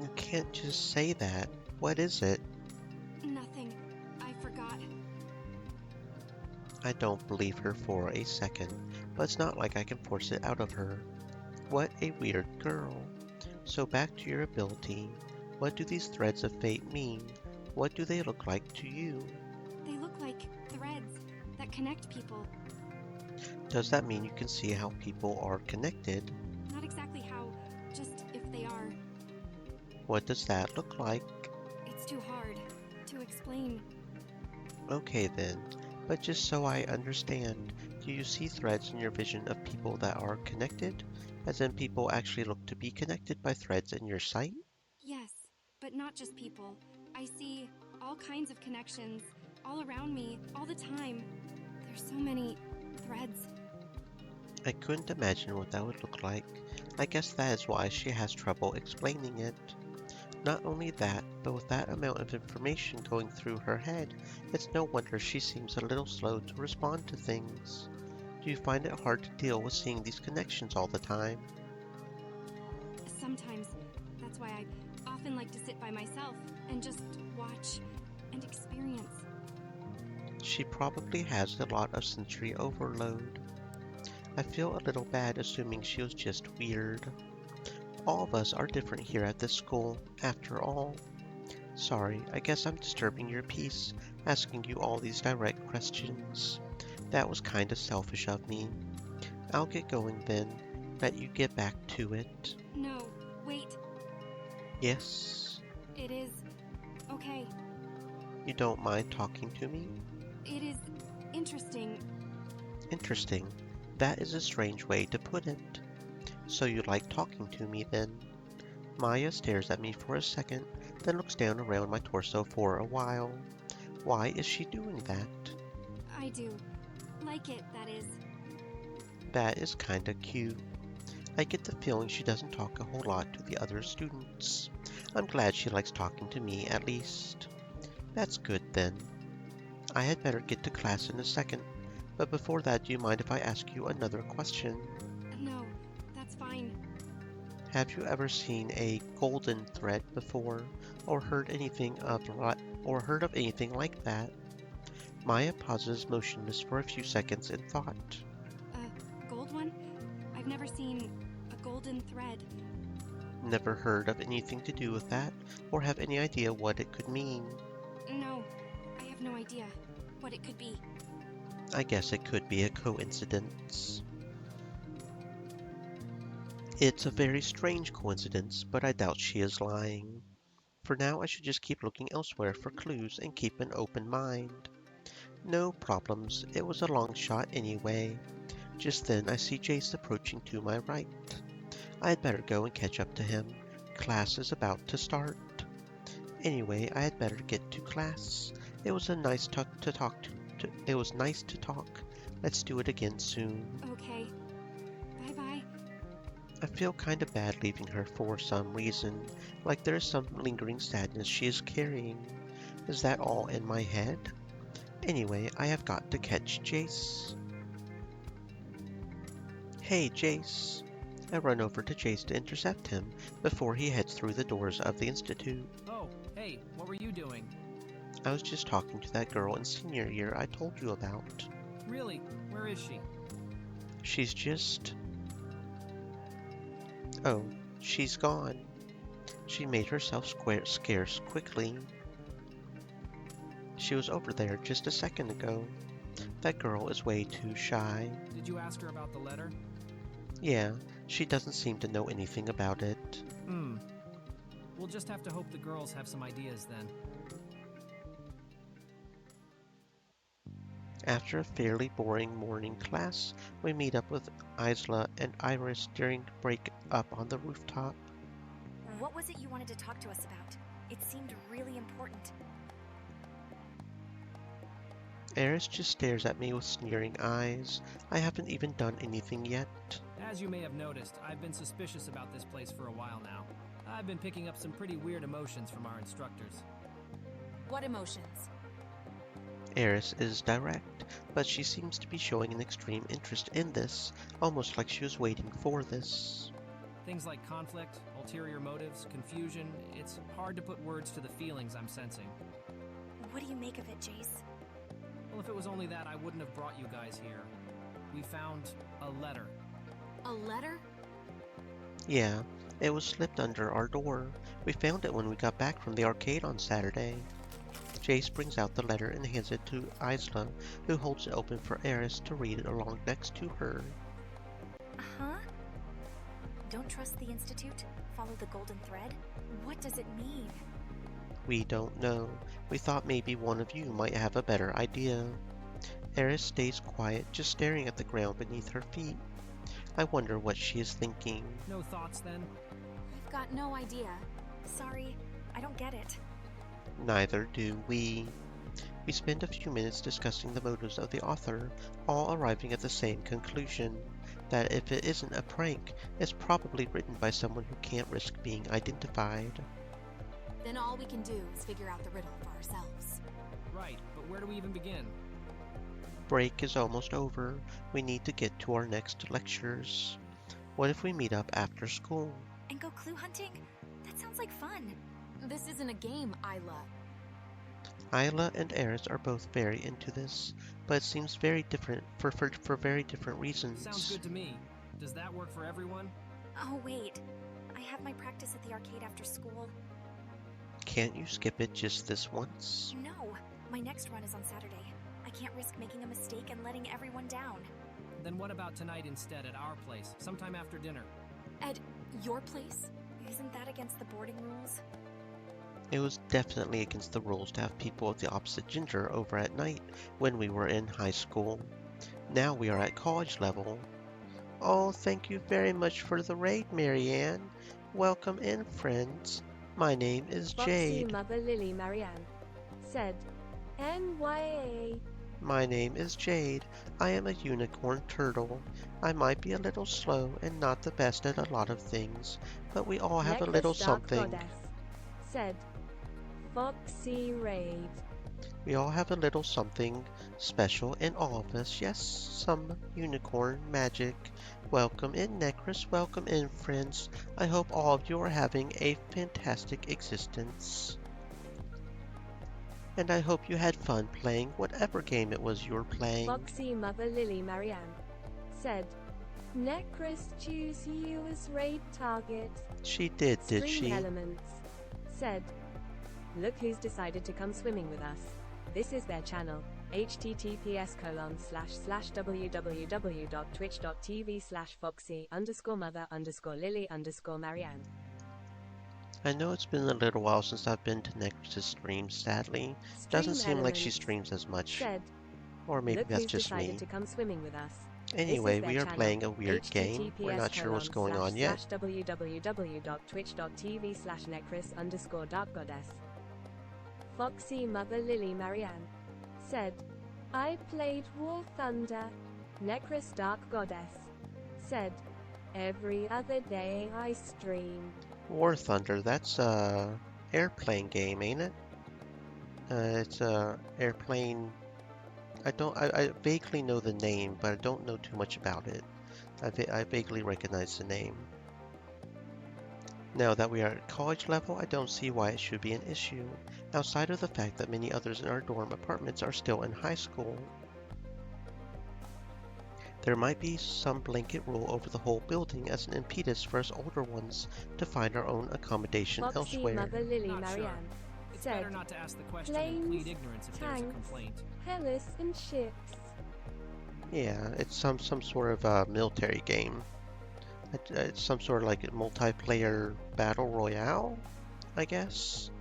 You can't just say that. What is it? Nothing. I forgot. I don't believe her for a second, but it's not like I can force it out of her. What a weird girl. So back to your ability. What do these threads of fate mean? What do they look like to you? They look like threads that connect people. Does that mean you can see how people are connected? Not exactly how, just if they are. What does that look like? It's too hard to explain. Okay then, but just so I understand, do you see threads in your vision of people that are connected? As in people actually look to be connected by threads in your sight? Yes, but not just people. I see all kinds of connections all around me, all the time. There's so many threads. I couldn't imagine what that would look like. I guess that is why she has trouble explaining it. Not only that, but with that amount of information going through her head, it's no wonder she seems a little slow to respond to things. Do you find it hard to deal with seeing these connections all the time? Sometimes. That's why I often like to sit by myself and just watch and experience. She probably has a lot of sensory overload. I feel a little bad assuming she was just weird. All of us are different here at this school, after all. Sorry, I guess I'm disturbing your peace, asking you all these direct questions. That was kinda selfish of me. I'll get going then. Let you get back to it. No, wait. Yes? It is okay. You don't mind talking to me? It is interesting. Interesting. That is a strange way to put it. So you like talking to me then? Maya stares at me for a second, then looks down around my torso for a while. Why is she doing that? I do. Like it, that is. That is kinda cute. I get the feeling she doesn't talk a whole lot to the other students. I'm glad she likes talking to me at least. That's good then. I had better get to class in a second, but before that, do you mind if I ask you another question? No, that's fine. Have you ever seen a golden thread before, or heard anything of anything like that? Maya pauses motionless for a few seconds in thought. A gold one? I've never seen a golden thread. Never heard of anything to do with that, or have any idea what it could mean. No, I have no idea what it could be. I guess it could be a coincidence. It's a very strange coincidence, but I doubt she is lying. For now, I should just keep looking elsewhere for clues and keep an open mind. No problems, it was a long shot anyway. Just then, I see Jace approaching to my right. I had better go and catch up to him. Class is about to start. Anyway, I had better get to class. It was nice to talk. Let's do it again soon. Okay. Bye-bye. I feel kinda bad leaving her for some reason, like there's some lingering sadness she is carrying. Is that all in my head? Anyway, I have got to catch Jace. Hey, Jace. I run over to Jace to intercept him before he heads through the doors of the Institute. Oh, hey, what were you doing? I was just talking to that girl in senior year I told you about. Really? Where is she? She's just... Oh, she's gone. She made herself scarce quickly. She was over there just a second ago. That girl is way too shy. Did you ask her about the letter? Yeah, she doesn't seem to know anything about it. We'll just have to hope the girls have some ideas then. After a fairly boring morning class, we meet up with Isla and Iris during break up on the rooftop. What was it you wanted to talk to us about? It seemed really important. Iris just stares at me with sneering eyes. I haven't even done anything yet. As you may have noticed, I've been suspicious about this place for a while now. I've been picking up some pretty weird emotions from our instructors. What emotions? Iris is direct, but she seems to be showing an extreme interest in this, almost like she was waiting for this. Things like conflict, ulterior motives, confusion. It's hard to put words to the feelings I'm sensing. What do you make of it, Jace? Well, if it was only that, I wouldn't have brought you guys here. We found a letter. A letter? Yeah, it was slipped under our door. We found it when we got back from the arcade on Saturday. Jace brings out the letter and hands it to Isla, who holds it open for Eris to read it along next to her. Huh? Don't trust the Institute? Follow the golden thread? What does it mean? We don't know. We thought maybe one of you might have a better idea. Eris stays quiet, just staring at the ground beneath her feet. I wonder what she is thinking. No thoughts then? I've got no idea. Sorry, I don't get it. Neither do we. We spend a few minutes discussing the motives of the author, all arriving at the same conclusion, that if it isn't a prank, it's probably written by someone who can't risk being identified. Then all we can do is figure out the riddle for ourselves. Right, but where do we even begin? Break is almost over. We need to get to our next lectures. What if we meet up after school? And go clue hunting? That sounds like fun. This isn't a game, Isla. Isla and Eris are both very into this, but it seems very different for very different reasons. Sounds good to me. Does that work for everyone? Oh, wait. I have my practice at the arcade after school. Can't you skip it just this once? No, my next run is on Saturday. I can't risk making a mistake and letting everyone down. Then what about tonight instead at our place, sometime after dinner? At your place? Isn't that against the boarding rules? It was definitely against the rules to have people of the opposite gender over at night when we were in high school. Now we are at college level. Oh, thank you very much for the raid, Marianne. Welcome in, friends. My name is Jade. Foxy Mother Lily Marianne said, NYA. My name is Jade. I am a unicorn turtle. I might be a little slow and not the best at a lot of things, but we all have a little Necklace Dark something. Goddess said, Foxy Raid. We all have a little something special in all of us. Yes, some unicorn magic. Welcome in, Necros. Welcome in, friends. I hope all of you are having a fantastic existence. And I hope you had fun playing whatever game it was you were playing. Foxy Mother Lily Marianne said, Necros choose you as raid target. She did Stream she? Elements said, look who's decided to come swimming with us. This is their channel. https://www.twitch.tv/foxy_mother_lily_marianne. I know it's been a little while since I've been to Necros' stream, sadly. Doesn't seem like she streams as much. Said, or maybe look that's who's just decided me. to come swimming with us. Anyway, This is we their are channel, playing a weird game. We're not sure what's going on yet. www.twitch.tv/necros_dark_goddess. Foxy Mother Lily Marianne said, I played War Thunder. Necros Dark Goddess said, every other day I stream. War Thunder, that's a airplane game, ain't it? It's a airplane. I vaguely know the name, but I don't know too much about it. I vaguely recognize the name. Now that we are at college level, I don't see why it should be an issue, outside of the fact that many others in our dorm apartments are still in high school. There might be some blanket rule over the whole building as an impetus for us older ones to find our own accommodation Foxy elsewhere. Mother Lily Not sure. Marianne It's said, better not to ask the question and planes, plead ignorance if there's a tanks, complaint. Hellas, and ships. Yeah, it's some sort of military game. It's some sort of like a multiplayer battle royale, I guess.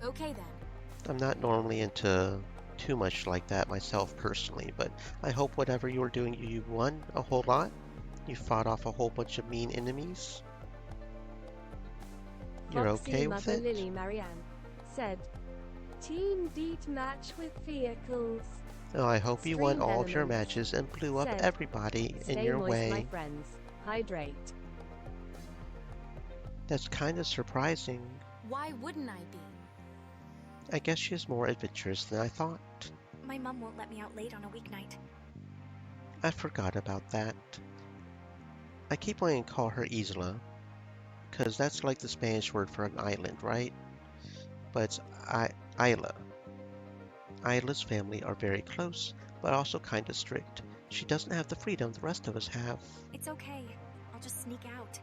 Okay then. I'm not normally into too much like that myself personally, but I hope whatever you were doing, you won a whole lot. You fought off a whole bunch of mean enemies. You're Foxy okay with Mother it? Lily Marianne said, Team Deet match with vehicles. Oh, I hope you won Stream all of your Elements matches and blew up said, everybody in Stay your moist, my way. friends. Hydrate. That's kind of surprising. Why wouldn't I be? I guess she is more adventurous than I thought. My mom won't let me out late on a weeknight. I forgot about that. I keep wanting to call her Isla, because that's like the Spanish word for an island, right? But it's Isla. Isla's family are very close, but also kind of strict. She doesn't have the freedom the rest of us have. It's okay. I'll just sneak out.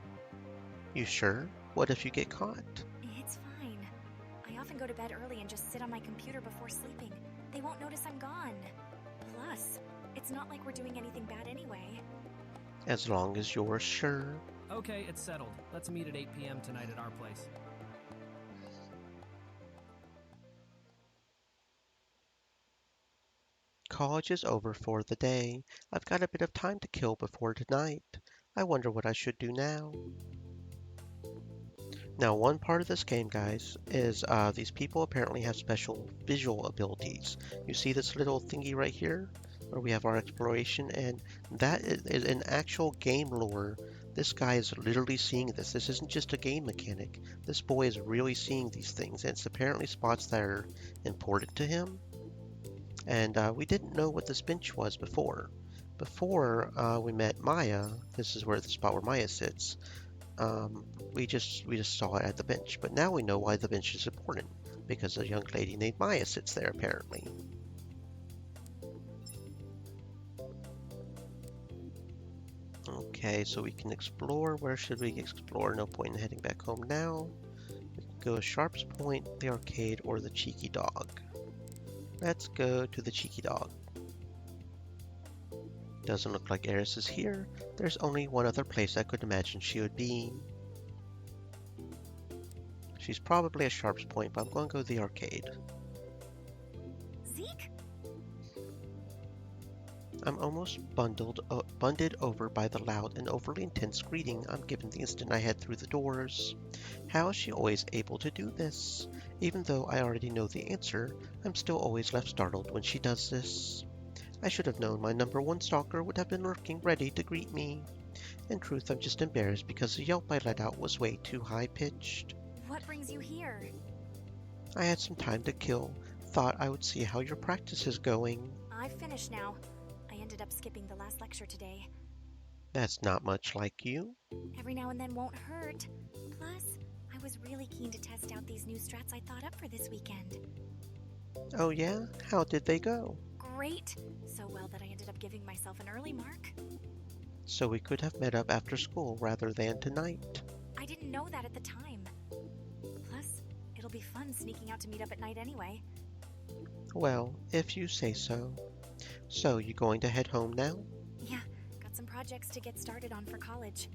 You sure? What if you get caught? It's fine. I often go to bed early and just sit on my computer before sleeping. They won't notice I'm gone. Plus, it's not like we're doing anything bad anyway. As long as you're sure. Okay, it's settled. Let's meet at 8 p.m. tonight at our place. College is over for the day. I've got a bit of time to kill before tonight. I wonder what I should do now. Now, one part of this game, guys, is these people apparently have special visual abilities. You see this little thingy right here, where we have our exploration, and that is an actual game lore. This guy is literally seeing this. This isn't just a game mechanic. This boy is really seeing these things, and it's apparently spots that are important to him. And we didn't know what this bench was before. Before we met Maya, this is where the spot where Maya sits. We just saw it at the bench, but now we know why the bench is important, because a young lady named Maya sits there apparently. Okay, so we can explore. Where should we explore? No point in heading back home now. We can go to Sharp's Point, the arcade, or the Cheeky Dog. Let's go to the Cheeky Dog. Doesn't look like Eris is here. There's only one other place I could imagine she would be. She's probably at Sharp's Point, but I'm going to go to the arcade. Zeke? I'm almost bundled over by the loud and overly intense greeting I'm given the instant I head through the doors. How is she always able to do this? Even though I already know the answer, I'm still always left startled when she does this. I should have known my number one stalker would have been lurking ready to greet me. In truth, I'm just embarrassed because the yelp I let out was way too high-pitched. What brings you here? I had some time to kill. Thought I would see how your practice is going. I've finished now. I ended up skipping the last lecture today. That's not much like you. Every now and then won't hurt. Plus, I was really keen to test out these new strats I thought up for this weekend. Oh yeah? How did they go? Great! So well that I ended up giving myself an early mark. So we could have met up after school rather than tonight. I didn't know that at the time. Plus, it'll be fun sneaking out to meet up at night anyway. Well, if you say so. So, you going to head home now? Yeah, got some projects to get started on for college.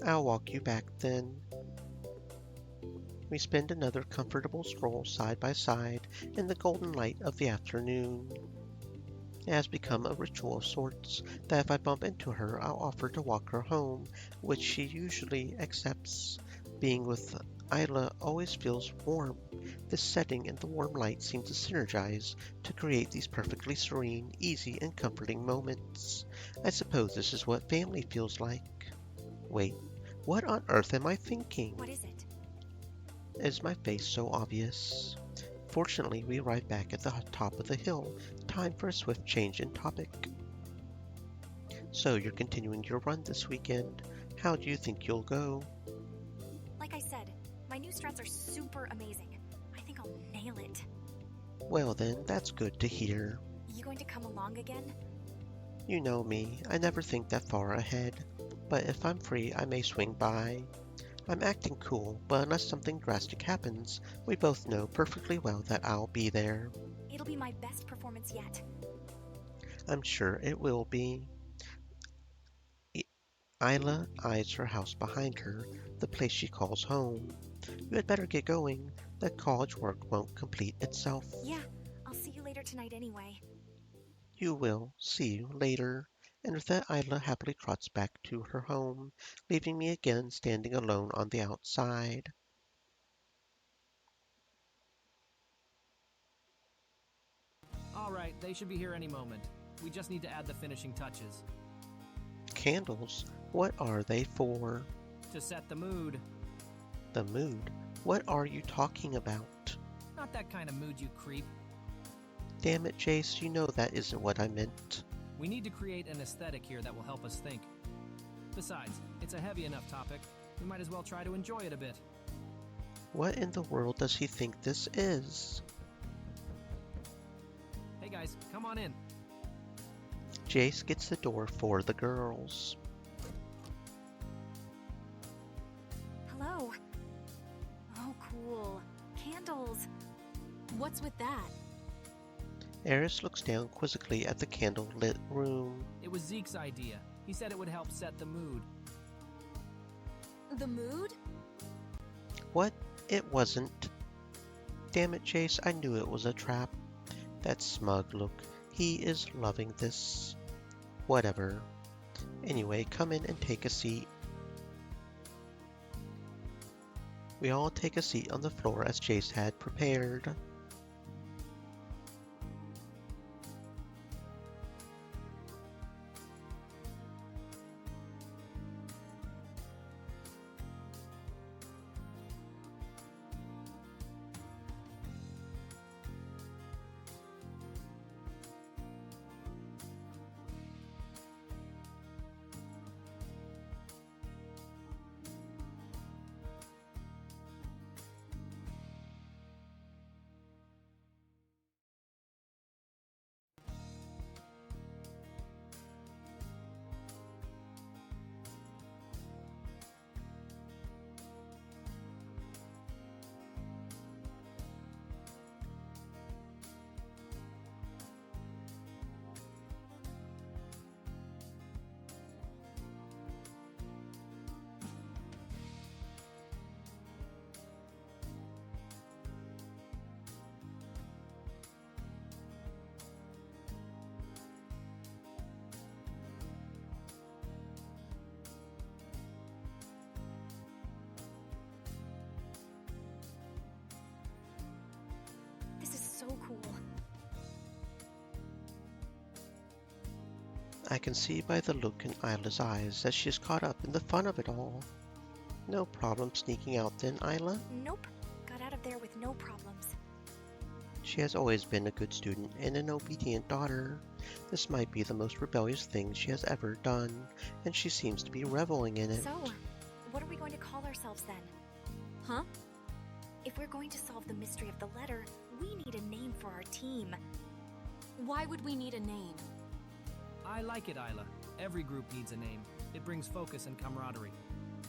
I'll walk you back then. We spend another comfortable stroll side by side in the golden light of the afternoon. It has become a ritual of sorts that if I bump into her, I'll offer to walk her home, which she usually accepts. Being with Isla always feels warm. This setting and the warm light seem to synergize to create these perfectly serene, easy, and comforting moments. I suppose this is what family feels like. Wait, what on earth am I thinking? What is it? Is my face so obvious? Fortunately, we arrive back at the top of the hill. Time for a swift change in topic. So, you're continuing your run this weekend. How do you think you'll go? Like I said, my new strats are super amazing. I think I'll nail it. Well then, that's good to hear. You going to come along again? You know me, I never think that far ahead. But if I'm free, I may swing by. I'm acting cool, but unless something drastic happens, we both know perfectly well that I'll be there. It'll be my best performance yet. I'm sure it will be. I- Isla eyes her house behind her, the place she calls home. You had better get going. That college work won't complete itself. Yeah, I'll see you later tonight anyway. You will. See you later. And with that, Isla happily trots back to her home, leaving me again standing alone on the outside. All right, they should be here any moment. We just need to add the finishing touches. Candles? What are they for? To set the mood. The mood? What are you talking about? Not that kind of mood, you creep. Damn it, Jace, you know that isn't what I meant. We need to create an aesthetic here that will help us think. Besides, it's a heavy enough topic. We might as well try to enjoy it a bit. What in the world does he think this is? Hey guys, come on in. Jace gets the door for the girls. Hello. Oh, cool. Candles. What's with that? Eris looks down quizzically at the candle-lit room. It was Zeke's idea. He said it would help set the mood. The mood? What? It wasn't. Damn it, Jace, I knew it was a trap. That smug look. He is loving this. Whatever. Anyway, come in and take a seat. We all take a seat on the floor as Jace had prepared. This is so cool. I can see by the look in Isla's eyes that she is caught up in the fun of it all. No problem sneaking out then, Isla? Nope. Got out of there with no problems. She has always been a good student and an obedient daughter. This might be the most rebellious thing she has ever done, and she seems to be reveling in it. So, what are we going to call ourselves then? Huh? If we're going to solve the mystery of the letter, we need a name for our team. Why would we need a name? I like it, Isla. Every group needs a name. It brings focus and camaraderie.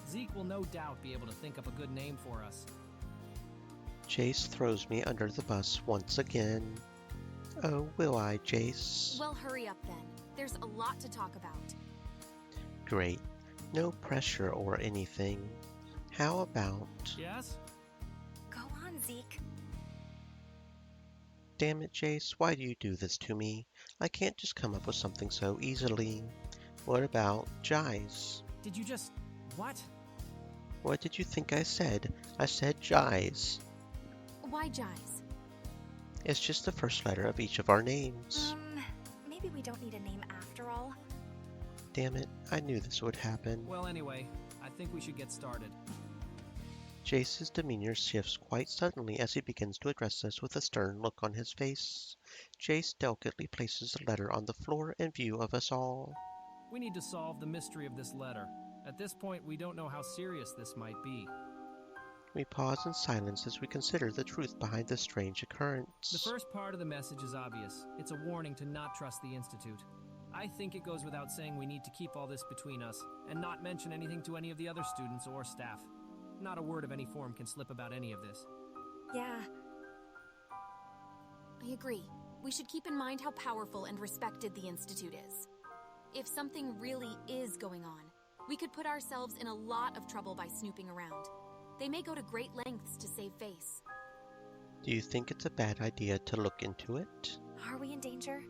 Zeke will no doubt be able to think up a good name for us. Jace throws me under the bus once again. Oh, will I, Jace? Well, hurry up then. There's a lot to talk about. Great. No pressure or anything. How about... Yes? Go on, Zeke. Damn it, Jace, why do you do this to me? I can't just come up with something so easily. What about Jize? Did you just... what? What did you think I said? I said Jize. Why Jize? It's just the first letter of each of our names. Maybe we don't need a name after all. Damn it, I knew this would happen. Well, anyway, I think we should get started. Jace's demeanor shifts quite suddenly as he begins to address us with a stern look on his face. Jace delicately places the letter on the floor in view of us all. We need to solve the mystery of this letter. At this point, we don't know how serious this might be. We pause in silence as we consider the truth behind this strange occurrence. The first part of the message is obvious. It's a warning to not trust the Institute. I think it goes without saying we need to keep all this between us and not mention anything to any of the other students or staff. Not a word of any form can slip about any of this. Yeah, I agree. We should keep in mind how powerful and respected the Institute is. If something really is going on, we could put ourselves in a lot of trouble by snooping around. They may go to great lengths to save face. Do you think it's a bad idea to look into it? are we in danger?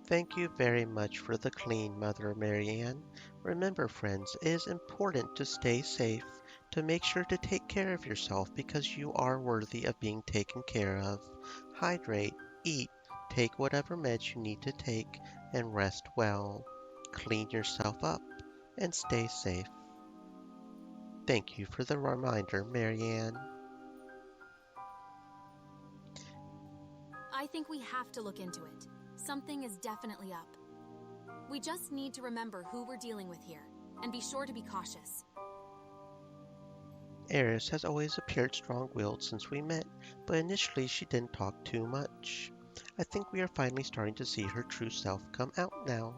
Thank you very much for the clean, Mother Marianne. Remember, friends, it is important to stay safe, to make sure to take care of yourself because you are worthy of being taken care of. Hydrate, eat, take whatever meds you need to take, and rest well. Clean yourself up and stay safe. Thank you for the reminder, Marianne. I think we have to look into it. Something is definitely up. We just need to remember who we're dealing with here, and be sure to be cautious. Eris has always appeared strong-willed since we met, but initially she didn't talk too much. I think we are finally starting to see her true self come out now.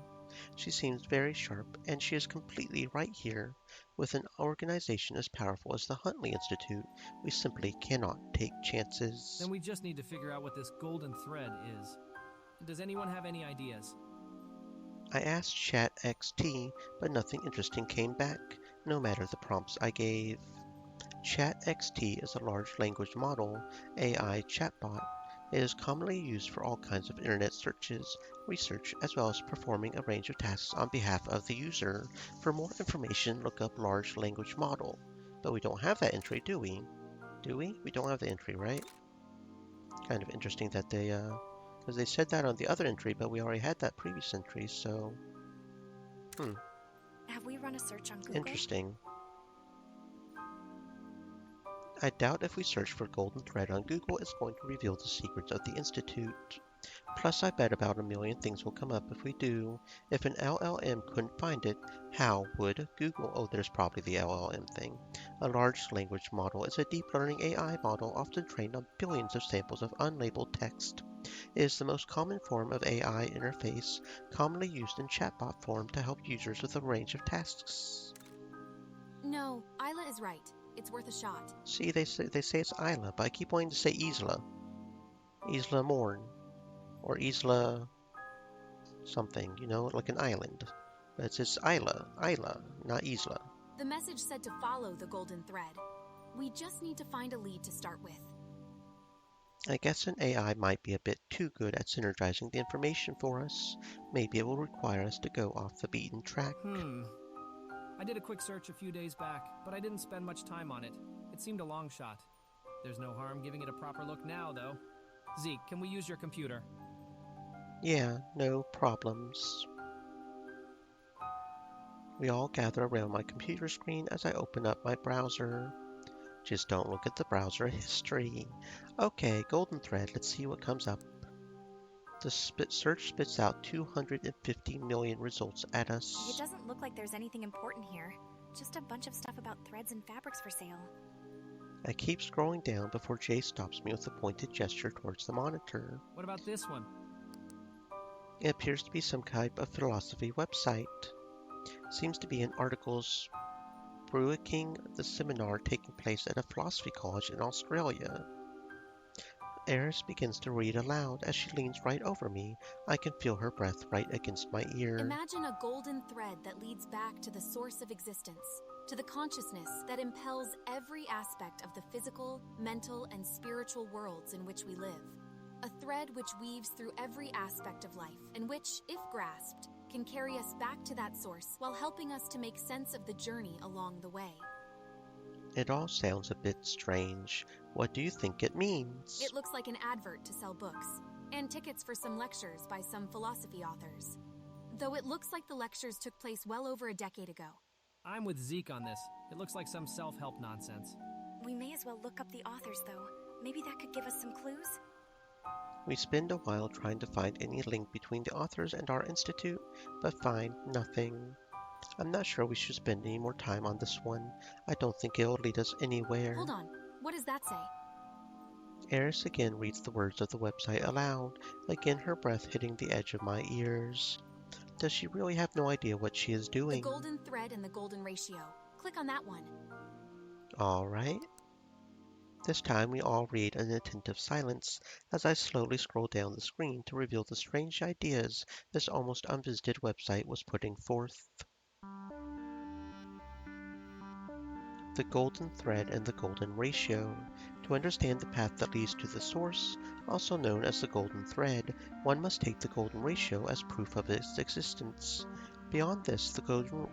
She seems very sharp, and she is completely right here. With an organization as powerful as the Huntley Institute, we simply cannot take chances. Then we just need to figure out what this golden thread is. Does anyone have any ideas? I asked ChatXT, but nothing interesting came back, no matter the prompts I gave. ChatXT is a large language model, AI chatbot. It is commonly used for all kinds of internet searches, research, as well as performing a range of tasks on behalf of the user. For more information, look up large language model. But we don't have that entry, do we? Do we? We don't have the entry, right? Kind of interesting that they, because they said that on the other entry, but we already had that previous entry, so... Have we run a search on Google? Interesting. I doubt if we search for Golden Thread on Google, it's going to reveal the secrets of the Institute. Plus, I bet about a million things will come up if we do. If an LLM couldn't find it, how would Google? Oh, there's probably the LLM thing. A large language model is a deep learning AI model often trained on billions of samples of unlabeled text. It is the most common form of AI interface, commonly used in chatbot form to help users with a range of tasks. No, Isla is right. It's worth a shot. See, they say it's Isla, but I keep wanting to say Isla. Isla Morn. Or Isla something, you know, like an island. But it's Isla, not Isla. The message said to follow the golden thread. We just need to find a lead to start with. I guess an AI might be a bit too good at synergizing the information for us. Maybe it will require us to go off the beaten track. I did a quick search a few days back, but I didn't spend much time on it. It seemed a long shot. There's no harm giving it a proper look now, though. Zeke, can we use your computer? Yeah, no problems. We all gather around my computer screen as I open up my browser. Just don't look at the browser history. Okay, golden thread, let's see what comes up. The search spits out 250 million results at us. It doesn't look like there's anything important here. Just a bunch of stuff about threads and fabrics for sale. I keep scrolling down before Jay stops me with a pointed gesture towards the monitor. What about this one? It appears to be some type of philosophy website. Seems to be an articles Brewing the seminar taking place at a philosophy college in Australia. Eris begins to read aloud as she leans right over me. I can feel her breath right against my ear. Imagine a golden thread that leads back to the source of existence, to the consciousness that impels every aspect of the physical, mental, and spiritual worlds in which we live. A thread which weaves through every aspect of life, and which, if grasped, can carry us back to that source while helping us to make sense of the journey along the way. It all sounds a bit strange. What do you think it means? It looks like an advert to sell books, and tickets for some lectures by some philosophy authors. Though it looks like the lectures took place well over a decade ago. I'm with Zeke on this. It looks like some self-help nonsense. We may as well look up the authors, though. Maybe that could give us some clues? We spend a while trying to find any link between the authors and our institute, but find nothing. I'm not sure we should spend any more time on this one. I don't think it'll lead us anywhere. Hold on. What does that say? Eris again reads the words of the website aloud, again her breath hitting the edge of my ears. Does she really have no idea what she is The doing? golden thread and the golden ratio. Click on that one. All right. This time we all read in attentive silence as I slowly scroll down the screen to reveal the strange ideas this almost unvisited website was putting forth. The golden thread and the golden ratio. To understand the path that leads to the source, also known as the golden thread, one must take the golden ratio as proof of its existence. Beyond this, the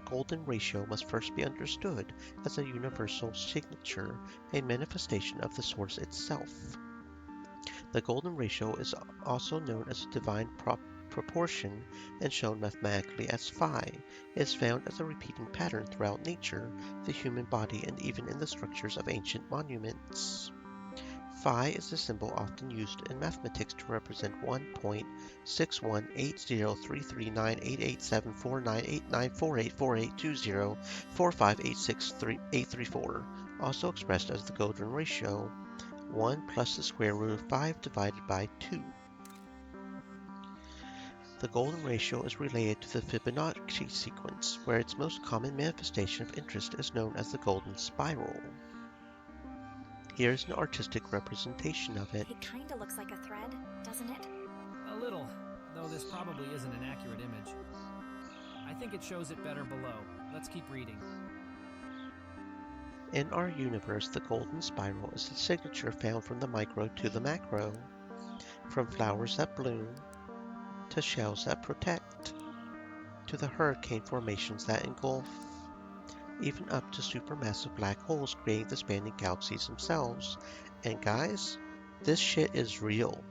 golden ratio must first be understood as a universal signature, a manifestation of the source itself. The golden ratio is also known as divine proportion and shown mathematically as phi. It is found as a repeating pattern throughout nature, the human body, and even in the structures of ancient monuments. Phi is a symbol often used in mathematics to represent 1.6180339887498948482045863834, also expressed as the golden ratio, 1 plus the square root of 5 divided by 2. The golden ratio is related to the Fibonacci sequence, where its most common manifestation of interest is known as the golden spiral. Here is an artistic representation of it. It kinda looks like a thread, doesn't it? A little, though this probably isn't an accurate image. I think it shows it better below. Let's keep reading. In our universe, the golden spiral is the signature found from the micro to the macro, from flowers that bloom, to shells that protect, to the hurricane formations that engulf, even up to supermassive black holes creating the spanning galaxies themselves. And guys, this shit is real.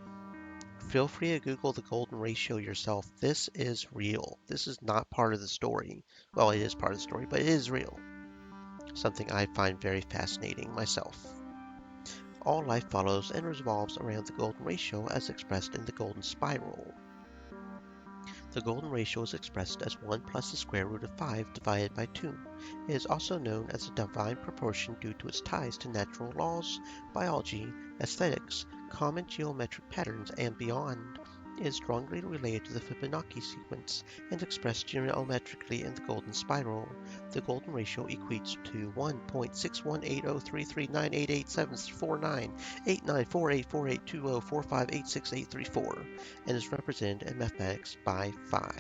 Feel free to Google the golden ratio yourself. This is real. This is not part of the story. Well, it is part of the story, but it is real. Something I find very fascinating myself. All life follows and revolves around the golden ratio as expressed in the golden spiral. The golden ratio is expressed as 1 plus the square root of 5 divided by 2. It is also known as a divine proportion due to its ties to natural laws, biology, aesthetics, common geometric patterns, and beyond. It is strongly related to the Fibonacci sequence and expressed geometrically in the golden spiral. The golden ratio equates to 1.6180339887498948482045868834 and is represented in mathematics by phi.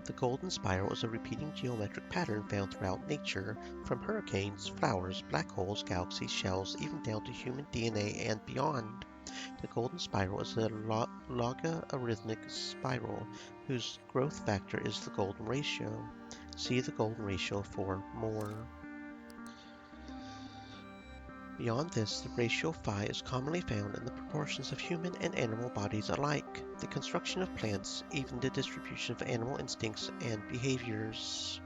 The golden spiral is a repeating geometric pattern found throughout nature, from hurricanes, flowers, black holes, galaxies, shells, even down to human DNA and beyond. The golden spiral is a logarithmic spiral whose growth factor is the golden ratio. See the golden ratio for more. Beyond this, the ratio phi is commonly found in the proportions of human and animal bodies alike, the construction of plants, even the distribution of animal instincts and behaviors.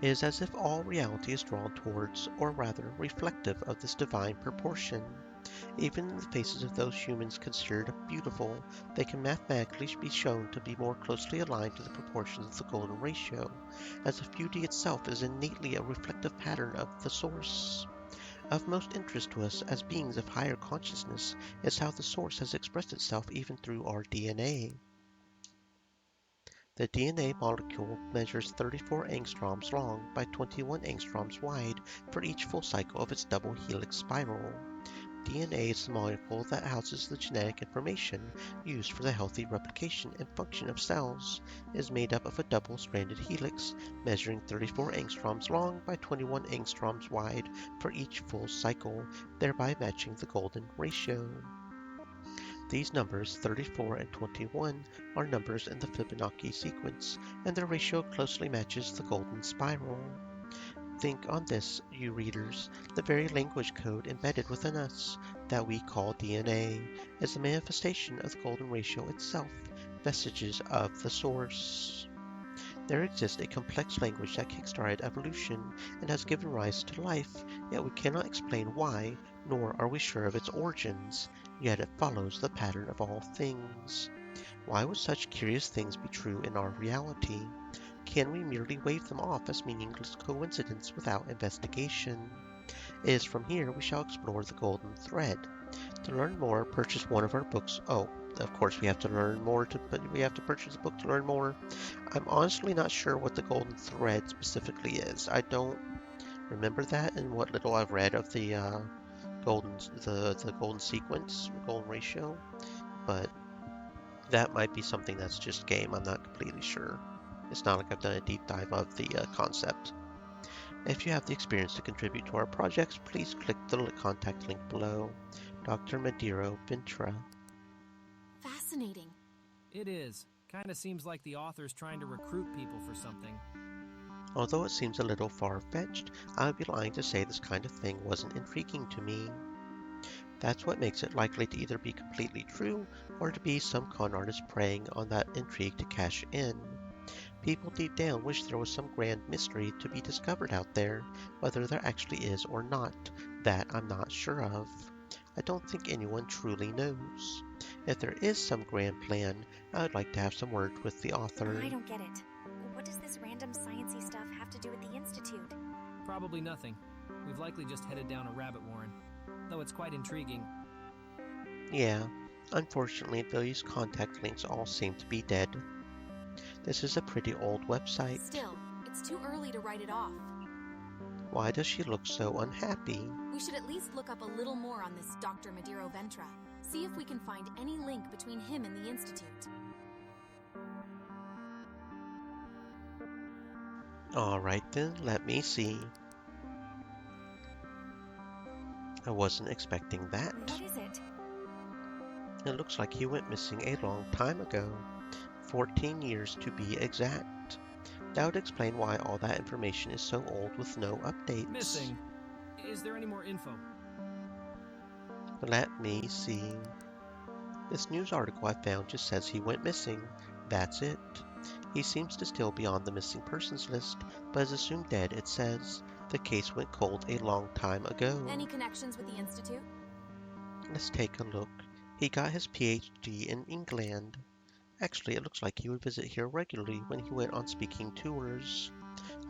It is as if all reality is drawn towards, or rather reflective of this divine proportion. Even in the faces of those humans considered beautiful, they can mathematically be shown to be more closely aligned to the proportions of the golden ratio, as if beauty itself is innately a reflective pattern of the source. Of most interest to us as beings of higher consciousness is how the source has expressed itself even through our DNA. The DNA molecule measures 34 angstroms long by 21 angstroms wide for each full cycle of its double helix spiral. DNA is the molecule that houses the genetic information used for the healthy replication and function of cells. It is made up of a double-stranded helix measuring 34 angstroms long by 21 angstroms wide for each full cycle, thereby matching the golden ratio. These numbers, 34 and 21, are numbers in the Fibonacci sequence, and their ratio closely matches the golden spiral. Think on this, you readers, the very language code embedded within us, that we call DNA, is a manifestation of the golden ratio itself, vestiges of the source. There exists a complex language that kick-started evolution and has given rise to life, yet we cannot explain why, nor are we sure of its origins, yet it follows the pattern of all things. Why would such curious things be true in our reality? Can we merely wave them off as meaningless coincidence without investigation? It is from here we shall explore the golden thread. To learn more, purchase one of our books. Oh, of course we have to learn more, but we have to purchase a book to learn more. I'm honestly not sure what the golden thread specifically is. I don't remember that in what little I've read of the golden sequence, golden ratio, but that might be something that's just game. I'm not completely sure. It's not like I've done a deep dive of the concept. If you have the experience to contribute to our projects, please click the contact link below. Dr. Madiro Ventura. Fascinating. It is. Kinda seems like the author's trying to recruit people for something. Although it seems a little far-fetched, I would be lying to say this kind of thing wasn't intriguing to me. That's what makes it likely to either be completely true or to be some con artist preying on that intrigue to cash in. People deep down wish there was some grand mystery to be discovered out there, whether there actually is or not. That I'm not sure of. I don't think anyone truly knows. If there is some grand plan, I would like to have some words with the author. I don't get it. What does this random sciencey stuff have to do with the Institute? Probably nothing. We've likely just headed down a rabbit warren, though it's quite intriguing. Yeah, unfortunately these contact links all seem to be dead. This is a pretty old website. Still, it's too early to write it off. Why does she look so unhappy? We should at least look up a little more on this Dr. Madiro Ventura. See if we can find any link between him and the Institute. Alright then, let me see. I wasn't expecting that. What is it? It looks like he went missing a long time ago. 14 years to be exact. That would explain why all that information is so old with no updates. Missing. Is there any more info? Let me see. This news article I found just says he went missing. That's it. He seems to still be on the missing persons list, but is assumed dead, it says. The case went cold a long time ago. Any connections with the Institute? Let's take a look. He got his PhD in England. Actually, it looks like he would visit here regularly when he went on speaking tours.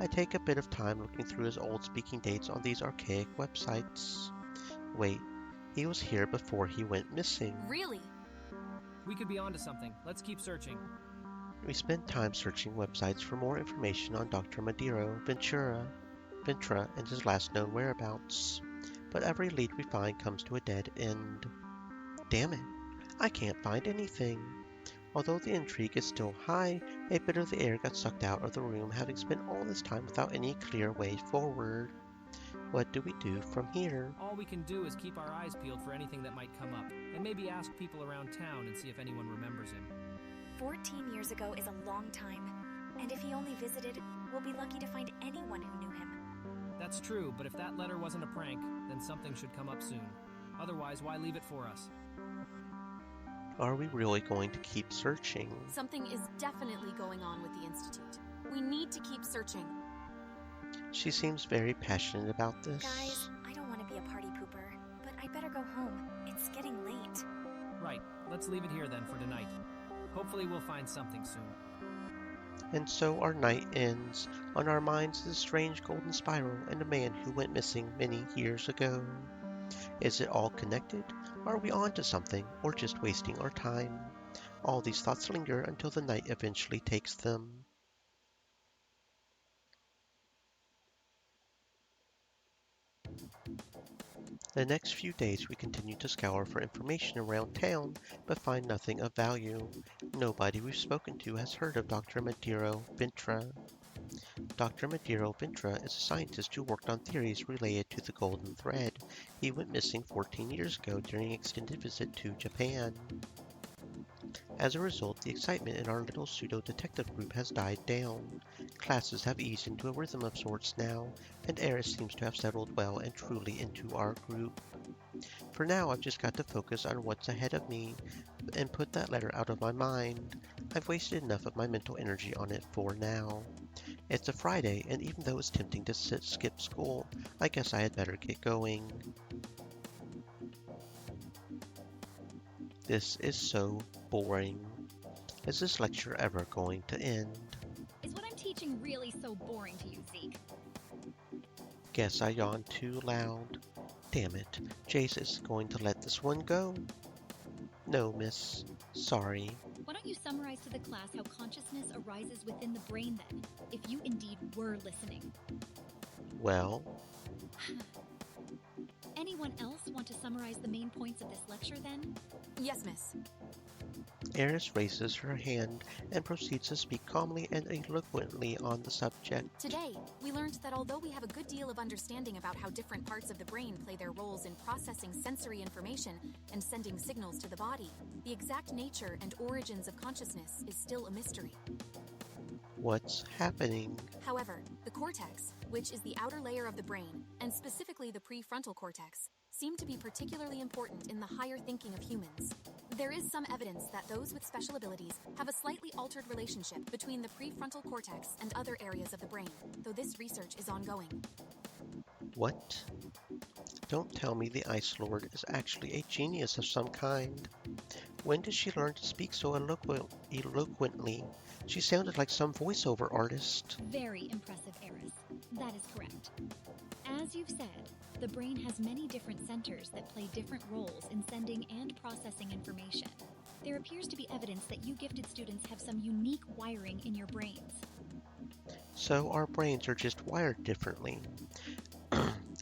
I take a bit of time looking through his old speaking dates on these archaic websites. Wait, he was here before he went missing. Really? We could be onto something. Let's keep searching. We spent time searching websites for more information on Dr. Madiro Ventura and his last known whereabouts. But every lead we find comes to a dead end. Damn it, I can't find anything. Although the intrigue is still high, a bit of the air got sucked out of the room, having spent all this time without any clear way forward. What do we do from here? All we can do is keep our eyes peeled for anything that might come up, and maybe ask people around town and see if anyone remembers him. 14 years ago is a long time, and if he only visited, we'll be lucky to find anyone who knew him. That's true, but if that letter wasn't a prank, then something should come up soon. Otherwise, why leave it for us? Are we really going to keep searching? Something is definitely going on with the Institute. We need to keep searching. She seems very passionate about this. Guys, I don't want to be a party pooper, but I better go home. It's getting late. Right, let's leave it here then for tonight. Hopefully we'll find something soon. And so our night ends. On our minds is a strange golden spiral and a man who went missing many years ago. Is it all connected? Are we on to something, or just wasting our time? All these thoughts linger until the night eventually takes them. The next few days we continue to scour for information around town, but find nothing of value. Nobody we've spoken to has heard of Dr. Madiro Ventura. Dr. Madiro Ventura is a scientist who worked on theories related to the golden thread. He went missing 14 years ago during an extended visit to Japan. As a result, the excitement in our little pseudo-detective group has died down. Classes have eased into a rhythm of sorts now, and Eris seems to have settled well and truly into our group. For now, I've just got to focus on what's ahead of me and put that letter out of my mind. I've wasted enough of my mental energy on it for now. It's a Friday, and even though it's tempting to skip school, I guess I had better get going. This is so boring. Is this lecture ever going to end? Is what I'm teaching really so boring to you, Zeke? Guess I yawned too loud. Damn it, Jace is going to let this one go. No, miss. Sorry. Why don't you summarize to the class how consciousness arises within the brain then, if you indeed were listening? Well, Anyone else want to summarize the main points of this lecture then? Yes, miss. Eris raises her hand and proceeds to speak calmly and eloquently on the subject. Today, we learned that although we have a good deal of understanding about how different parts of the brain play their roles in processing sensory information and sending signals to the body, the exact nature and origins of consciousness is still a mystery. What's happening? However, the cortex, which is the outer layer of the brain, and specifically the prefrontal cortex, seem to be particularly important in the higher thinking of humans. There is some evidence that those with special abilities have a slightly altered relationship between the prefrontal cortex and other areas of the brain, though this research is ongoing. What? Don't tell me the Ice Lord is actually a genius of some kind. When did she learn to speak so eloquently? She sounded like some voiceover artist. Very impressive, Eris. That is correct. As you've said, the brain has many different centers that play different roles in sending and processing information. There appears to be evidence that you gifted students have some unique wiring in your brains. So our brains are just wired differently.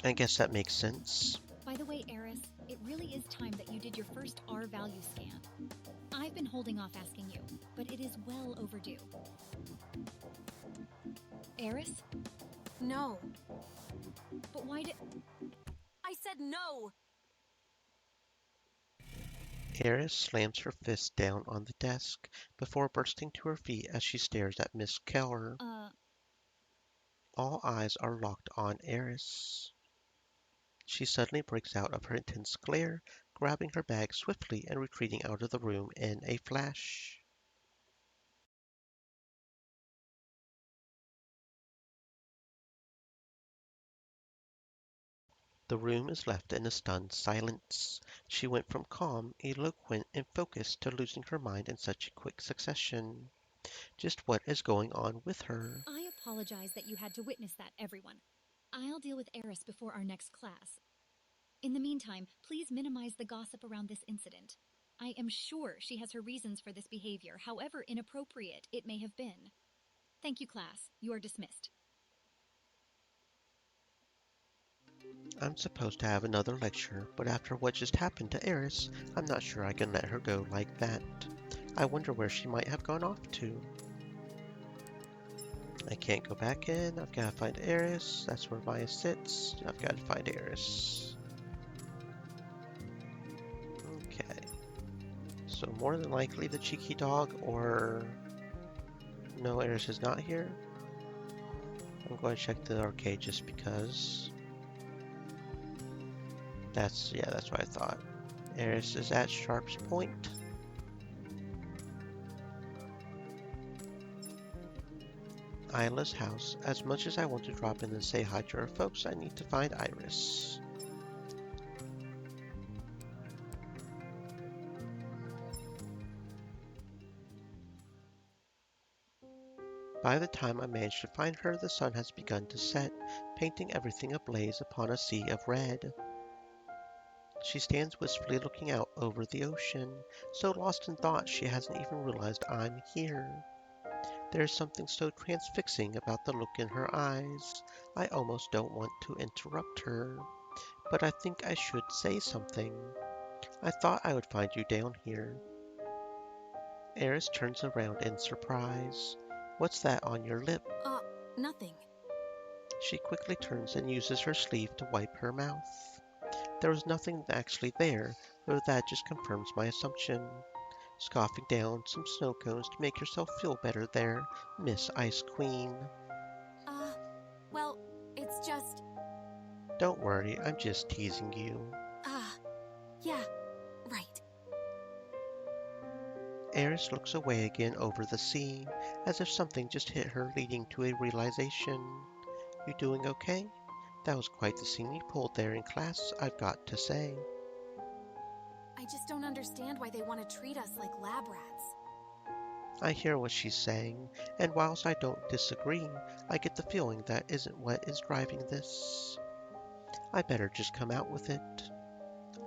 I guess that makes sense. By the way, Eris, it really is time that you did your first R value scan. I've been holding off asking you, but it is well overdue. Eris? No. But why did... I said no! Eris slams her fist down on the desk before bursting to her feet as she stares at Miss Keller. All eyes are locked on Eris. She suddenly breaks out of her intense glare, grabbing her bag swiftly and retreating out of the room in a flash. The room is left in a stunned silence. She went from calm, eloquent, and focused to losing her mind in such a quick succession. Just what is going on with her? I apologize that you had to witness that, everyone. I'll deal with Eris before our next class. In the meantime, please minimize the gossip around this incident. I am sure she has her reasons for this behavior, however inappropriate it may have been. Thank you, class. You are dismissed. I'm supposed to have another lecture, but after what just happened to Eris, I'm not sure I can let her go like that. I wonder where she might have gone off to. I can't go back in. I've got to find Eris. That's where Maya sits. I've got to find Eris. Okay. So more than likely the cheeky dog, or... No, Eris is not here. I'm going to check the arcade just because. That's what I thought. Eris is at Sharp's Point. Isla's house. As much as I want to drop in and say hi to her folks, I need to find Iris. By the time I manage to find her, the sun has begun to set, painting everything ablaze upon a sea of red. She stands wistfully looking out over the ocean, so lost in thought she hasn't even realized I'm here. There is something so transfixing about the look in her eyes. I almost don't want to interrupt her, but I think I should say something. I thought I would find you down here. Eris turns around in surprise. What's that on your lip? Nothing. She quickly turns and uses her sleeve to wipe her mouth. There was nothing actually there, though that just confirms my assumption. Scoffing down some snow cones to make yourself feel better there, Miss Ice Queen. Well, it's just... Don't worry, I'm just teasing you. Yeah, right. Eris looks away again over the sea, as if something just hit her, leading to a realization. You doing okay? That was quite the scene you pulled there in class, I've got to say. I just don't understand why they want to treat us like lab rats. I hear what she's saying, and whilst I don't disagree, I get the feeling that isn't what is driving this. I better just come out with it.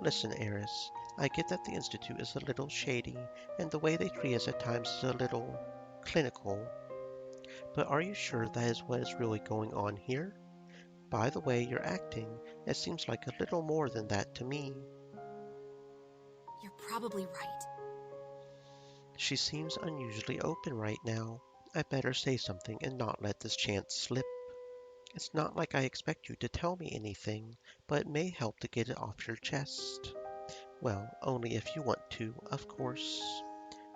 Listen, Eris, I get that the Institute is a little shady, and the way they treat us at times is a little clinical, but are you sure that is what is really going on here? By the way you're acting, it seems like a little more than that to me. You're probably right. She seems unusually open right now. I better say something and not let this chance slip. It's not like I expect you to tell me anything, but it may help to get it off your chest. Well, only if you want to, of course.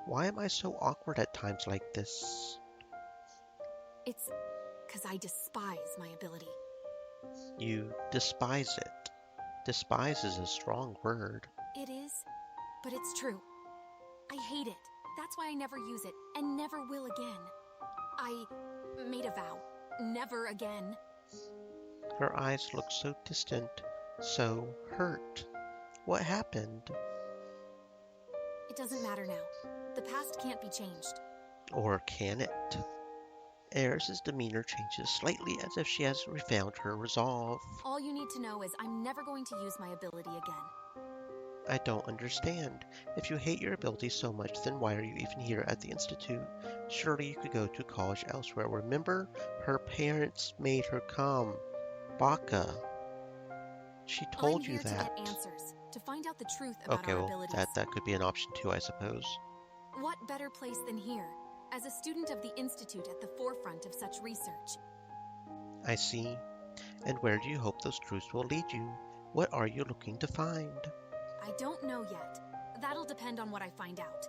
Why am I so awkward at times like this? It's because I despise my ability. You despise it. Despise is a strong word. It is, but it's true. I hate it. That's why I never use it, and never will again. I made a vow. Never again. Her eyes look so distant, so hurt. What happened? It doesn't matter now. The past can't be changed. Or can it? Eris's demeanor changes slightly as if she has refound her resolve. All you need to know is I'm never going to use my ability again. I don't understand. If you hate your ability so much, then why are you even here at the Institute? Surely you could go to college elsewhere. Remember, her parents made her come. Baka. She told you that. I'm here to get answers, to find out the truth about Okay, our well, abilities. that could be an option too, I suppose. What better place than here, as a student of the Institute at the forefront of such research? I see. And where do you hope those truths will lead you? What are you looking to find? I don't know yet. That'll depend on what I find out.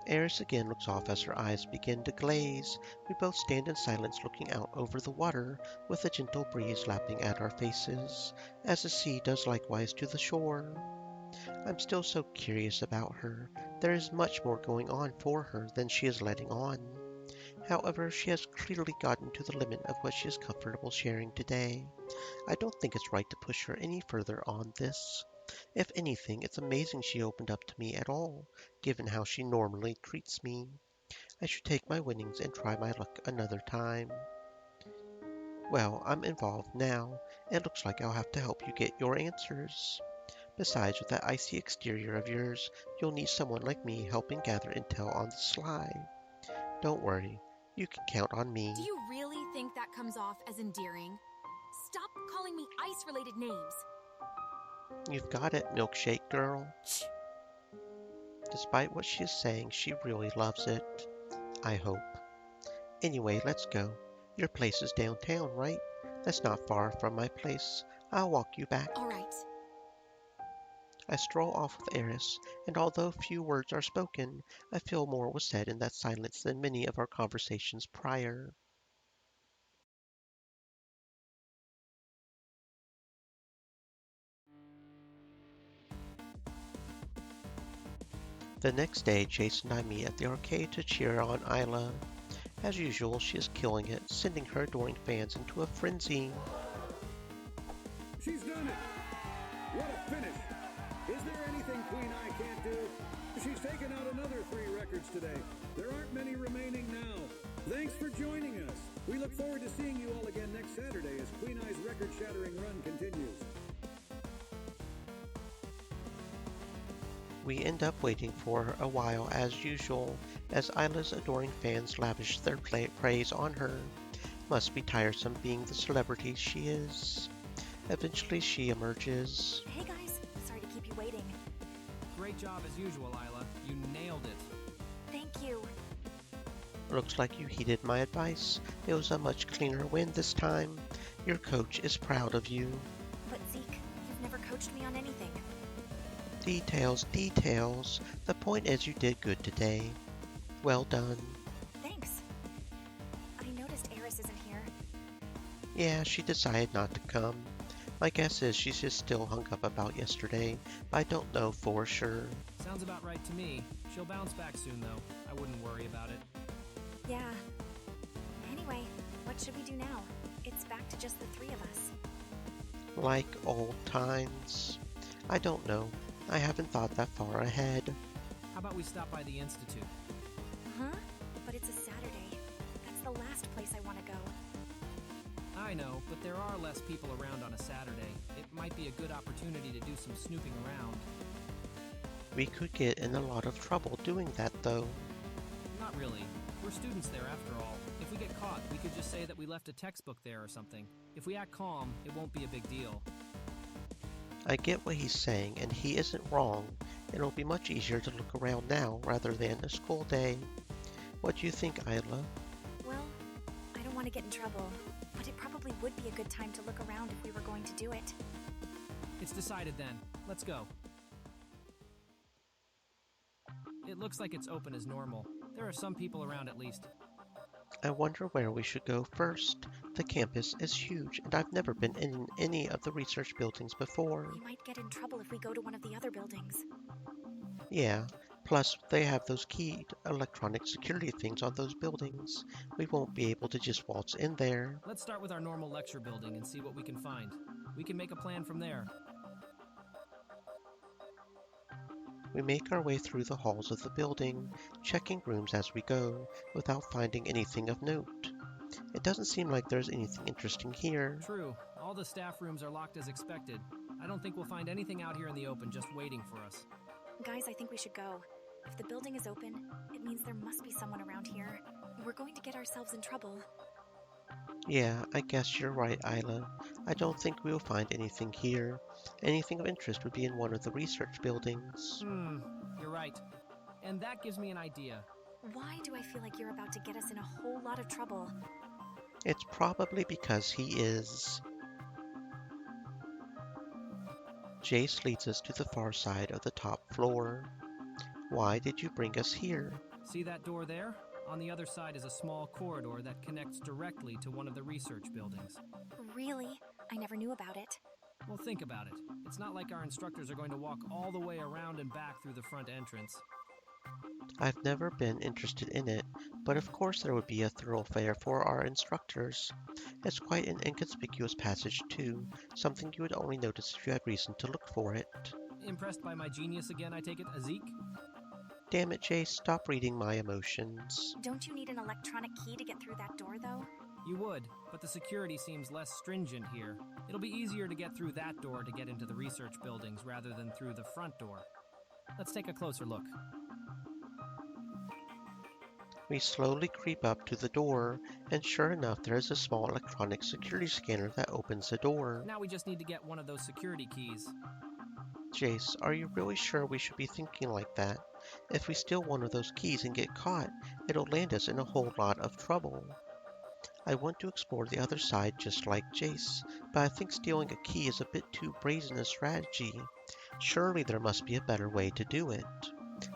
Eris again looks off as her eyes begin to glaze. We both stand in silence looking out over the water, with a gentle breeze lapping at our faces, as the sea does likewise to the shore. I'm still so curious about her. There is much more going on for her than she is letting on. However, she has clearly gotten to the limit of what she is comfortable sharing today. I don't think it's right to push her any further on this. If anything, it's amazing she opened up to me at all, given how she normally treats me. I should take my winnings and try my luck another time. Well, I'm involved now. It looks like I'll have to help you get your answers. Besides, with that icy exterior of yours, you'll need someone like me helping gather intel on the sly. Don't worry, you can count on me. Do you really think that comes off as endearing? Stop calling me ice-related names. You've got it, milkshake girl. Despite what she is saying, she really loves it. I hope. Anyway, let's go. Your place is downtown, right? That's not far from my place. I'll walk you back. All right. I stroll off with Eris, and although few words are spoken, I feel more was said in that silence than many of our conversations prior. The next day, Chase and I meet at the arcade to cheer on Isla. As usual, she is killing it, sending her adoring fans into a frenzy. She's done it! What a finish! Is there anything Queen Eye can't do? She's taken out another 3 records today. There aren't many remaining now. Thanks for joining us. We look forward to seeing you all again next Saturday as Queen Eye's record-shattering run continues. We end up waiting for her a while as usual, as Isla's adoring fans lavish their praise on her. Must be tiresome being the celebrity she is. Eventually she emerges. Hey guys, sorry to keep you waiting. Great job as usual, Isla. You nailed it. Thank you. Looks like you heeded my advice. It was a much cleaner win this time. Your coach is proud of you. But Zeke, you've never coached me on anything. Details, details. The point is you did good today. Well done. Thanks. I noticed Eris isn't here. Yeah, she decided not to come. My guess is she's just still hung up about yesterday, but I don't know for sure. Sounds about right to me. She'll bounce back soon, though. I wouldn't worry about it. Yeah. Anyway, what should we do now? It's back to just the 3 of us. Like old times. I don't know. I haven't thought that far ahead. How about we stop by the Institute? Huh? But it's a Saturday. That's the last place I want to go. I know, but there are less people around on a Saturday. It might be a good opportunity to do some snooping around. We could get in a lot of trouble doing that, though. Not really. We're students there after all. If we get caught, we could just say that we left a textbook there or something. If we act calm, it won't be a big deal. I get what he's saying, and he isn't wrong. It'll be much easier to look around now rather than a school day. What do you think, Isla? Well, I don't want to get in trouble, but it probably would be a good time to look around if we were going to do it. It's decided then. Let's go. It looks like it's open as normal. There are some people around at least. I wonder where we should go first. The campus is huge, and I've never been in any of the research buildings before. We might get in trouble if we go to one of the other buildings. Yeah, plus they have those keyed electronic security things on those buildings. We won't be able to just waltz in there. Let's start with our normal lecture building and see what we can find. We can make a plan from there. We make our way through the halls of the building, checking rooms as we go, without finding anything of note. It doesn't seem like there's anything interesting here. True. All the staff rooms are locked as expected. I don't think we'll find anything out here in the open just waiting for us. Guys, I think we should go. If the building is open, it means there must be someone around here. We're going to get ourselves in trouble. Yeah, I guess you're right, Isla. I don't think we'll find anything here. Anything of interest would be in one of the research buildings. You're right. And that gives me an idea. Why do I feel like you're about to get us in a whole lot of trouble? It's probably because he is. Jace leads us to the far side of the top floor. Why did you bring us here? See that door there? On the other side is a small corridor that connects directly to one of the research buildings. Really? I never knew about it. Well, think about it. It's not like our instructors are going to walk all the way around and back through the front entrance. I've never been interested in it, but of course there would be a thoroughfare for our instructors. It's quite an inconspicuous passage too, something you would only notice if you had reason to look for it. Impressed by my genius again, I take it, Azik? Damn it, Jace, stop reading my emotions. Don't you need an electronic key to get through that door, though? You would, but the security seems less stringent here. It'll be easier to get through that door to get into the research buildings rather than through the front door. Let's take a closer look. We slowly creep up to the door, and sure enough there is a small electronic security scanner that opens the door. Now we just need to get one of those security keys. Jace, are you really sure we should be thinking like that? If we steal one of those keys and get caught, it'll land us in a whole lot of trouble. I want to explore the other side just like Jace, but I think stealing a key is a bit too brazen a strategy. Surely there must be a better way to do it.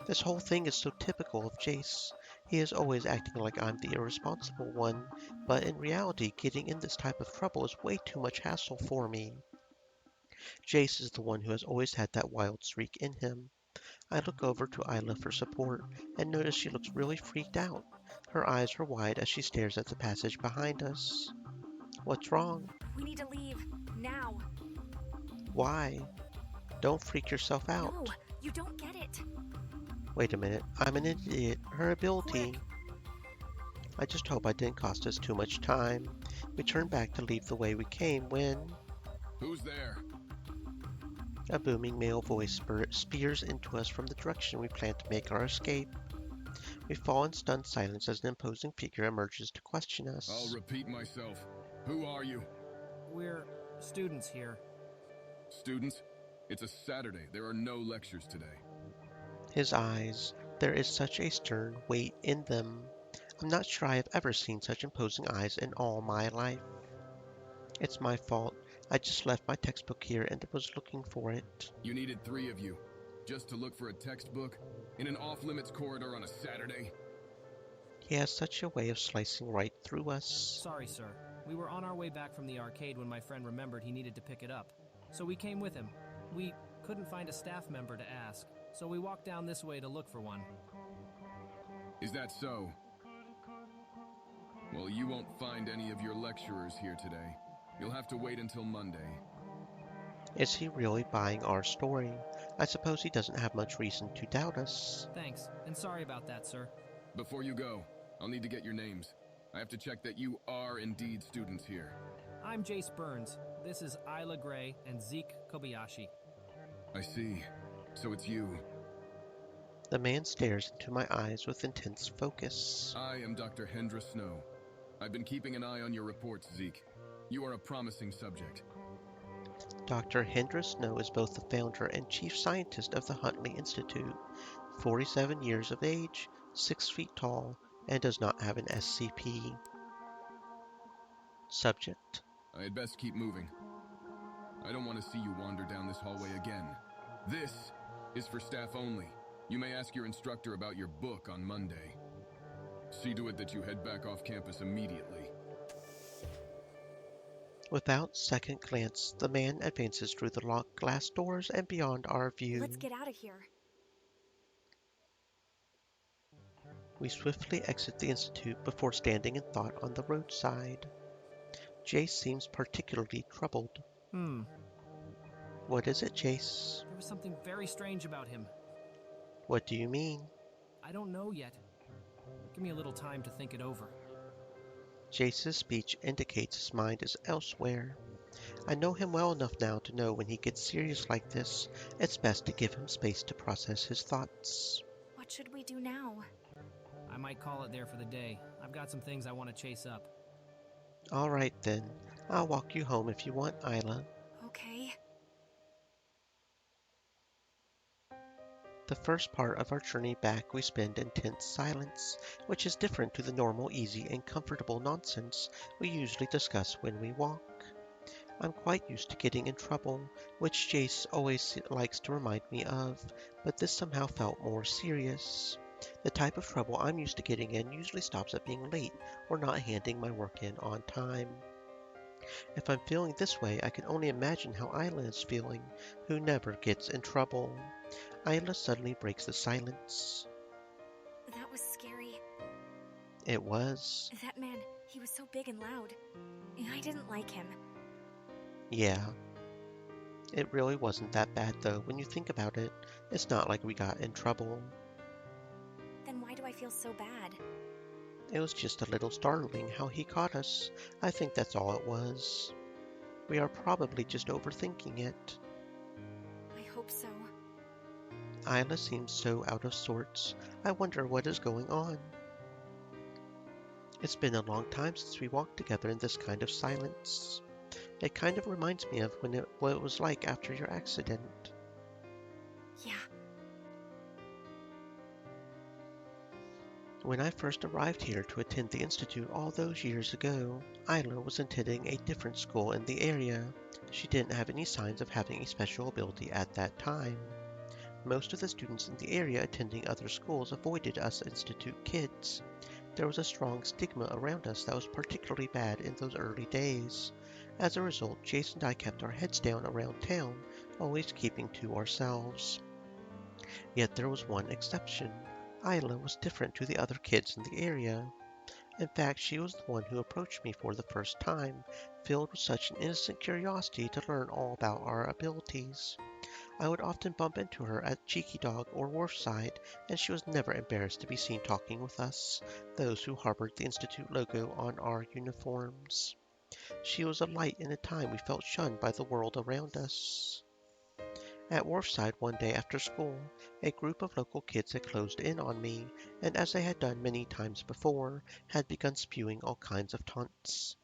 This whole thing is so typical of Jace. He is always acting like I'm the irresponsible one, but in reality getting in this type of trouble is way too much hassle for me. Jace is the one who has always had that wild streak in him. I look over to Isla for support and notice she looks really freaked out. Her eyes are wide as she stares at the passage behind us. What's wrong? We need to leave. Now. Why? Don't freak yourself out. No, you don't get it. Wait a minute, I'm an idiot. Her ability. Quick. I just hope I didn't cost us too much time. We turned back to leave the way we came when... Who's there? A booming male voice spears into us from the direction we plan to make our escape. We fall in stunned silence as an imposing figure emerges to question us. I'll repeat myself. Who are you? We're students here. Students? It's a Saturday. There are no lectures today. His eyes, there is such a stern weight in them. I'm not sure I have ever seen such imposing eyes in all my life. It's my fault. I just left my textbook here and was looking for it. You needed 3 of you. Just to look for a textbook? In an off-limits corridor on a Saturday? He has such a way of slicing right through us. Sorry, sir. We were on our way back from the arcade when my friend remembered he needed to pick it up. So we came with him. We couldn't find a staff member to ask, so we walked down this way to look for one. Is that so? Well, you won't find any of your lecturers here today. You'll have to wait until Monday. Is he really buying our story? I suppose he doesn't have much reason to doubt us. Thanks, and sorry about that, sir. Before you go, I'll need to get your names. I have to check that you are indeed students here. I'm Jace Burns. This is Isla Gray and Zeke Kobayashi. I see. So it's you. The man stares into my eyes with intense focus. I am Dr. Hendra Snow. I've been keeping an eye on your reports, Zeke. You are a promising subject. Dr. Hendra Snow is both the founder and chief scientist of the Huntley Institute, 47 years of age, 6 feet tall, and does not have an SCP. Subject: I had best keep moving. I don't want to see you wander down this hallway again. This is for staff only. You may ask your instructor about your book on Monday. See to it that you head back off campus immediately. Without second glance, the man advances through the locked glass doors and beyond our view. Let's get out of here. We swiftly exit the Institute before standing in thought on the roadside. Jace seems particularly troubled. What is it, Jace? There was something very strange about him. What do you mean? I don't know yet. Give me a little time to think it over. Jace's speech indicates his mind is elsewhere. I know him well enough now to know when he gets serious like this, it's best to give him space to process his thoughts. What should we do now? I might call it there for the day. I've got some things I want to chase up. All right then. I'll walk you home if you want, Isla. Okay. The first part of our journey back we spend in tense silence, which is different to the normal, easy, and comfortable nonsense we usually discuss when we walk. I'm quite used to getting in trouble, which Jace always likes to remind me of, but this somehow felt more serious. The type of trouble I'm used to getting in usually stops at being late or not handing my work in on time. If I'm feeling this way, I can only imagine how Isla is feeling, who never gets in trouble. Isla suddenly breaks the silence. That was scary. It was. That man, he was so big and loud. I didn't like him. Yeah. It really wasn't that bad though. When you think about it, it's not like we got in trouble. Then why do I feel so bad? It was just a little startling how he caught us. I think that's all it was. We are probably just overthinking it. I hope so. Isla seems so out of sorts. I wonder what is going on. It's been a long time since we walked together in this kind of silence. It kind of reminds me of what it was like after your accident. Yeah. When I first arrived here to attend the Institute all those years ago, Isla was attending a different school in the area. She didn't have any signs of having a special ability at that time. Most of the students in the area attending other schools avoided us Institute kids. There was a strong stigma around us that was particularly bad in those early days. As a result, Jace and I kept our heads down around town, always keeping to ourselves. Yet there was one exception. Isla was different to the other kids in the area. In fact, she was the one who approached me for the first time, filled with such an innocent curiosity to learn all about our abilities. I would often bump into her at Cheeky Dog or Wharfside, and she was never embarrassed to be seen talking with us, those who harbored the Institute logo on our uniforms. She was a light in a time we felt shunned by the world around us. At Wharfside one day after school, a group of local kids had closed in on me, and as they had done many times before, had begun spewing all kinds of taunts.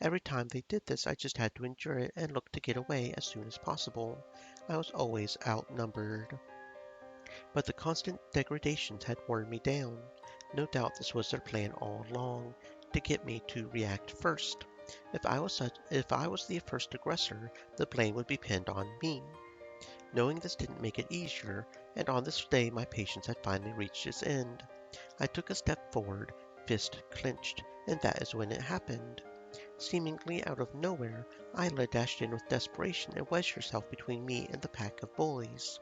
Every time they did this, I just had to endure it and look to get away as soon as possible. I was always outnumbered. But the constant degradations had worn me down. No doubt this was their plan all along, to get me to react first. If I was the first aggressor, the blame would be pinned on me. Knowing this didn't make it easier, and on this day my patience had finally reached its end. I took a step forward, fist clenched, and that is when it happened. Seemingly out of nowhere, Isla dashed in with desperation and wedged herself between me and the pack of bullies.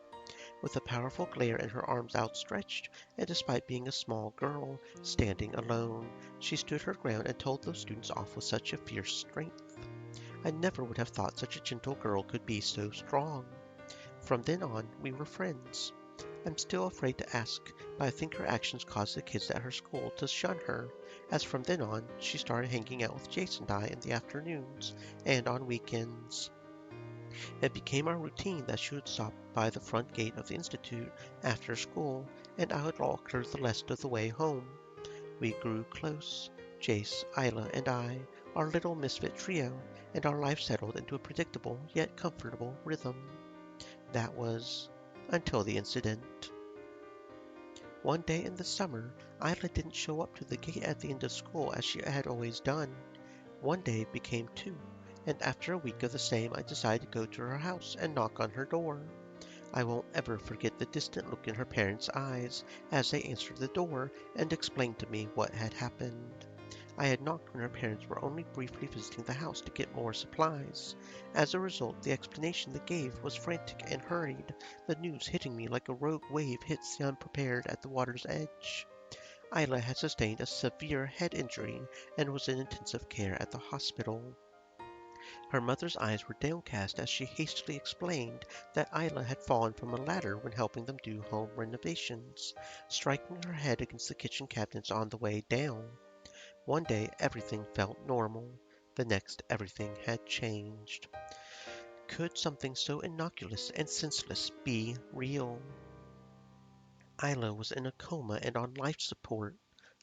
With a powerful glare and her arms outstretched, and despite being a small girl, standing alone, she stood her ground and told those students off with such a fierce strength. I never would have thought such a gentle girl could be so strong. From then on, we were friends. I'm still afraid to ask, but I think her actions caused the kids at her school to shun her, as from then on she started hanging out with Jace and I in the afternoons and on weekends. It became our routine that she would stop by the front gate of the Institute after school, and I would walk her the rest of the way home. We grew close, Jace, Isla, and I, our little misfit trio, and our life settled into a predictable yet comfortable rhythm. That was until the incident. One day in the summer, Isla didn't show up to the gate at the end of school as she had always done. One day became two, and after a week of the same, I decided to go to her house and knock on her door. I won't ever forget the distant look in her parents' eyes as they answered the door and explained to me what had happened. I had knocked when her parents were only briefly visiting the house to get more supplies. As a result, the explanation they gave was frantic and hurried, the news hitting me like a rogue wave hits the unprepared at the water's edge. Isla had sustained a severe head injury and was in intensive care at the hospital. Her mother's eyes were downcast as she hastily explained that Isla had fallen from a ladder when helping them do home renovations, striking her head against the kitchen cabinets on the way down. One day everything felt normal. The next everything had changed. Could something so innocuous and senseless be real? Isla was in a coma and on life support.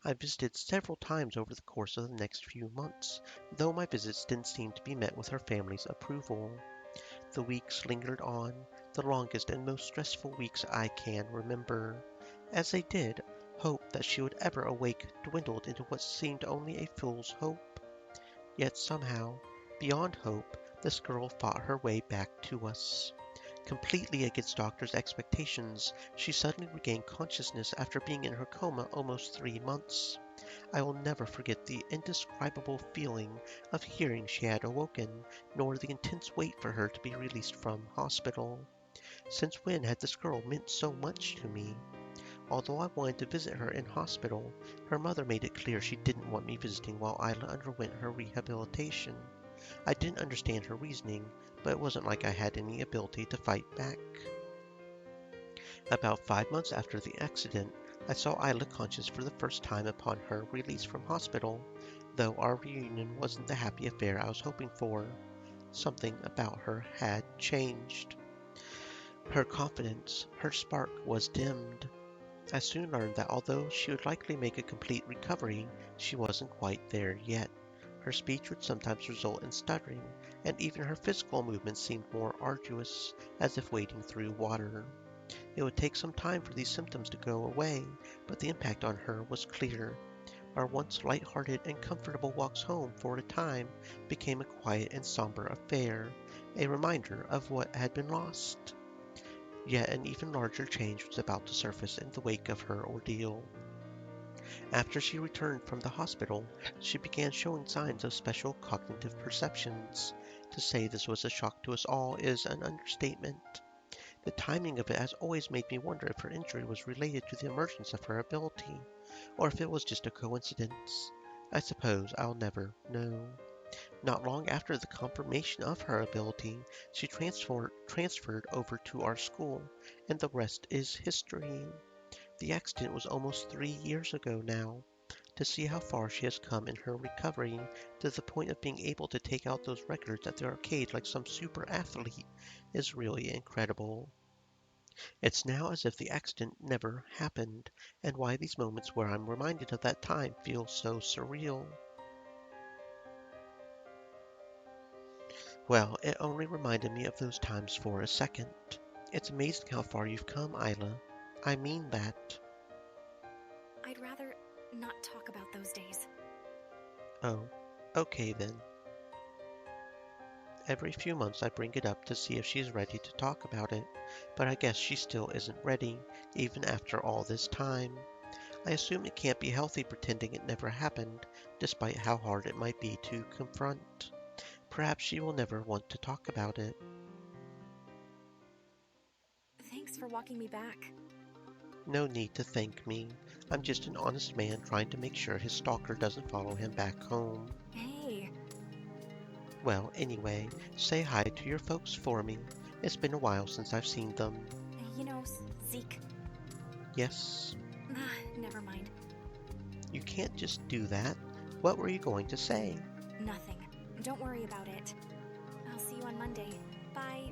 I visited several times over the course of the next few months, though my visits didn't seem to be met with her family's approval. The weeks lingered on, the longest and most stressful weeks I can remember. As they did, hope that she would ever awake dwindled into what seemed only a fool's hope. Yet somehow, beyond hope, this girl fought her way back to us. Completely against doctors' expectations, she suddenly regained consciousness after being in her coma almost 3 months. I will never forget the indescribable feeling of hearing she had awoken, nor the intense wait for her to be released from hospital. Since when had this girl meant so much to me? Although I wanted to visit her in hospital, her mother made it clear she didn't want me visiting while Isla underwent her rehabilitation. I didn't understand her reasoning, but it wasn't like I had any ability to fight back. About 5 months after the accident, I saw Isla conscious for the first time upon her release from hospital, though our reunion wasn't the happy affair I was hoping for. Something about her had changed. Her confidence, her spark was dimmed. I soon learned that although she would likely make a complete recovery, she wasn't quite there yet. Her speech would sometimes result in stuttering, and even her physical movements seemed more arduous, as if wading through water. It would take some time for these symptoms to go away, but the impact on her was clear. Our once light-hearted and comfortable walks home for a time became a quiet and somber affair, a reminder of what had been lost. Yet an even larger change was about to surface in the wake of her ordeal. After she returned from the hospital, she began showing signs of special cognitive perceptions. To say this was a shock to us all is an understatement. The timing of it has always made me wonder if her injury was related to the emergence of her ability, or if it was just a coincidence. I suppose I'll never know. Not long after the confirmation of her ability, she transferred over to our school, and the rest is history. The accident was almost 3 years ago now. To see how far she has come in her recovery, to the point of being able to take out those records at the arcade like some super athlete, is really incredible. It's now as if the accident never happened, and why these moments where I'm reminded of that time feel so surreal. Well, it only reminded me of those times for a second. It's amazing how far you've come, Isla. I mean that. I'd rather not talk about those days. Oh, okay then. Every few months I bring it up to see if she's ready to talk about it, but I guess she still isn't ready, even after all this time. I assume it can't be healthy pretending it never happened, despite how hard it might be to confront. Perhaps she will never want to talk about it. Thanks for walking me back. No need to thank me. I'm just an honest man trying to make sure his stalker doesn't follow him back home. Hey. Well, anyway, say hi to your folks for me. It's been a while since I've seen them. You know, Zeke. Yes? Never mind. You can't just do that. What were you going to say? Nothing. Don't worry about it. I'll see you on Monday. Bye.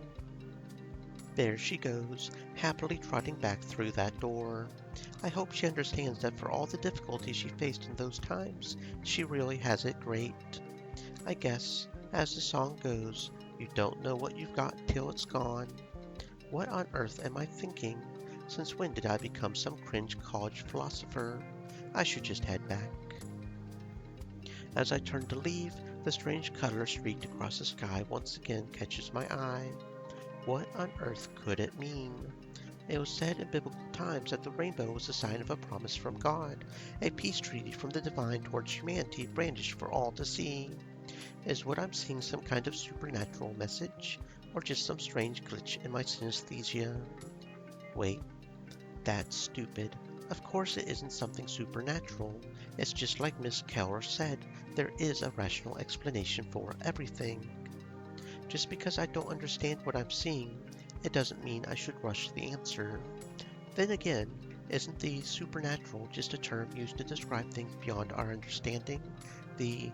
There she goes, happily trotting back through that door. I hope she understands that for all the difficulties she faced in those times, she really has it great. I guess, as the song goes, you don't know what you've got till it's gone. What on earth am I thinking? Since when did I become some cringe college philosopher? I should just head back. As I turn to leave, the strange color streaked across the sky once again catches my eye. What on earth could it mean? It was said in biblical times that the rainbow was a sign of a promise from God, a peace treaty from the divine towards humanity brandished for all to see. Is what I'm seeing some kind of supernatural message, or just some strange glitch in my synesthesia? Wait, that's stupid. Of course it isn't something supernatural. It's just like Miss Keller said, there is a rational explanation for everything. Just because I don't understand what I'm seeing, it doesn't mean I should rush the answer. Then again, isn't the supernatural just a term used to describe things beyond our understanding? The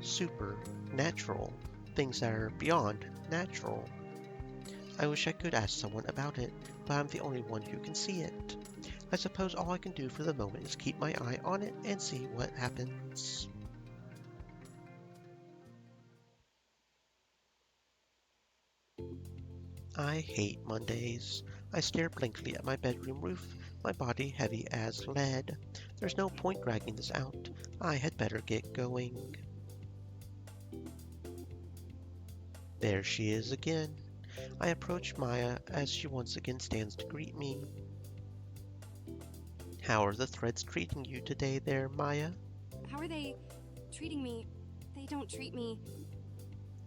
supernatural, things that are beyond natural. I wish I could ask someone about it, but I'm the only one who can see it. I suppose all I can do for the moment is keep my eye on it and see what happens. I hate Mondays. I stare blankly at my bedroom roof, my body heavy as lead. There's no point dragging this out. I had better get going. There she is again. I approach Maya as she once again stands to greet me. How are the threads treating you today there, Maya? How are they treating me? They don't treat me.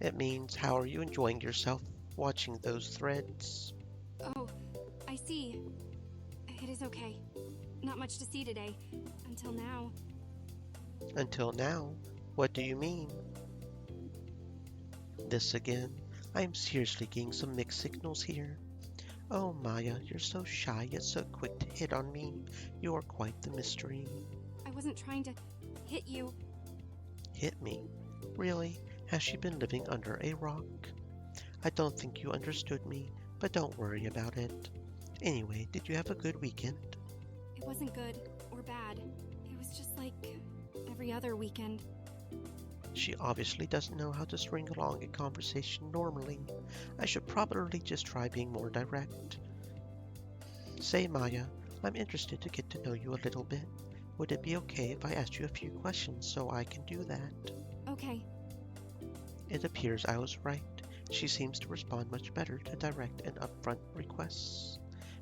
It means how are you enjoying yourself watching those threads? Oh, I see. It is okay. Not much to see today. Until now. Until now? What do you mean? This again. I am seriously getting some mixed signals here. Oh, Maya, you're so shy yet so quick to hit on me. You are quite the mystery. I wasn't trying to hit you. Hit me? Really? Has she been living under a rock? I don't think you understood me, but don't worry about it. Anyway, did you have a good weekend? It wasn't good or bad. It was just like every other weekend. She obviously doesn't know how to string along a conversation normally. I should probably just try being more direct. Say, Maya, I'm interested to get to know you a little bit. Would it be okay if I asked you a few questions so I can do that? Okay. It appears I was right. She seems to respond much better to direct and upfront requests.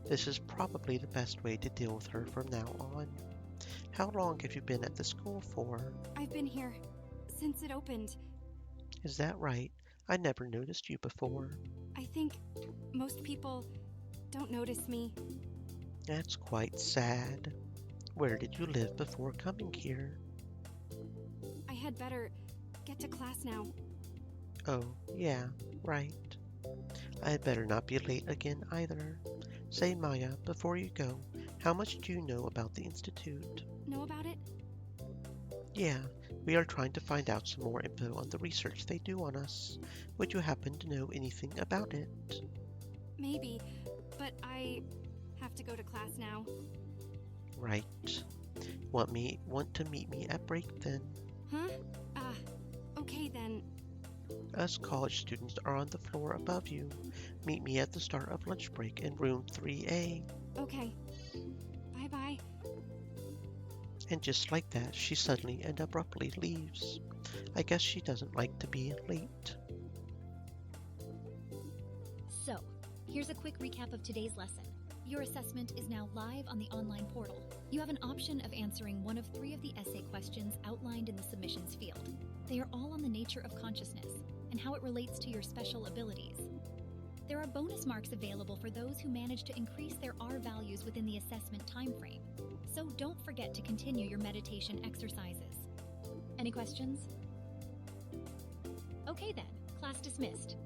This is probably the best way to deal with her from now on. How long have you been at the school for? I've been here since it opened. Is that right? I never noticed you before. I think most people don't notice me. That's quite sad. Where did you live before coming here? I had better get to class now. Oh, yeah, right. I had better not be late again either. Say, Maya, before you go, how much do you know about the Institute? Know about it? Yeah, we are trying to find out some more info on the research they do on us. Would you happen to know anything about it? Maybe, but I have to go to class now. Right. Want to meet me at break then? Huh? Okay then. Us college students are on the floor above you. Meet me at the start of lunch break in room 3A. Okay. Bye-bye. And just like that, she suddenly and abruptly leaves. I guess she doesn't like to be late. So, here's a quick recap of today's lesson. Your assessment is now live on the online portal. You have an option of answering one of 3 of the essay questions outlined in the submissions field. They are all on the nature of consciousness and how it relates to your special abilities. There are bonus marks available for those who manage to increase their R values within the assessment timeframe. So don't forget to continue your meditation exercises. Any questions? Okay then, class dismissed.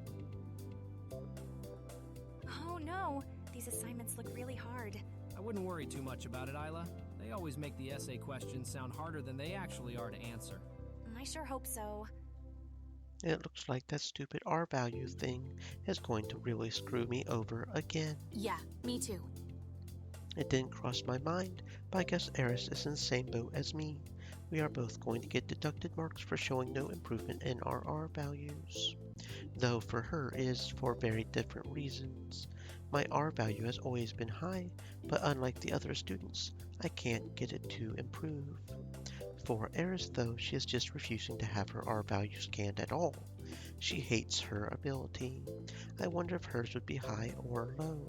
Oh no, these assignments look really hard. I wouldn't worry too much about it, Isla. They They always make the essay questions sound harder than they actually are to answer. I sure hope so. It looks like that stupid R value thing is going to really screw me over again. Yeah, me too. It didn't cross my mind, but I guess Eris is in the same boat as me. We are both going to get deducted marks for showing no improvement in our R values. Though for her it is for very different reasons. My R value has always been high, but unlike the other students, I can't get it to improve. For Eris, though, she is just refusing to have her R value scanned at all. She hates her ability. I wonder if hers would be high or low.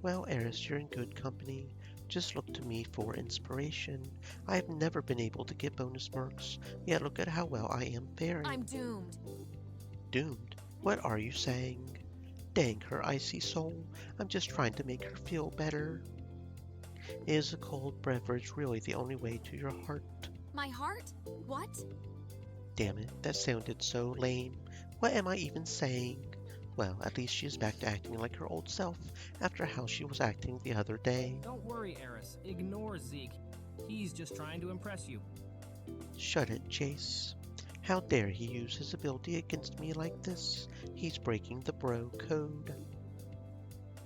Well, Eris, you're in good company. Just look to me for inspiration. I have never been able to get bonus marks, yet look at how well I am faring. I'm doomed. Doomed? What are you saying? Dang her icy soul, I'm just trying to make her feel better. Is a cold beverage really the only way to your heart? My heart? What? Damn it, that sounded so lame. What am I even saying? Well, at least she is back to acting like her old self after how she was acting the other day. Don't worry, Eris. Ignore Zeke. He's just trying to impress you. Shut it, Chase. How dare he use his ability against me like this? He's breaking the bro code.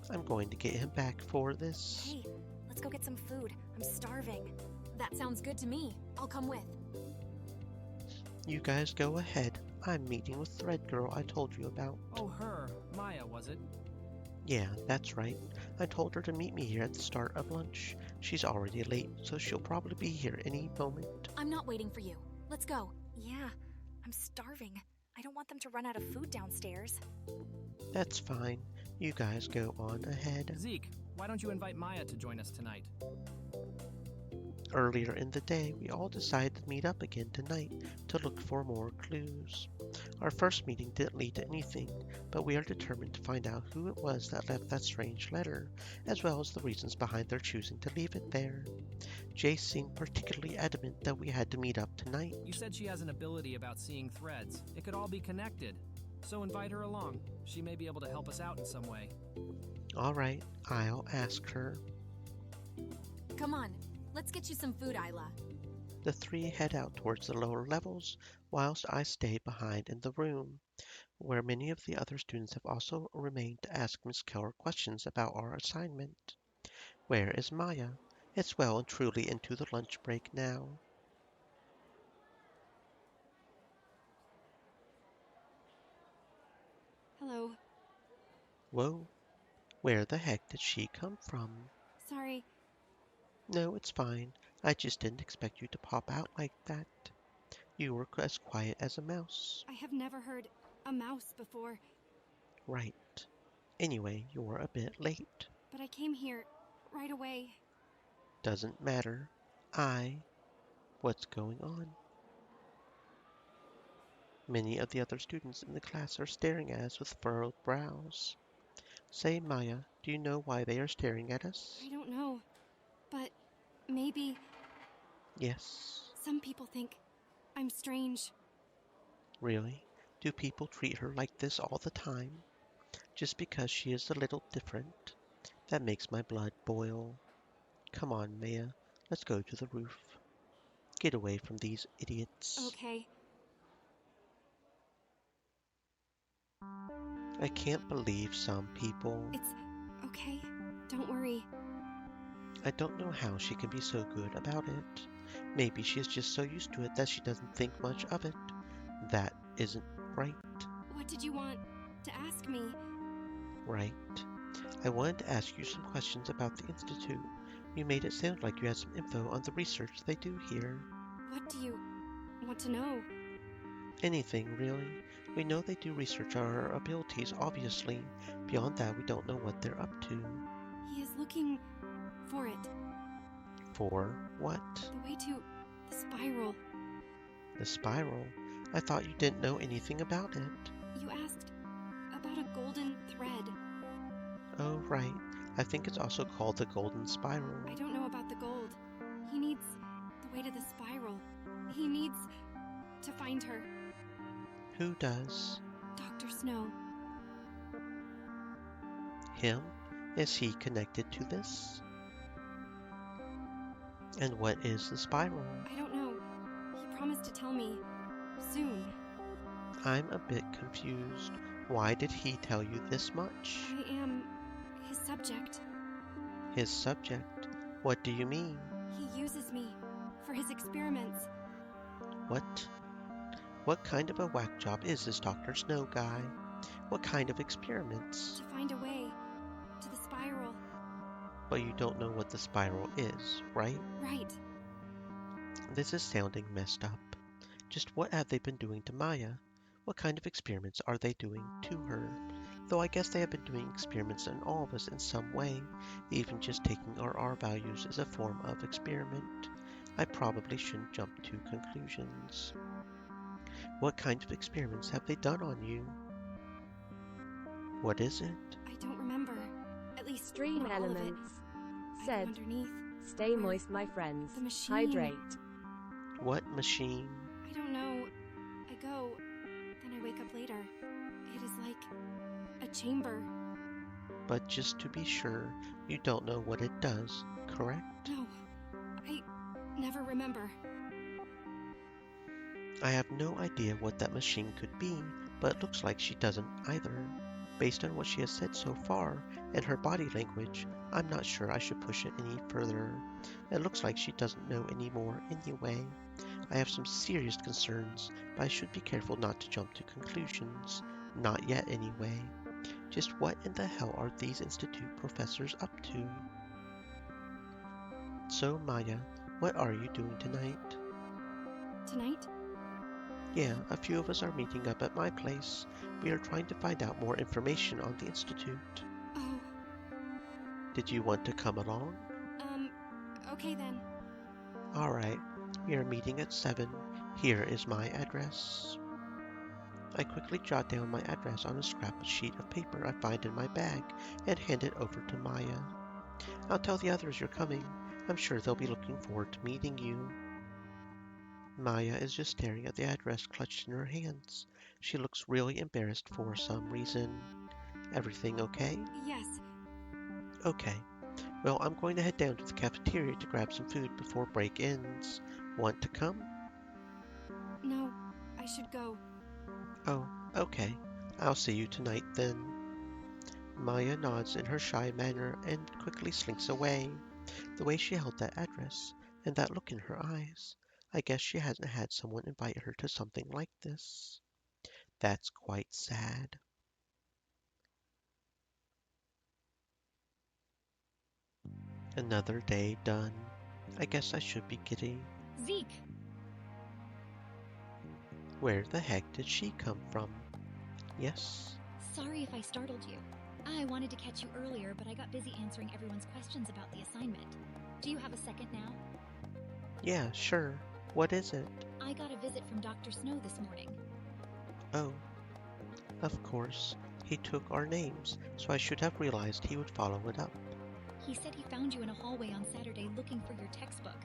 I'm going to get him back for this. Hey, let's go get some food. I'm starving. That sounds good to me. I'll come with. You guys go ahead. I'm meeting with Thread Girl I told you about. Oh, her. Maya, was it? Yeah, that's right. I told her to meet me here at the start of lunch. She's already late, so she'll probably be here any moment. I'm not waiting for you. Let's go. Yeah, I'm starving. I don't want them to run out of food downstairs. That's fine. You guys go on ahead. Zeke, why don't you invite Maya to join us tonight? Earlier in the day, we all decided to meet up again tonight to look for more clues. Our first meeting didn't lead to anything, but we are determined to find out who it was that left that strange letter, as well as the reasons behind their choosing to leave it there. Jace seemed particularly adamant that we had to meet up tonight. You said she has an ability about seeing threads. It could all be connected. So invite her along. She may be able to help us out in some way. All right, I'll ask her. Come on. Let's get you some food, Isla. The three head out towards the lower levels, whilst I stay behind in the room, where many of the other students have also remained to ask Miss Keller questions about our assignment. Where is Maya? It's well and truly into the lunch break now. Hello. Whoa, where the heck did she come from? Sorry. No, it's fine. I just didn't expect you to pop out like that. You were as quiet as a mouse. I have never heard a mouse before. Right. Anyway, you're a bit late. But I came here right away. Doesn't matter. What's going on? Many of the other students in the class are staring at us with furrowed brows. Say, Maya, do you know why they are staring at us? I don't know. But maybe Yes. some people think I'm strange. Really? Do people treat her like this all the time? Just because she is a little different? That makes my blood boil. Come on, Maya. Let's go to the roof. Get away from these idiots. Okay. I can't believe some people. It's okay. Don't worry. I don't know how she can be so good about it. Maybe she is just so used to it that she doesn't think much of it. That isn't right. What did you want to ask me? Right. I wanted to ask you some questions about the Institute. You made it sound like you had some info on the research they do here. What do you want to know? Anything, really. We know they do research on our abilities, obviously. Beyond that, we don't know what they're up to. He is looking for it. For what? The way to the spiral. The spiral? I thought you didn't know anything about it. You asked about a golden thread. Oh, right. I think it's also called the Golden Spiral. I don't know about the gold. He needs the way to the spiral. He needs to find her. Who does? Dr. Snow. Him? Is he connected to this? And what is the spiral? I don't know. He promised to tell me soon. I'm a bit confused. Why did he tell you this much? I am his subject. His subject? What do you mean? He uses me for his experiments. What? What kind of a whack job is this Dr. Snow guy? What kind of experiments? To find a way to the spiral. But you don't know what the spiral is, right? Right. This is sounding messed up. Just what have they been doing to Maya? What kind of experiments are they doing to her? Though I guess they have been doing experiments on all of us in some way, even just taking our R values is a form of experiment. I probably shouldn't jump to conclusions. What kind of experiments have they done on you? What is it? I don't remember. At least Stream not all of it. Elements I said, go underneath. "Stay moist, my friends. The machine. Hydrate." What machine? I don't know. I go, then I wake up later. It is like a chamber. But just to be sure, you don't know what it does, correct? No, I never remember. I have no idea what that machine could be, but it looks like she doesn't either. Based on what she has said so far, and her body language, I'm not sure I should push it any further. It looks like she doesn't know any more anyway. I have some serious concerns, but I should be careful not to jump to conclusions. Not yet anyway. Just what in the hell are these institute professors up to? So Maya, what are you doing tonight? Tonight? Yeah, a few of us are meeting up at my place. We are trying to find out more information on the institute. Oh, Did you want to come along? okay then. Alright, we are meeting at 7. Here is my address. I quickly jot down my address on a scrap sheet of paper I find in my bag and hand it over to Maya. I'll tell the others you're coming. I'm sure they'll be looking forward to meeting you. Maya is just staring at the address clutched in her hands. She looks really embarrassed for some reason. Everything okay? Yes. Okay. Well, I'm going to head down to the cafeteria to grab some food before break ends. Want to come? No, I should go. Oh, okay. I'll see you tonight then. Maya nods in her shy manner and quickly slinks away. The way she held that address, and that look in her eyes, I guess she hasn't had someone invite her to something like this. That's quite sad. Another day done. I guess I should be getting... Zeke! Where the heck did she come from? Yes? Sorry if I startled you. I wanted to catch you earlier, but I got busy answering everyone's questions about the assignment. Do you have a second now? Yeah, sure. What is it? I got a visit from Dr. Snow this morning. Oh. Of course. He took our names, so I should have realized he would follow it up. He said he found you in a hallway on Saturday looking for your textbook.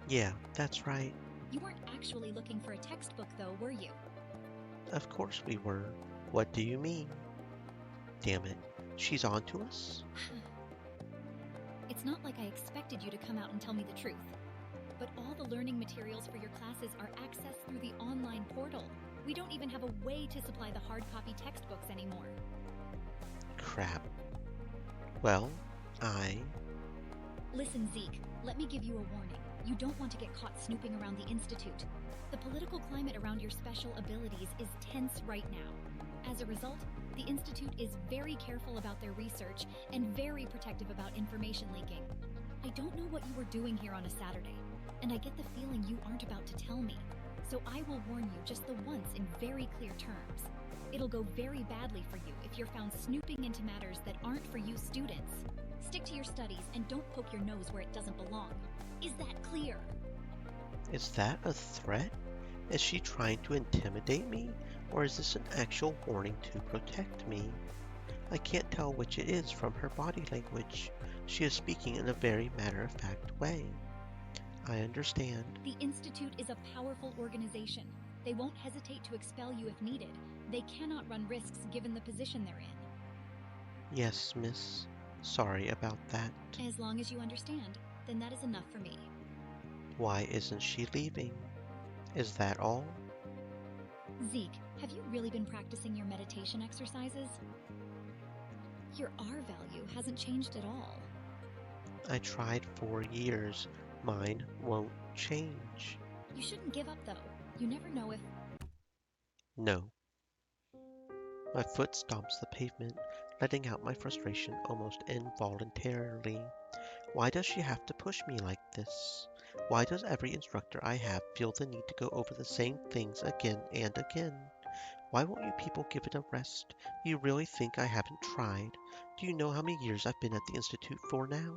Yeah, that's right. You weren't actually looking for a textbook, though, were you? Of course we were. What do you mean? Damn it. She's on to us? It's not like I expected you to come out and tell me the truth. But all the learning materials for your classes are accessed through the online portal. We don't even have a way to supply the hard copy textbooks anymore. Crap. Well, Listen, Zeke, let me give you a warning. You don't want to get caught snooping around the Institute. The political climate around your special abilities is tense right now. As a result, the Institute is very careful about their research and very protective about information leaking. I don't know what you were doing here on a Saturday, and I get the feeling you aren't about to tell me. So I will warn you just the once in very clear terms. It'll go very badly for you if you're found snooping into matters that aren't for you students. Stick to your studies and don't poke your nose where it doesn't belong. Is that clear? is that a threat? Is she trying to intimidate me? Or is this an actual warning to protect me? I can't tell which it is from her body language. She is speaking in a very matter-of-fact way. I understand. The Institute is a powerful organization. They won't hesitate to expel you if needed. They cannot run risks given the position they're in. Yes, miss. Sorry about that. As long as you understand, then that is enough for me. Why isn't she leaving? Is that all? Zeke, have you really been practicing your meditation exercises? Your R value hasn't changed at all. I tried for years. Mine won't change. You shouldn't give up, though. You never know if... No. My foot stomps the pavement, letting out my frustration almost involuntarily. Why does she have to push me like this? Why does every instructor I have feel the need to go over the same things again and again? Why won't you people give it a rest? Do you really think I haven't tried? Do you know how many years I've been at the Institute for now?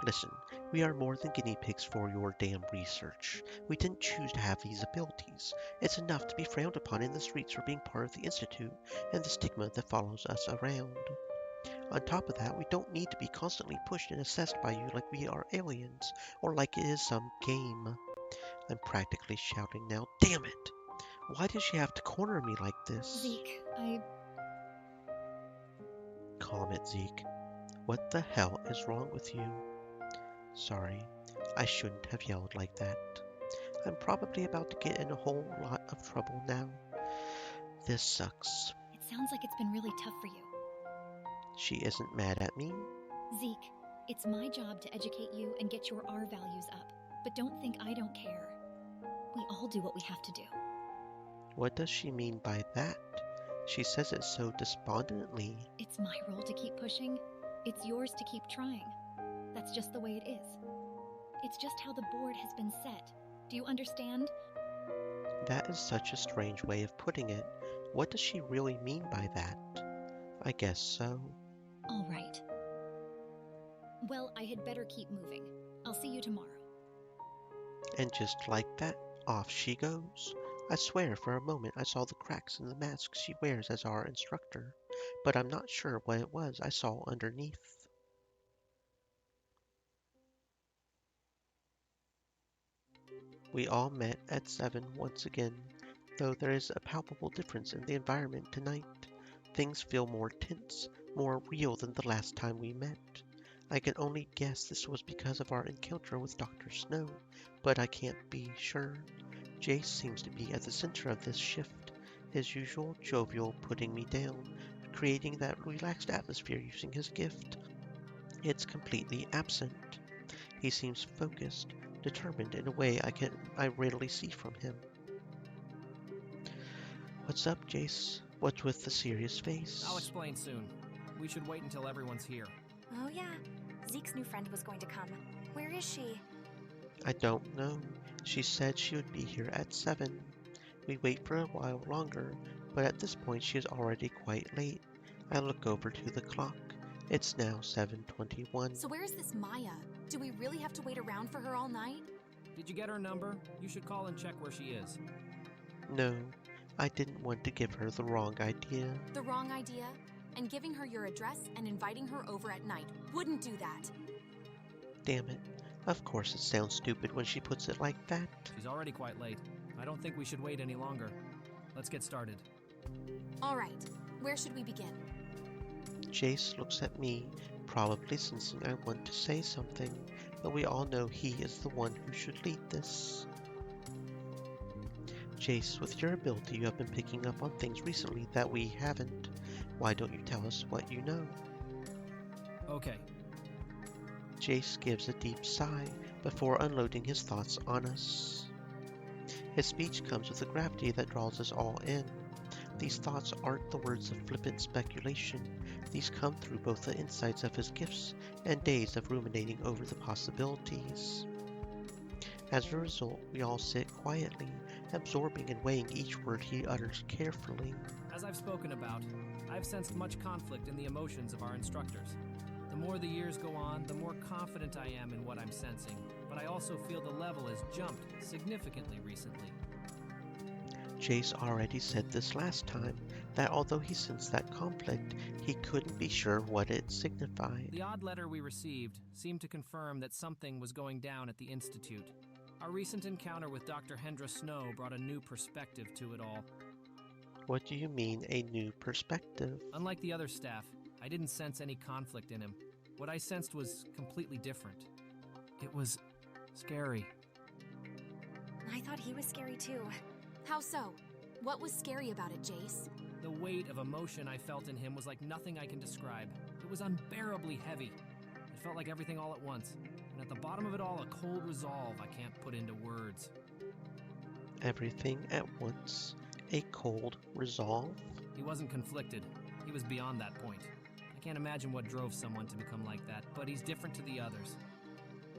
Listen, we are more than guinea pigs for your damn research. We didn't choose to have these abilities. It's enough to be frowned upon in the streets for being part of the Institute and the stigma that follows us around. On top of that, we don't need to be constantly pushed and assessed by you like we are aliens, or like it is some game. I'm practically shouting now. Damn it! Why does she have to corner me like this? Zeke, Calm it, Zeke. What the hell is wrong with you? Sorry, I shouldn't have yelled like that. I'm probably about to get in a whole lot of trouble now. This sucks. It sounds like it's been really tough for you. She isn't mad at me? Zeke, it's my job to educate you and get your R values up. But don't think I don't care. We all do what we have to do. What does she mean by that? She says it so despondently. It's my role to keep pushing. It's yours to keep trying. That's just the way it is. It's just how the board has been set. Do you understand? That is such a strange way of putting it. What does she really mean by that? I guess so. All right. Well, I had better keep moving. I'll see you tomorrow. And just like that, off she goes. I swear for a moment I saw the cracks in the mask she wears as our instructor, but I'm not sure what it was I saw underneath. We all met at 7 once again, though there is a palpable difference in the environment tonight. Things feel more tense, more real than the last time we met. I can only guess this was because of our encounter with Dr. Snow, but I can't be sure. Jace seems to be at the center of this shift, his usual jovial putting me down, creating that relaxed atmosphere using his gift. It's completely absent. He seems focused, determined in a way I rarely see from him. What's up, Jace? What's with the serious face? I'll explain soon. We should wait until everyone's here. Oh yeah, Zeke's new friend was going to come. Where is she? I don't know. She said she would be here at 7. We wait for a while longer, but at this point she is already quite late. I look over to the clock. It's now 7:21. So where is this Maya? Do we really have to wait around for her all night? Did you get her number? You should call and check where she is. No, I didn't want to give her the wrong idea. The wrong idea? And giving her your address and inviting her over at night wouldn't do that. Damn it. Of course it sounds stupid when she puts it like that. She's already quite late. I don't think we should wait any longer. Let's get started. All right, where should we begin? Jace looks at me, probably sensing I want to say something, but we all know he is the one who should lead this. Jace, with your ability, you have been picking up on things recently that we haven't. Why don't you tell us what you know? Okay. Jace gives a deep sigh before unloading his thoughts on us. His speech comes with a gravity that draws us all in. These thoughts aren't the words of flippant speculation. These come through both the insights of his gifts and days of ruminating over the possibilities. As a result, we all sit quietly, absorbing and weighing each word he utters carefully. As I've spoken about, I've sensed much conflict in the emotions of our instructors. The more the years go on, the more confident I am in what I'm sensing, but I also feel the level has jumped significantly recently. Jace already said this last time, that although he sensed that conflict, he couldn't be sure what it signified. The odd letter we received seemed to confirm that something was going down at the Institute. Our recent encounter with Dr. Hendra Snow brought a new perspective to it all. What do you mean, a new perspective? Unlike the other staff, I didn't sense any conflict in him. What I sensed was completely different. It was Scary. I thought he was scary too. How so? What was scary about it, Jace? The weight of emotion I felt in him was like nothing I can describe. It was unbearably heavy. It felt like everything all at once. And at the bottom of it all, a cold resolve I can't put into words. Everything at once. A cold resolve? He wasn't conflicted. He was beyond that point. I can't imagine what drove someone to become like that, but he's different to the others.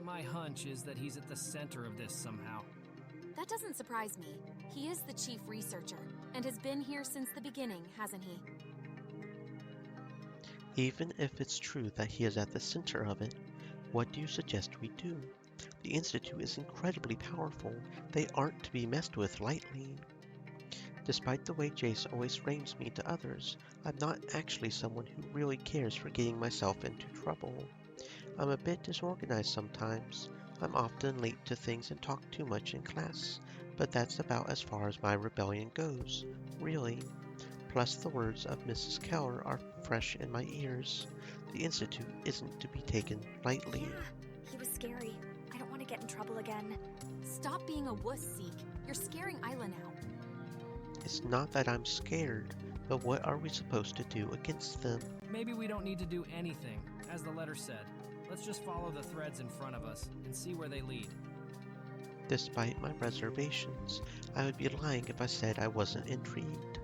My hunch is that he's at the center of this somehow. That doesn't surprise me. He is the chief researcher, and has been here since the beginning, hasn't he? Even if it's true that he is at the center of it, what do you suggest we do? The Institute is incredibly powerful. They aren't to be messed with lightly. Despite the way Jace always frames me to others, I'm not actually someone who really cares for getting myself into trouble. I'm a bit disorganized sometimes. I'm often late to things and talk too much in class, but that's about as far as my rebellion goes, really. Plus the words of Mrs. Keller are fresh in my ears. The Institute isn't to be taken lightly. Yeah, he was scary. I don't want to get in trouble again. Stop being a wuss, Zeke. You're scaring Isla now. It's not that I'm scared, but what are we supposed to do against them? Maybe we don't need to do anything, as the letter said. Let's just follow the threads in front of us and see where they lead. Despite my reservations, I would be lying if I said I wasn't intrigued.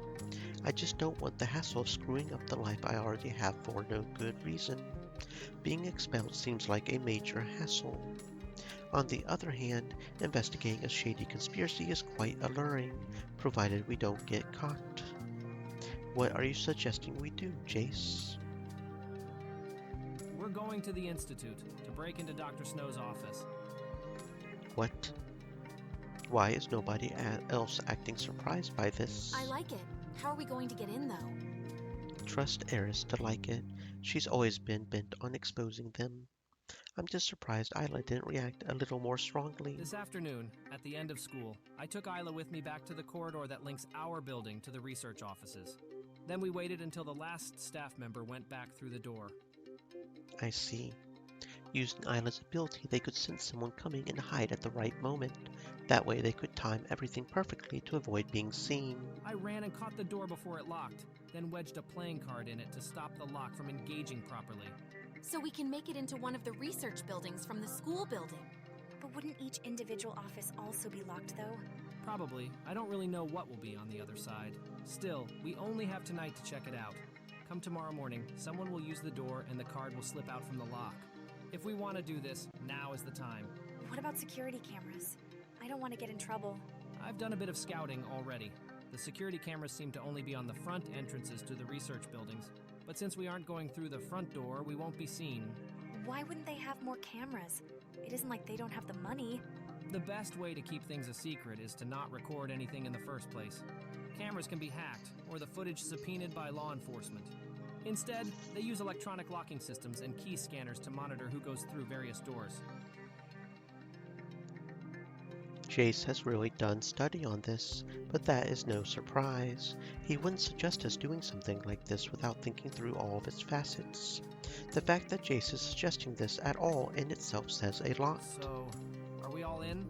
I just don't want the hassle of screwing up the life I already have for no good reason. Being expelled seems like a major hassle. On the other hand, investigating a shady conspiracy is quite alluring, provided we don't get caught. What are you suggesting we do, Jace? We're going to the Institute to break into Dr. Snow's office. What? Why is nobody else acting surprised by this? I like it. How are we going to get in, though? Trust Eris to like it. She's always been bent on exposing them. I'm just surprised Isla didn't react a little more strongly. This afternoon, at the end of school, I took Isla with me back to the corridor that links our building to the research offices. Then we waited until the last staff member went back through the door. I see. Using Isla's ability, they could sense someone coming and hide at the right moment. That way they could time everything perfectly to avoid being seen. I ran and caught the door before it locked, then wedged a playing card in it to stop the lock from engaging properly. So we can make it into one of the research buildings from the school building. But wouldn't each individual office also be locked, though? Probably. I don't really know what will be on the other side. Still, we only have tonight to check it out. Come tomorrow morning, someone will use the door and the card will slip out from the lock. If we want to do this, now is the time. What about security cameras? I don't want to get in trouble. I've done a bit of scouting already. The security cameras seem to only be on the front entrances to the research buildings. But since we aren't going through the front door, we won't be seen. Why wouldn't they have more cameras? It isn't like they don't have the money. The best way to keep things a secret is to not record anything in the first place. Cameras can be hacked, or the footage subpoenaed by law enforcement. Instead, they use electronic locking systems and key scanners to monitor who goes through various doors. Jace has really done study on this, but that is no surprise. He wouldn't suggest us doing something like this without thinking through all of its facets. The fact that Jace is suggesting this at all in itself says a lot. So, are we all in?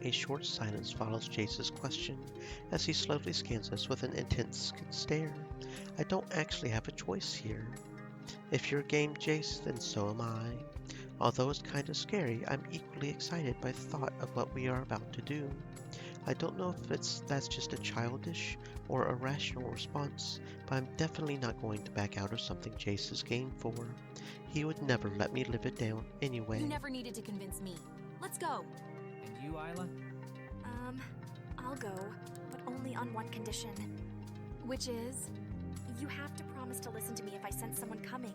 A short silence follows Jace's question as he slowly scans us with an intense stare. I don't actually have a choice here. If you're game, Jace, then so am I. Although it's kind of scary, I'm equally excited by the thought of what we are about to do. I don't know if that's just a childish or a rational response, but I'm definitely not going to back out of something Jace is game for. He would never let me live it down anyway. You never needed to convince me. Let's go. And you, Isla? I'll go, but only on one condition. Which is? You have to promise to listen to me if I sense someone coming.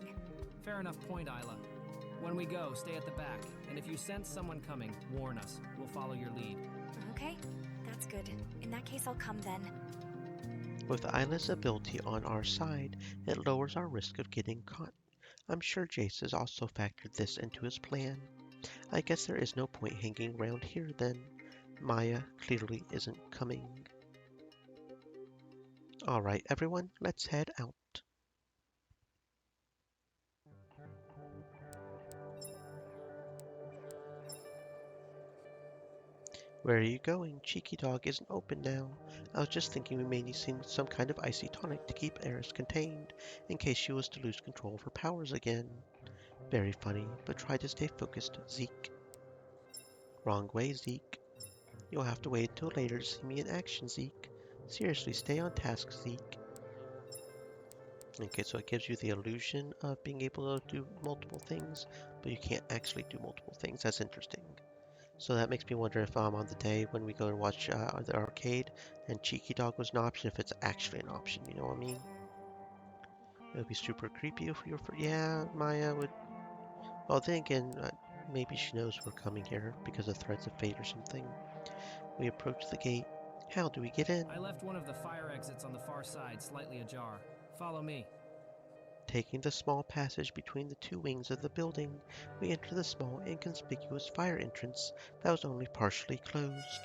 Fair enough point, Isla. When we go, stay at the back, and if you sense someone coming, warn us. We'll follow your lead. Okay, that's good. In that case, I'll come then. With Isla's ability on our side, it lowers our risk of getting caught. I'm sure Jace has also factored this into his plan. I guess there is no point hanging around here then. Maya clearly isn't coming. Alright everyone, let's head out. Where are you going? Cheeky Dog isn't open now. I was just thinking we may need some kind of icy tonic to keep Eris contained, in case she was to lose control of her powers again. Very funny, but try to stay focused, Zeke. Wrong way, Zeke. You'll have to wait until later to see me in action, Zeke. Seriously, stay on task, Zeke. Okay, so it gives you the illusion of being able to do multiple things, but you can't actually do multiple things. That's interesting. So that makes me wonder if on the day when we go to watch the arcade and Cheeky Dog was an option, if it's actually an option, you know what I mean? It would be super creepy if we were yeah, Maya would... Well, then again, maybe she knows we're coming here because of threads of fate or something. We approach the gate. How do we get in? I left one of the fire exits on the far side slightly ajar. Follow me. Taking the small passage between the two wings of the building, we enter the small, inconspicuous fire entrance that was only partially closed.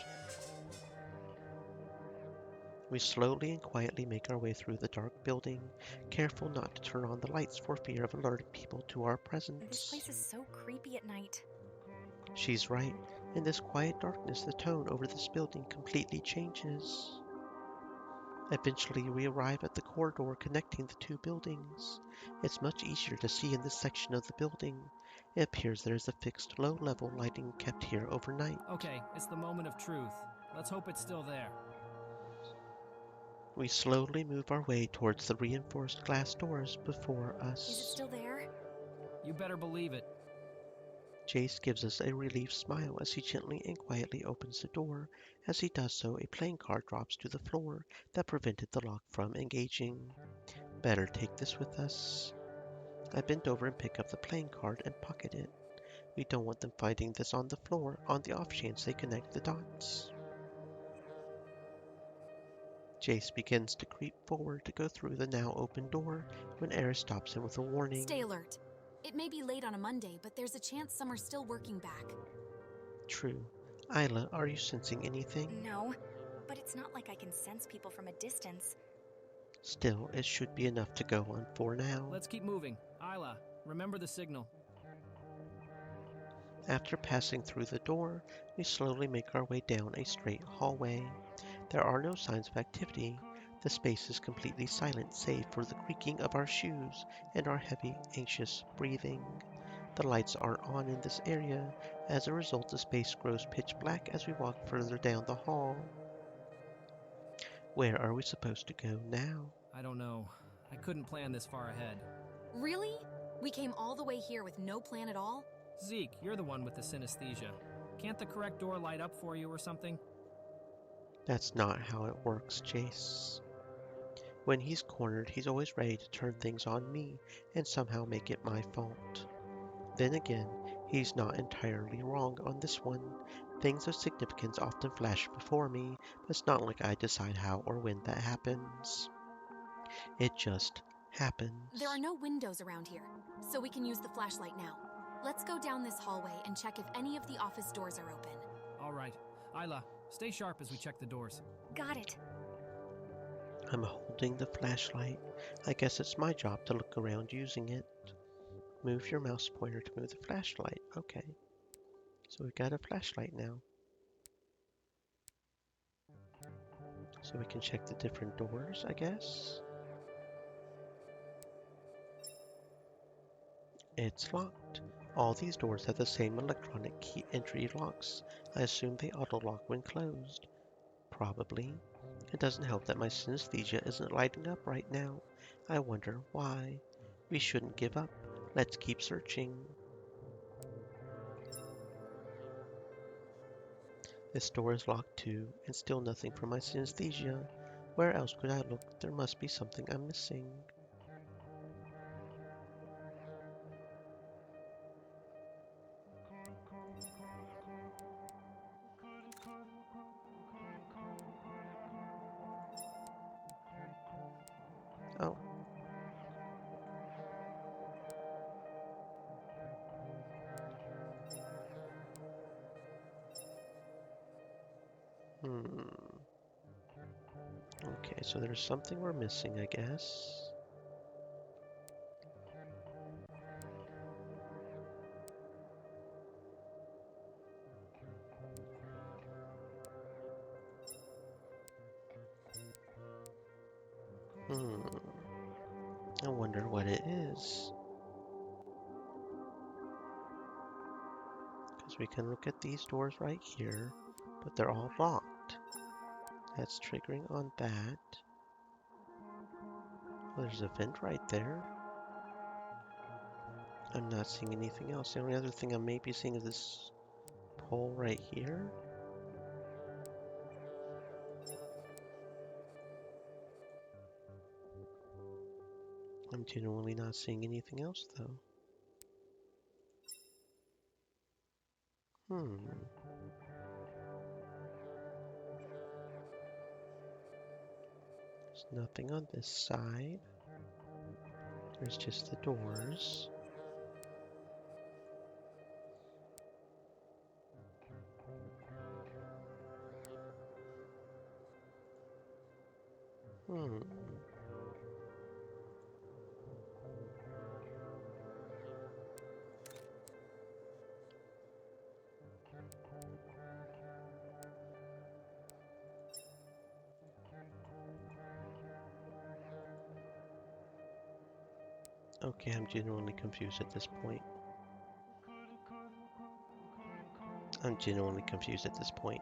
We slowly and quietly make our way through the dark building, careful not to turn on the lights for fear of alerting people to our presence. This place is so creepy at night. She's right. In this quiet darkness, the tone over this building completely changes. Eventually, we arrive at the corridor connecting the two buildings. It's much easier to see in this section of the building. It appears there is a fixed low-level lighting kept here overnight. Okay, it's the moment of truth. Let's hope it's still there. We slowly move our way towards the reinforced glass doors before us. Is it still there? You better believe it. Jace gives us a relieved smile as he gently and quietly opens the door. As he does so, a playing card drops to the floor that prevented the lock from engaging. Better take this with us. I bend over and pick up the playing card and pocket it. We don't want them finding this on the floor on the off chance they connect the dots. Jace begins to creep forward to go through the now open door when Eris stops him with a warning. Stay alert. It may be late on a Monday, but there's a chance some are still working back. True. Isla, are you sensing anything? No, but it's not like I can sense people from a distance. Still, it should be enough to go on for now. Let's keep moving. Isla, remember the signal. After passing through the door, we slowly make our way down a straight hallway. There are no signs of activity. The space is completely silent save for the creaking of our shoes and our heavy, anxious breathing. The lights aren't on in this area. As a result, the space grows pitch black as we walk further down the hall. Where are we supposed to go now? I don't know. I couldn't plan this far ahead. Really? We came all the way here with no plan at all? Zeke, you're the one with the synesthesia. Can't the correct door light up for you or something? That's not how it works, Jace. When he's cornered, he's always ready to turn things on me and somehow make it my fault. Then again, he's not entirely wrong on this one. Things of significance often flash before me, but it's not like I decide how or when that happens. It just happens. There are no windows around here, so we can use the flashlight now. Let's go down this hallway and check if any of the office doors are open. All right. Isla, stay sharp as we check the doors. Got it. I'm holding the flashlight. I guess it's my job to look around using it. Move your mouse pointer to move the flashlight. Okay. So we've got a flashlight now. So we can check the different doors, I guess. It's locked. All these doors have the same electronic key entry locks. I assume they auto-lock when closed. Probably. It doesn't help that my synesthesia isn't lighting up right now. I wonder why. We shouldn't give up. Let's keep searching. This door is locked too, and still nothing from my synesthesia. Where else could I look? There must be something I'm missing. Oh. Okay, so there's something we're missing, I guess. I wonder what it is. Because we can look at these doors right here, but they're all locked. That's triggering on that. Well, there's a vent right there. I'm not seeing anything else. The only other thing I may be seeing is this pole right here. I'm genuinely not seeing anything else, though. There's nothing on this side. There's just the doors. Okay, I'm genuinely confused at this point. I'm genuinely confused at this point.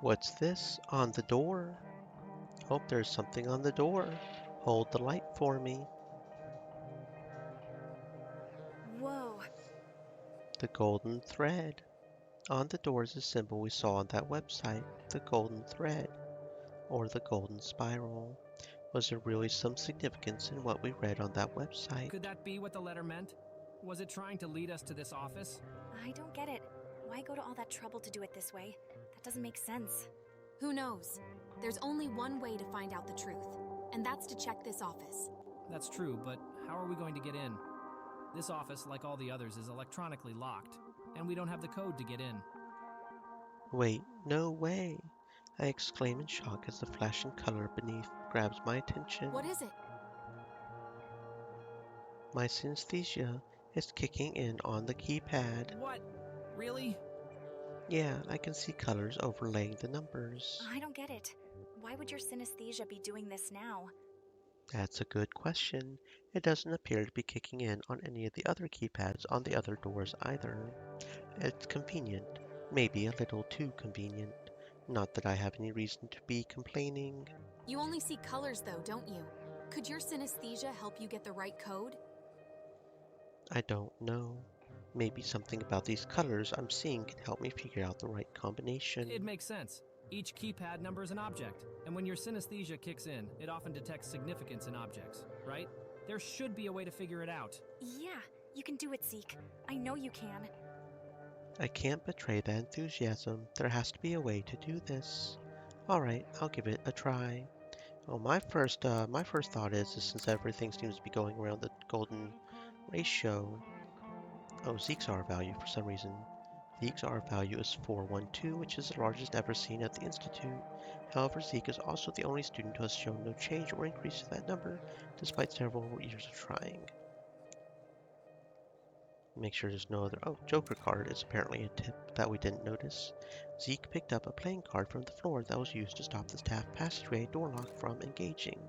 What's this on the door? Hope there's something on the door. Hold the light for me. Whoa. The golden thread. On the door is a symbol we saw on that website, the golden thread, or the golden spiral. Was there really some significance in what we read on that website? Could that be what the letter meant? Was it trying to lead us to this office? I don't get it. Why go to all that trouble to do it this way? That doesn't make sense. Who knows? There's only one way to find out the truth, and that's to check this office. That's true, but how are we going to get in? This office, like all the others, is electronically locked, and we don't have the code to get in. Wait, no way! I exclaim in shock as the flashing color beneath grabs my attention. What is it? My synesthesia is kicking in on the keypad. What? Really? Yeah, I can see colors overlaying the numbers. I don't get it. Why would your synesthesia be doing this now? That's a good question. It doesn't appear to be kicking in on any of the other keypads on the other doors either. It's convenient. Maybe a little too convenient. Not that I have any reason to be complaining. You only see colors though, don't you? Could your synesthesia help you get the right code? I don't know. Maybe something about these colors I'm seeing can help me figure out the right combination. It makes sense. Each keypad number is an object, and when your synesthesia kicks in, it often detects significance in objects, right? There should be a way to figure it out. Yeah, You can do it, Zeke. I know you can. I can't betray that enthusiasm. There has to be a way to do this. All right, I'll give it a try. Well, my first thought is since everything seems to be going around the golden ratio. Oh, Zeke's R value for some reason. Zeke's R value is 412, which is the largest ever seen at the Institute. However, Zeke is also the only student who has shown no change or increase to that number, despite several years of trying. Make sure there's no other... Oh, Joker card is apparently a tip that we didn't notice. Zeke picked up a playing card from the floor that was used to stop the staff passageway door lock from engaging.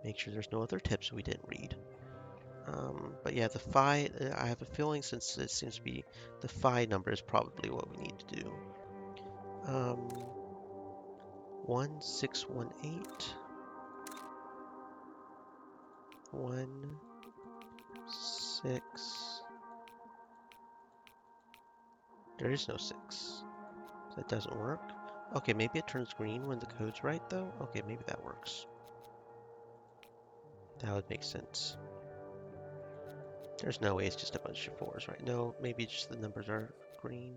Make sure there's no other tips we didn't read. But yeah, the phi, I have a feeling since it seems to be the phi number is probably what we need to do. 1618 1 6. There is no 6. That doesn't work. Okay, maybe it turns green when the code's right though. Okay, maybe that works. That would make sense. There's no way it's just a bunch of 4s, right? No, maybe just the numbers are green.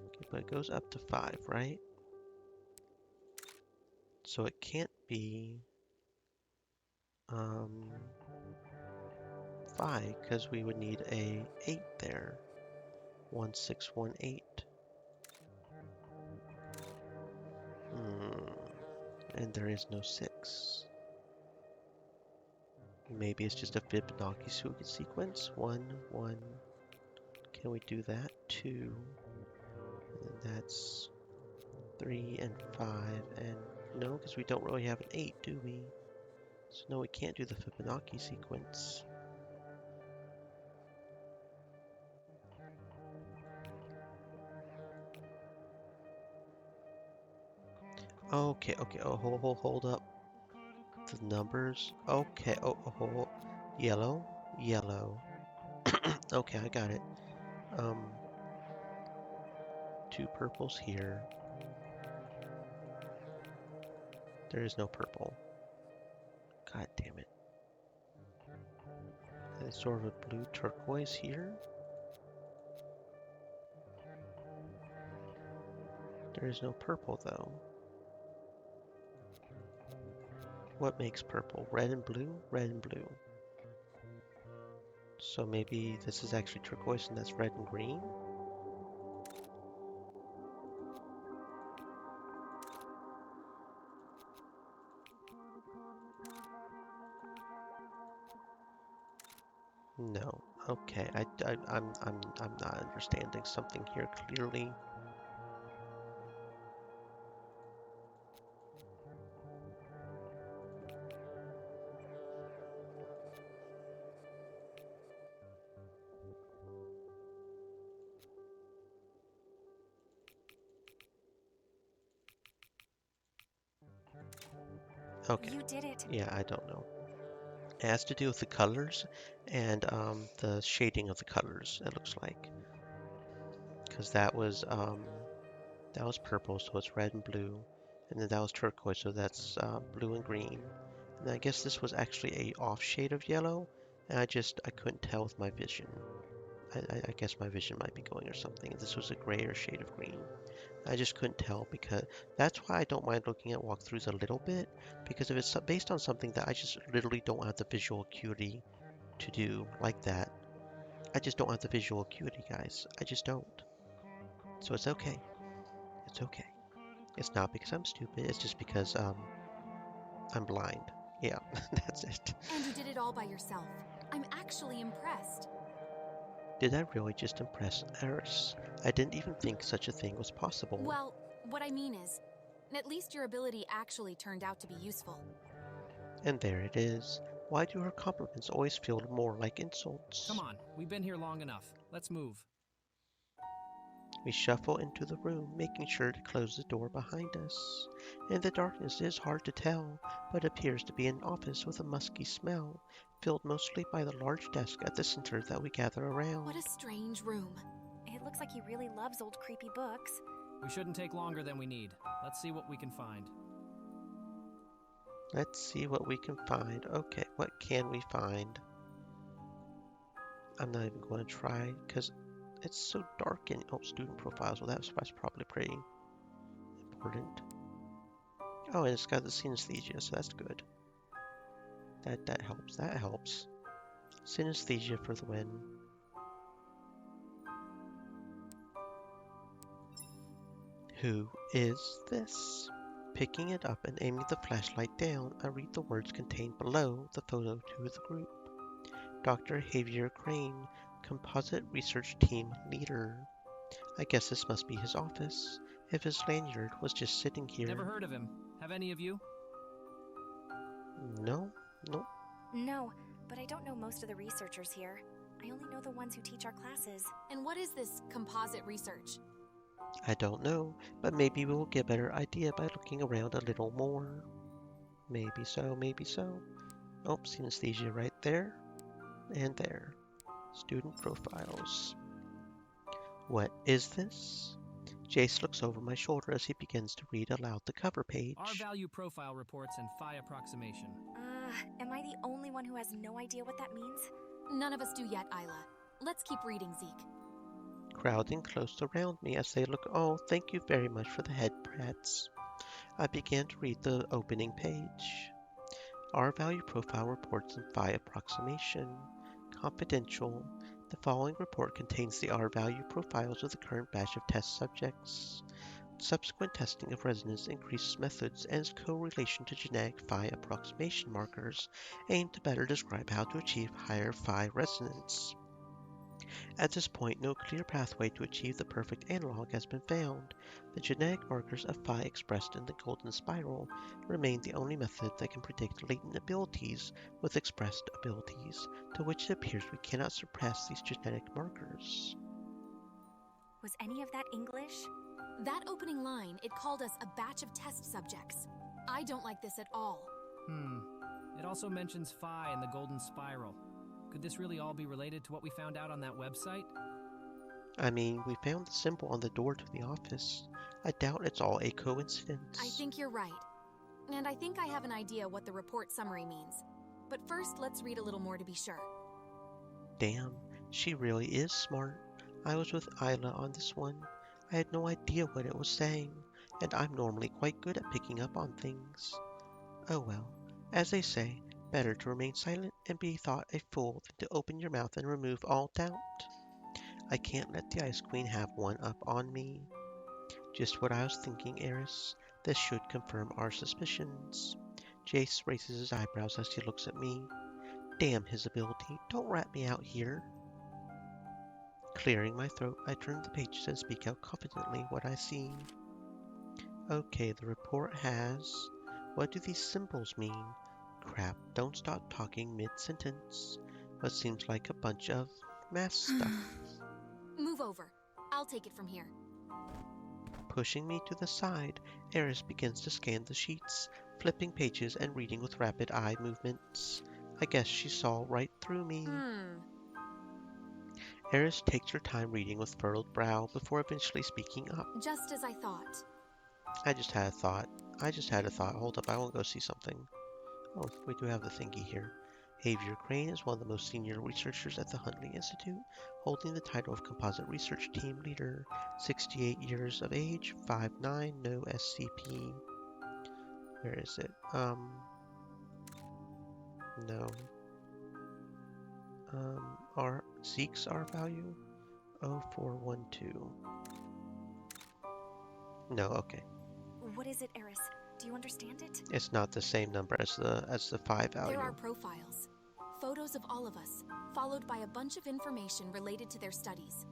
Okay, but it goes up to 5, right? So it can't be 5 because we would need a 8 there. 1618. And there is no 6. Maybe it's just a Fibonacci sequence. 1, 1. Can we do that? 2. And then that's 3 and 5. And no, because we don't really have an 8, do we? So no, we can't do the Fibonacci sequence. Okay, oh, hold up. The numbers, okay, oh, yellow, okay, I got it. 2 purples here. There is no purple. God damn it. And it's sort of a blue turquoise here. There is no purple though. What makes purple? Red and blue? Red and blue. So maybe this is actually turquoise and that's red and green? No. Okay, I'm not understanding something here clearly. Okay. You did it. Yeah, I don't know. It has to do with the colors and the shading of the colors, it looks like. Because that was purple, so it's red and blue. And then that was turquoise, so that's blue and green. And I guess this was actually a off shade of yellow, and I couldn't tell with my vision. I guess my vision might be going or something. This was a grayer shade of green. I just couldn't tell because that's why I don't mind looking at walkthroughs a little bit, because if it's based on something that I just literally don't have the visual acuity to do like that, I just don't have the visual acuity, guys. I just don't. So it's okay. It's okay. It's not because I'm stupid, it's just because I'm blind. Yeah, that's it. And you did it all by yourself. I'm actually impressed. Did I really just impress Eris? I didn't even think such a thing was possible. Well, what I mean is, at least your ability actually turned out to be useful. And there it is. Why do her compliments always feel more like insults? Come on, we've been here long enough. Let's move. We shuffle into the room, making sure to close the door behind us. In the darkness it is hard to tell, but appears to be an office with a musky smell, filled mostly by the large desk at the center that we gather around. What a strange room. It looks like he really loves old creepy books. We shouldn't take longer than we need. Let's see what we can find. Let's see what we can find. Okay, what can we find? I'm not even going to try because it's so dark in student profiles. Well, that's probably pretty important. Oh, and it's got the synesthesia, so that's good. That helps. That helps. Synesthesia for the win. Who is this? Picking it up and aiming the flashlight down, I read the words contained below the photo to the group. Dr. Javier Crane, Composite Research Team Leader. I guess this must be his office, if his lanyard was just sitting here. Never heard of him. Have any of you? No, nope. No, but I don't know most of the researchers here. I only know the ones who teach our classes. And what is this composite research? I don't know, but maybe we will get a better idea by looking around a little more. Maybe so, maybe so. Oh, synesthesia right there. And there. Student profiles. What is this? Jace looks over my shoulder as he begins to read aloud the cover page. R-value profile reports and phi approximation. Am I the only one who has no idea what that means? None of us do yet, Isla. Let's keep reading, Zeke. Crowding close around me as they look. Oh, thank you very much for the head pats. I began to read the opening page. R-value profile reports and phi approximation. Confidential. The following report contains the R-value profiles of the current batch of test subjects. Subsequent testing of resonance increased methods and its correlation to genetic phi approximation markers aim to better describe how to achieve higher phi resonance. At this point, no clear pathway to achieve the perfect analog has been found. The genetic markers of phi expressed in the golden spiral remain the only method that can predict latent abilities with expressed abilities, to which it appears we cannot suppress these genetic markers. Was any of that English? That opening line, it called us a batch of test subjects. I don't like this at all. It also mentions phi and the golden spiral. Could this really all be related to what we found out on that website? I mean, we found the symbol on the door to the office. I doubt it's all a coincidence. I think you're right. And I think I have an idea what the report summary means. But first, let's read a little more to be sure. Damn, she really is smart. I was with Isla on this one. I had no idea what it was saying, and I'm normally quite good at picking up on things. Oh well, as they say, better to remain silent and be thought a fool than to open your mouth and remove all doubt. I can't let the Ice Queen have one up on me. Just what I was thinking, Eris. This should confirm our suspicions. Jace raises his eyebrows as he looks at me. Damn his ability, don't rat me out here. Clearing my throat, I turn the pages and speak out confidently what I see. Okay, the report has... What do these symbols mean? Crap, don't stop talking mid-sentence. What seems like a bunch of math stuff. Move over. I'll take it from here. Pushing me to the side, Eris begins to scan the sheets, flipping pages and reading with rapid eye movements. I guess she saw right through me. Eris takes her time reading with furrowed brow before eventually speaking up. Just as I thought. I just had a thought. Hold up, I want to go see something. Oh, we do have the thingy here. Javier Crane is one of the most senior researchers at the Huntley Institute, holding the title of Composite Research Team Leader. 68 years of age, 5'9", no SCP. Where is it? No. Zeke's R value? 0412. No, okay. What is it, Eris? Do you understand it? It's not the same number as the 5 value. There are profiles. Photos of all of us, followed by a bunch of information related to their studies.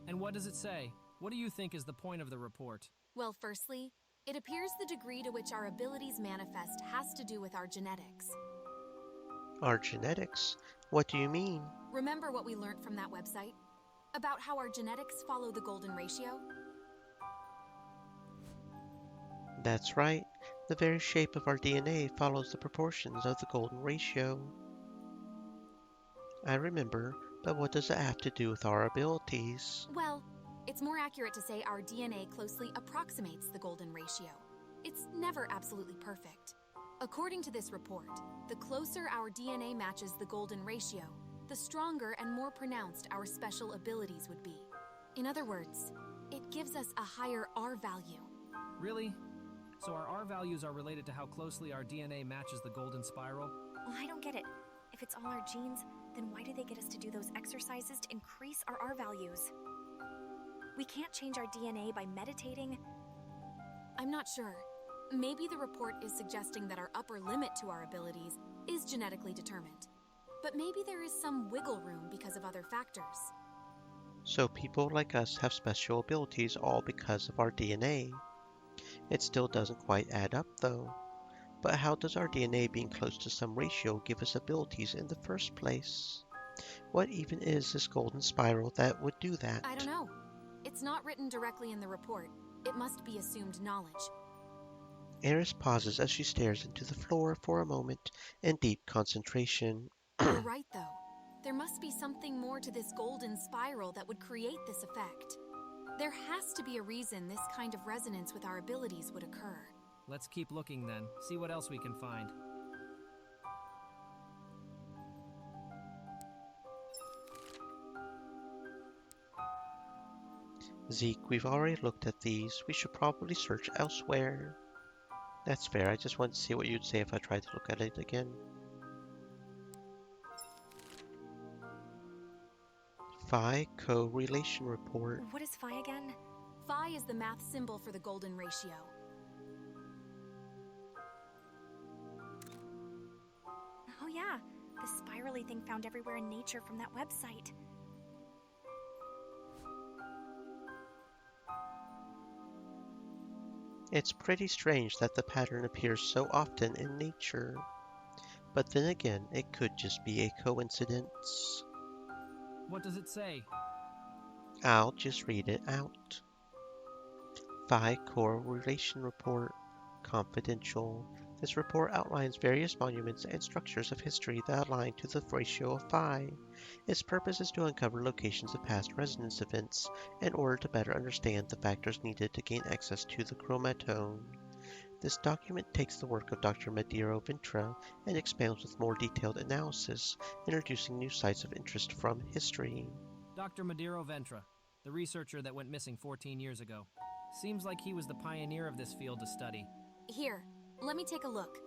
And what does it say? What do you think is the point of the report? Well, firstly, it appears the degree to which our abilities manifest has to do with our genetics. Our genetics? What do you mean? Remember what we learned from that website? About how our genetics follow the golden ratio? That's right. The very shape of our DNA follows the proportions of the golden ratio. I remember, but what does it have to do with our abilities? Well, it's more accurate to say our DNA closely approximates the golden ratio. It's never absolutely perfect. According to this report, the closer our DNA matches the golden ratio, the stronger and more pronounced our special abilities would be. In other words, it gives us a higher R value. Really? So our R values are related to how closely our DNA matches the golden spiral? Well, I don't get it. If it's all our genes, then why do they get us to do those exercises to increase our R values? We can't change our DNA by meditating. I'm not sure. Maybe the report is suggesting that our upper limit to our abilities is genetically determined. But maybe there is some wiggle room because of other factors. So people like us have special abilities all because of our DNA. It still doesn't quite add up, though. But how does our DNA being close to some ratio give us abilities in the first place? What even is this golden spiral that would do that? I don't know. It's not written directly in the report. It must be assumed knowledge. Eris pauses as she stares into the floor for a moment in deep concentration. You're right, though. There must be something more to this golden spiral that would create this effect. There has to be a reason this kind of resonance with our abilities would occur. Let's keep looking then, see what else we can find. Zeke, we've already looked at these. We should probably search elsewhere. That's fair. I just wanted to see what you'd say if I tried to look at it again. Phi correlation report. What is Phi again? Phi is the math symbol for the golden ratio. Oh yeah, the spirally thing found everywhere in nature from that website. It's pretty strange that the pattern appears so often in nature. But then again, it could just be a coincidence. What does it say? I'll just read it out. Phi correlation report. Confidential. This report outlines various monuments and structures of history that align to the ratio of Phi. Its purpose is to uncover locations of past resonance events in order to better understand the factors needed to gain access to the chromatome. This document takes the work of Dr. Madiro Ventra and expands with more detailed analysis, introducing new sites of interest from history. Dr. Madiro Ventra, the researcher that went missing 14 years ago. Seems like he was the pioneer of this field to study. Here, let me take a look.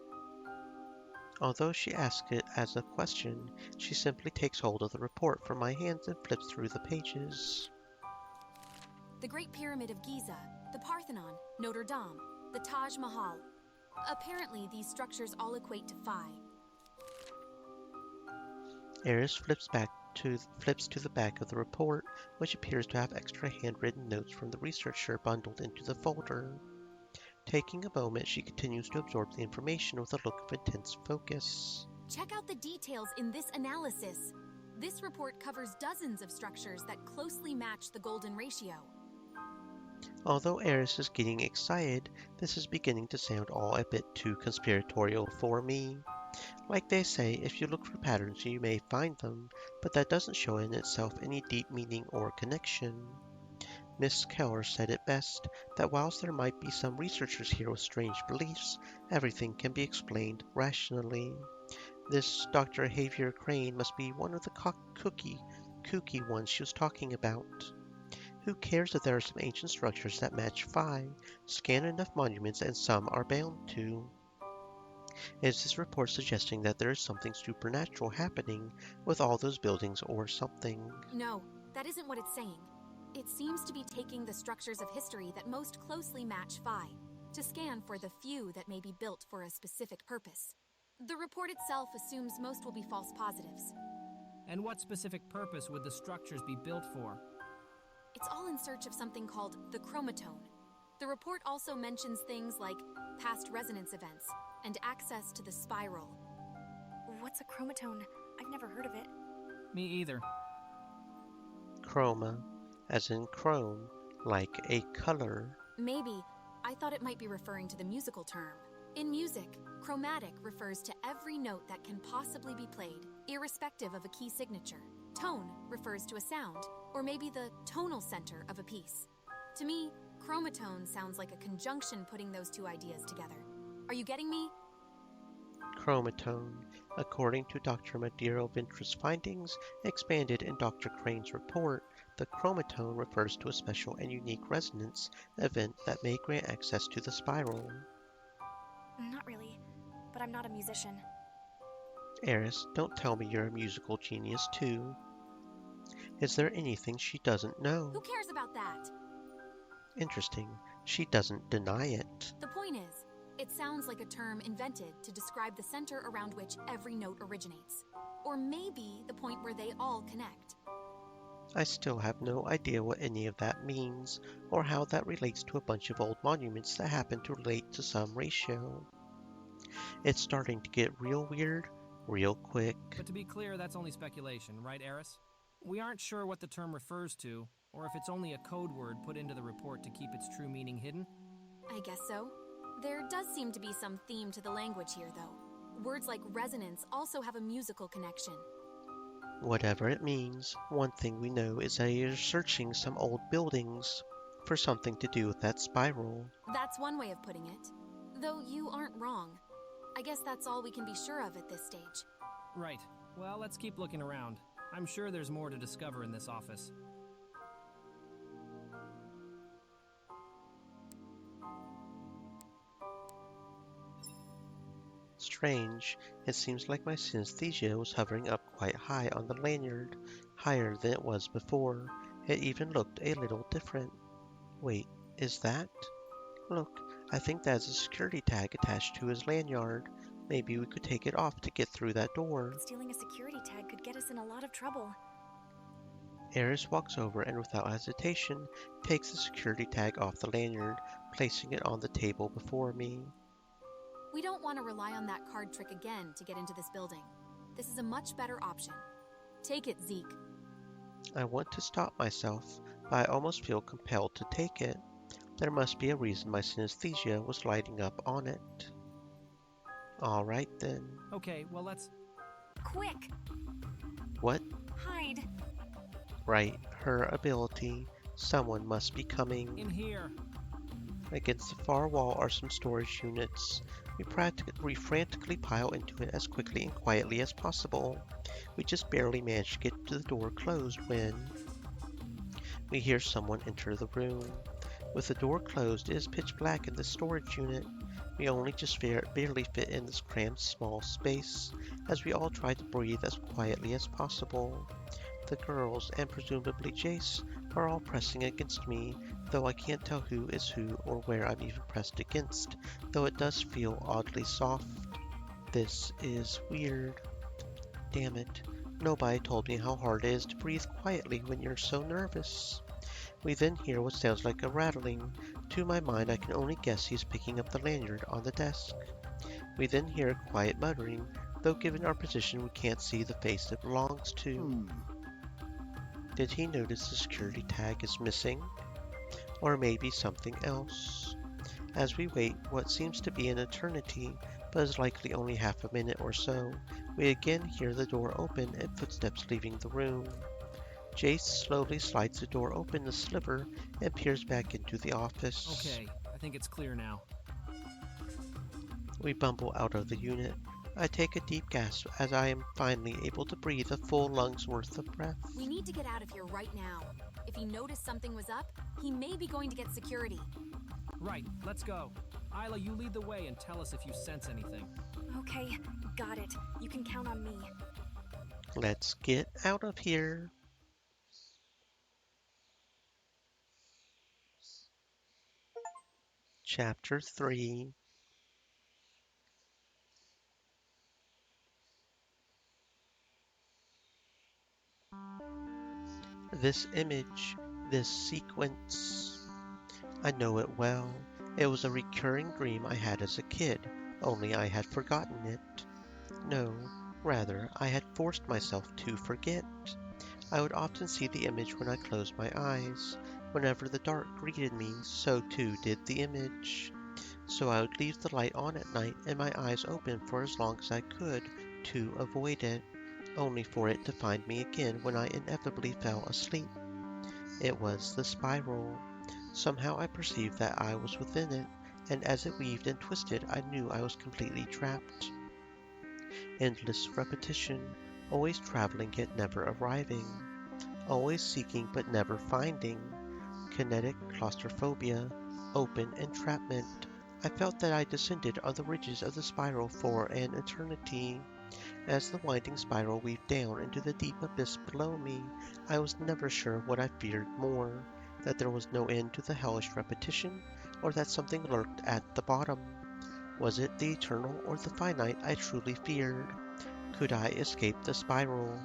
Although she asks it as a question, she simply takes hold of the report from my hands and flips through the pages. The Great Pyramid of Giza, the Parthenon, Notre Dame, the Taj Mahal. Apparently, these structures all equate to Phi. Eris flips to the back of the report, which appears to have extra handwritten notes from the researcher bundled into the folder. Taking a moment, she continues to absorb the information with a look of intense focus. Check out the details in this analysis. This report covers dozens of structures that closely match the golden ratio. Although Eris is getting excited, this is beginning to sound all a bit too conspiratorial for me. Like they say, if you look for patterns you may find them, but that doesn't show in itself any deep meaning or connection. Miss Keller said it best, that whilst there might be some researchers here with strange beliefs, everything can be explained rationally. This Dr. Javier Crane must be one of the kooky ones she was talking about. Who cares if there are some ancient structures that match Phi? Scan enough monuments and some are bound to. Is this report suggesting that there is something supernatural happening with all those buildings or something? No, that isn't what it's saying. It seems to be taking the structures of history that most closely match Phi, to scan for the few that may be built for a specific purpose. The report itself assumes most will be false positives. And what specific purpose would the structures be built for? It's all in search of something called the chromatome. The report also mentions things like past resonance events and access to the spiral. What's a chromatome? I've never heard of it. Me either. Chroma, as in chrome, like a color. Maybe. I thought it might be referring to the musical term. In music, chromatic refers to every note that can possibly be played, irrespective of a key signature. Tone refers to a sound, or maybe the tonal center of a piece. To me, chromatone sounds like a conjunction putting those two ideas together. Are you getting me? Chromatone. According to Dr. Madeiro Ventress findings, expanded in Dr. Crane's report, the chromatone refers to a special and unique resonance event that may grant access to the spiral. Not really, but I'm not a musician. Eris, don't tell me you're a musical genius too. Is there anything she doesn't know? Who cares about that? Interesting. She doesn't deny it. The point is, it sounds like a term invented to describe the center around which every note originates. Or maybe the point where they all connect. I still have no idea what any of that means, or how that relates to a bunch of old monuments that happen to relate to some ratio. It's starting to get real weird, real quick. But to be clear, that's only speculation, right, Eris? We aren't sure what the term refers to, or if it's only a code word put into the report to keep its true meaning hidden. I guess so. There does seem to be some theme to the language here, though. Words like resonance also have a musical connection. Whatever it means, one thing we know is that you're searching some old buildings for something to do with that spiral. That's one way of putting it. Though you aren't wrong. I guess that's all we can be sure of at this stage. Right. Well, let's keep looking around. I'm sure there's more to discover in this office. Strange. It seems like my synesthesia was hovering up quite high on the lanyard, higher than it was before. It even looked a little different. Wait, is that? Look, I think that's a security tag attached to his lanyard. Maybe we could take it off to get through that door. Stealing a security tag could get us in a lot of trouble. Eris walks over and without hesitation takes the security tag off the lanyard, placing it on the table before me. We don't want to rely on that card trick again to get into this building. This is a much better option. Take it, Zeke. I want to stop myself, but I almost feel compelled to take it. There must be a reason my synesthesia was lighting up on it. All right then. Okay, well let's... Quick! What? Hide! Right, her ability. Someone must be coming. In here! Against the far wall are some storage units. We frantically pile into it as quickly and quietly as possible. We just barely manage to get to the door closed when we hear someone enter the room. With the door closed, it is pitch black in the storage unit. We only just barely fit in this cramped small space, as we all try to breathe as quietly as possible. The girls, and presumably Jace, are all pressing against me, though I can't tell who is who or where I'm even pressed against, though it does feel oddly soft. This is weird. Damn it. Nobody told me how hard it is to breathe quietly when you're so nervous. We then hear what sounds like a rattling. To my mind, I can only guess he's picking up the lanyard on the desk. We then hear a quiet muttering, though given our position we can't see the face it belongs to. Did he notice the security tag is missing? Or maybe something else? As we wait what seems to be an eternity, but is likely only half a minute or so, we again hear the door open and footsteps leaving the room. Jace slowly slides the door open a sliver and peers back into the office. Okay, I think it's clear now. We bumble out of the unit. I take a deep gasp as I am finally able to breathe a full lung's worth of breath. We need to get out of here right now. If he noticed something was up, he may be going to get security. Right, let's go. Isla, you lead the way and tell us if you sense anything. Okay, got it. You can count on me. Let's get out of here. Chapter 3. This image, this sequence. I know it well. It was a recurring dream I had as a kid, only I had forgotten it. No, rather, I had forced myself to forget. I would often see the image when I closed my eyes. Whenever the dark greeted me, so too did the image. So I would leave the light on at night and my eyes open for as long as I could to avoid it, only for it to find me again when I inevitably fell asleep. It was the spiral. Somehow I perceived that I was within it, and as it weaved and twisted, I knew I was completely trapped. Endless repetition, always traveling yet never arriving, always seeking but never finding, kinetic claustrophobia, open entrapment. I felt that I descended on the ridges of the spiral for an eternity. As the winding spiral weaved down into the deep abyss below me, I was never sure what I feared more, that there was no end to the hellish repetition, or that something lurked at the bottom. Was it the eternal or the finite I truly feared? Could I escape the spiral?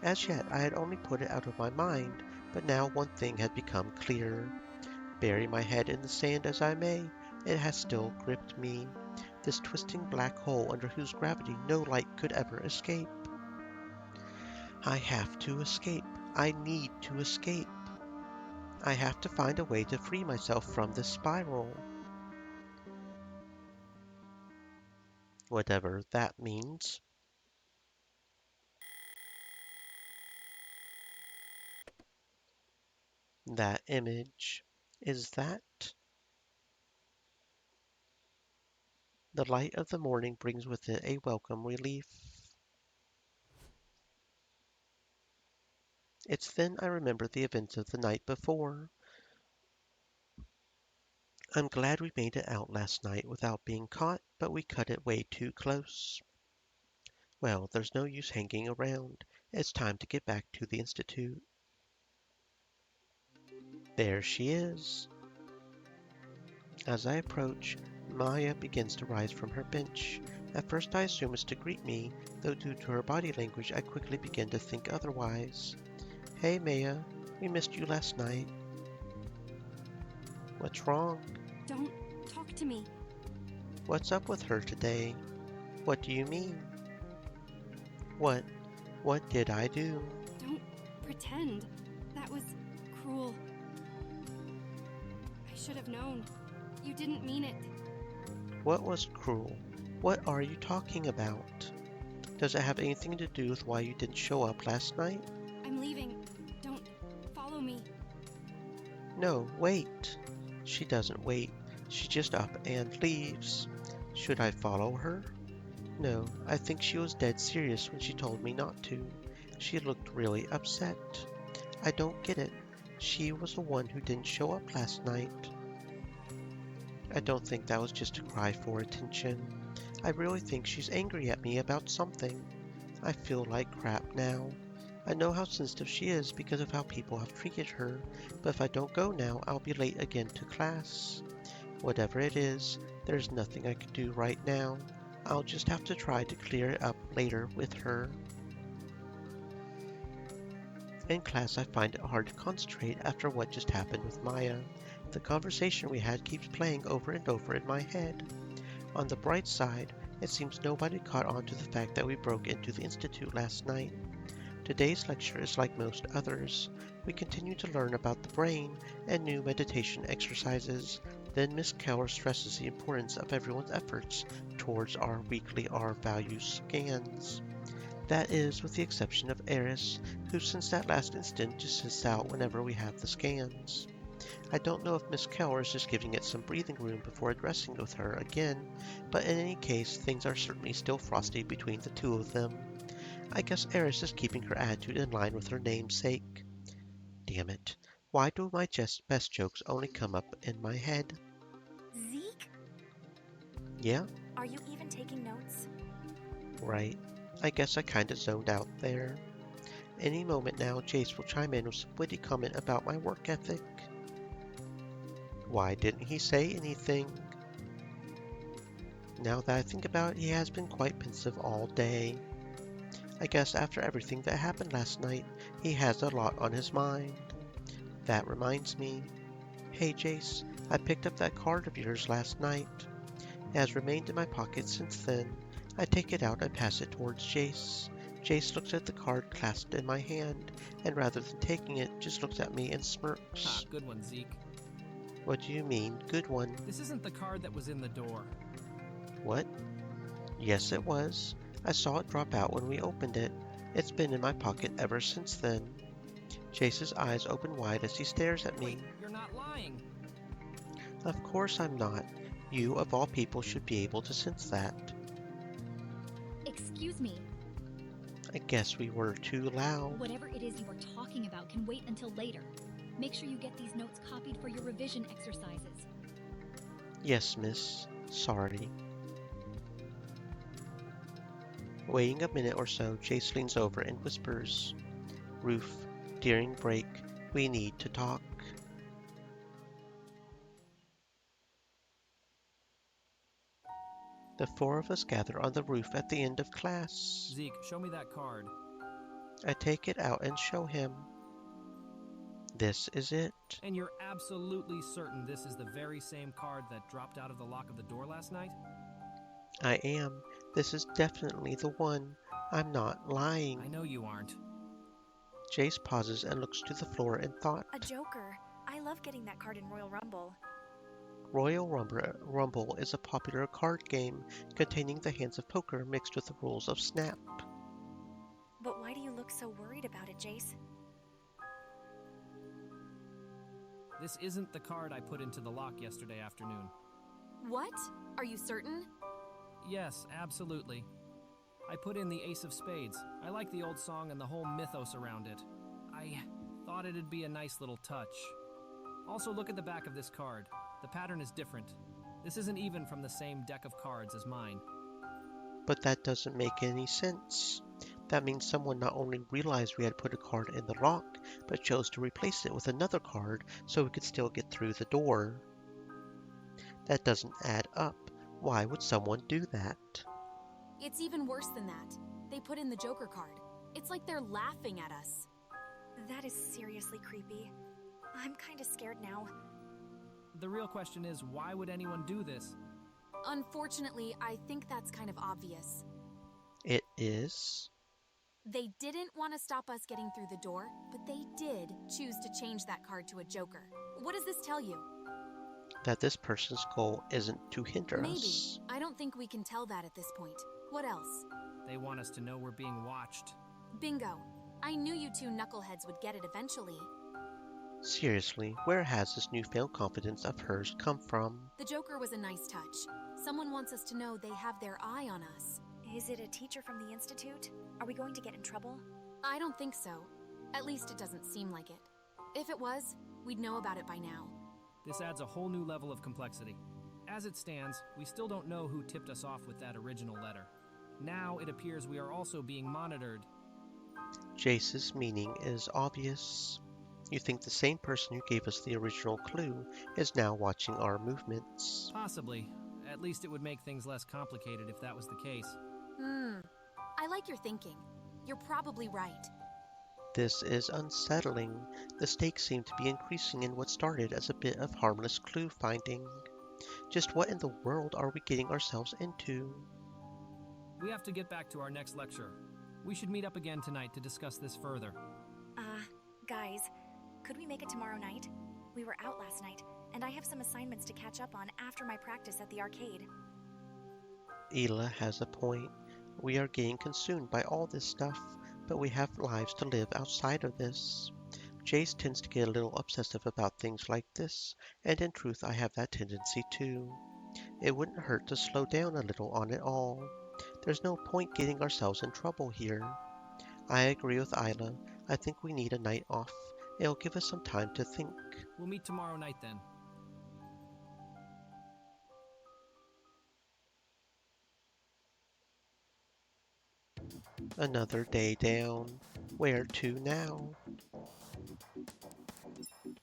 As yet I had only put it out of my mind, but now one thing had become clear. Bury my head in the sand as I may, it has still gripped me. This twisting black hole under whose gravity no light could ever escape. I have to escape. I need to escape. I have to find a way to free myself from this spiral. Whatever that means. That image. Is that? The light of the morning brings with it a welcome relief. It's then I remember the events of the night before. I'm glad we made it out last night without being caught, but we cut it way too close. Well, there's no use hanging around. It's time to get back to the Institute. There she is. As I approach, Maya begins to rise from her bench. At first I assume it's to greet me, though due to her body language I quickly begin to think otherwise. Hey Maya, we missed you last night. What's wrong? Don't talk to me. What's up with her today? What do you mean? What did I do? Don't pretend. That was cruel. I should have known. You didn't mean it. What was cruel? What are you talking about? Does it have anything to do with why you didn't show up last night? I'm leaving. Don't follow me. No, wait. She doesn't wait. She just up and leaves. Should I follow her? No, I think she was dead serious when she told me not to. She looked really upset. I don't get it. She was the one who didn't show up last night. I don't think that was just a cry for attention. I really think she's angry at me about something. I feel like crap now. I know how sensitive she is because of how people have treated her, but if I don't go now, I'll be late again to class. Whatever it is, there's nothing I can do right now. I'll just have to try to clear it up later with her. In class, I find it hard to concentrate after what just happened with Maya. The conversation we had keeps playing over and over in my head. On the bright side, it seems nobody caught on to the fact that we broke into the Institute last night. Today's lecture is like most others. We continue to learn about the brain and new meditation exercises. Then Miss Keller stresses the importance of everyone's efforts towards our weekly R-value scans. That is, with the exception of Eris, who since that last instant just sits out whenever we have the scans. I don't know if Miss Keller is just giving it some breathing room before addressing with her again, but in any case, things are certainly still frosty between the two of them. I guess Eris is keeping her attitude in line with her namesake. Damn it. Why do my best jokes only come up in my head? Zeke? Yeah? Are you even taking notes? Right. I guess I kinda zoned out there. Any moment now, Jace will chime in with some witty comment about my work ethic. Why didn't he say anything? Now that I think about it, he has been quite pensive all day. I guess after everything that happened last night, he has a lot on his mind. That reminds me. Hey Jace, I picked up that card of yours last night. It has remained in my pocket since then. I take it out and pass it towards Jace. Jace looks at the card clasped in my hand, and rather than taking it, just looks at me and smirks. Ha, good one, Zeke. What do you mean, good one? This isn't the card that was in the door. What? Yes, it was. I saw it drop out when we opened it. It's been in my pocket ever since then. Jace's eyes open wide as he stares at me. Wait, you're not lying. Of course I'm not. You, of all people, should be able to sense that. Excuse Excuse me. I guess we were too loud. Whatever it is you are talking about can wait until later. Make sure you get these notes copied for your revision exercises. Yes, miss. Sorry. Waiting a minute or so, Jace leans over and whispers, "Ruth, during break, we need to talk." The four of us gather on the roof at the end of class. Zeke, show me that card. I take it out and show him. This is it. And you're absolutely certain this is the very same card that dropped out of the lock of the door last night? I am. This is definitely the one. I'm not lying. I know you aren't. Jace pauses and looks to the floor in thought. A joker. I love getting that card in Royal Rumble. Royal Rumble is a popular card game containing the hands of poker mixed with the rules of Snap. But why do you look so worried about it, Jace? This isn't the card I put into the lock yesterday afternoon. What? Are you certain? Yes, absolutely. I put in the Ace of Spades. I like the old song and the whole mythos around it. I thought it'd be a nice little touch. Also, look at the back of this card. The pattern is different. This isn't even from the same deck of cards as mine. But that doesn't make any sense. That means someone not only realized we had put a card in the lock, but chose to replace it with another card so we could still get through the door. That doesn't add up. Why would someone do that? It's even worse than that. They put in the Joker card. It's like they're laughing at us. That is seriously creepy. I'm kinda scared now. The real question is, why would anyone do this? Unfortunately, I think that's kind of obvious. It is? They didn't want to stop us getting through the door, but they did choose to change that card to a Joker. What does this tell you? That this person's goal isn't to hinder Maybe. us. I don't think we can tell that at this point. What else? They want us to know we're being watched. Bingo. I knew you two knuckleheads would get it eventually. Seriously, where has this newfound confidence of hers come from? The Joker was a nice touch. Someone wants us to know they have their eye on us. Is it a teacher from the Institute? Are we going to get in trouble? I don't think so. At least it doesn't seem like it. If it was, we'd know about it by now. This adds a whole new level of complexity. As it stands, we still don't know who tipped us off with that original letter. Now it appears we are also being monitored. Jace's meaning is obvious. You think the same person who gave us the original clue is now watching our movements. Possibly. At least it would make things less complicated if that was the case. I like your thinking. You're probably right. This is unsettling. The stakes seem to be increasing in what started as a bit of harmless clue finding. Just what in the world are we getting ourselves into? We have to get back to our next lecture. We should meet up again tonight to discuss this further. Guys, could we make it tomorrow night? We were out last night, and I have some assignments to catch up on after my practice at the arcade. Ela has a point. We are getting consumed by all this stuff, but we have lives to live outside of this. Jace tends to get a little obsessive about things like this, and in truth I have that tendency too. It wouldn't hurt to slow down a little on it all. There's no point getting ourselves in trouble here. I agree with Isla. I think we need a night off. It'll give us some time to think. We'll meet tomorrow night then. Another day down. Where to now?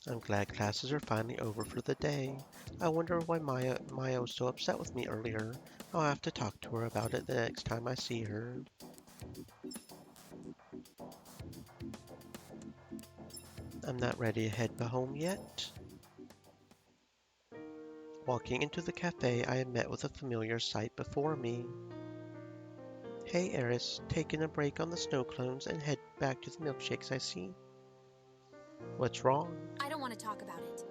I'm glad classes are finally over for the day. I wonder why Maya was so upset with me earlier. I'll have to talk to her about it the next time I see her. I'm not ready to head home yet. Walking into the cafe, I am met with a familiar sight before me. Hey Eris, taking a break on the snow cones and head back to the milkshakes I see. What's wrong? I don't want to talk about it.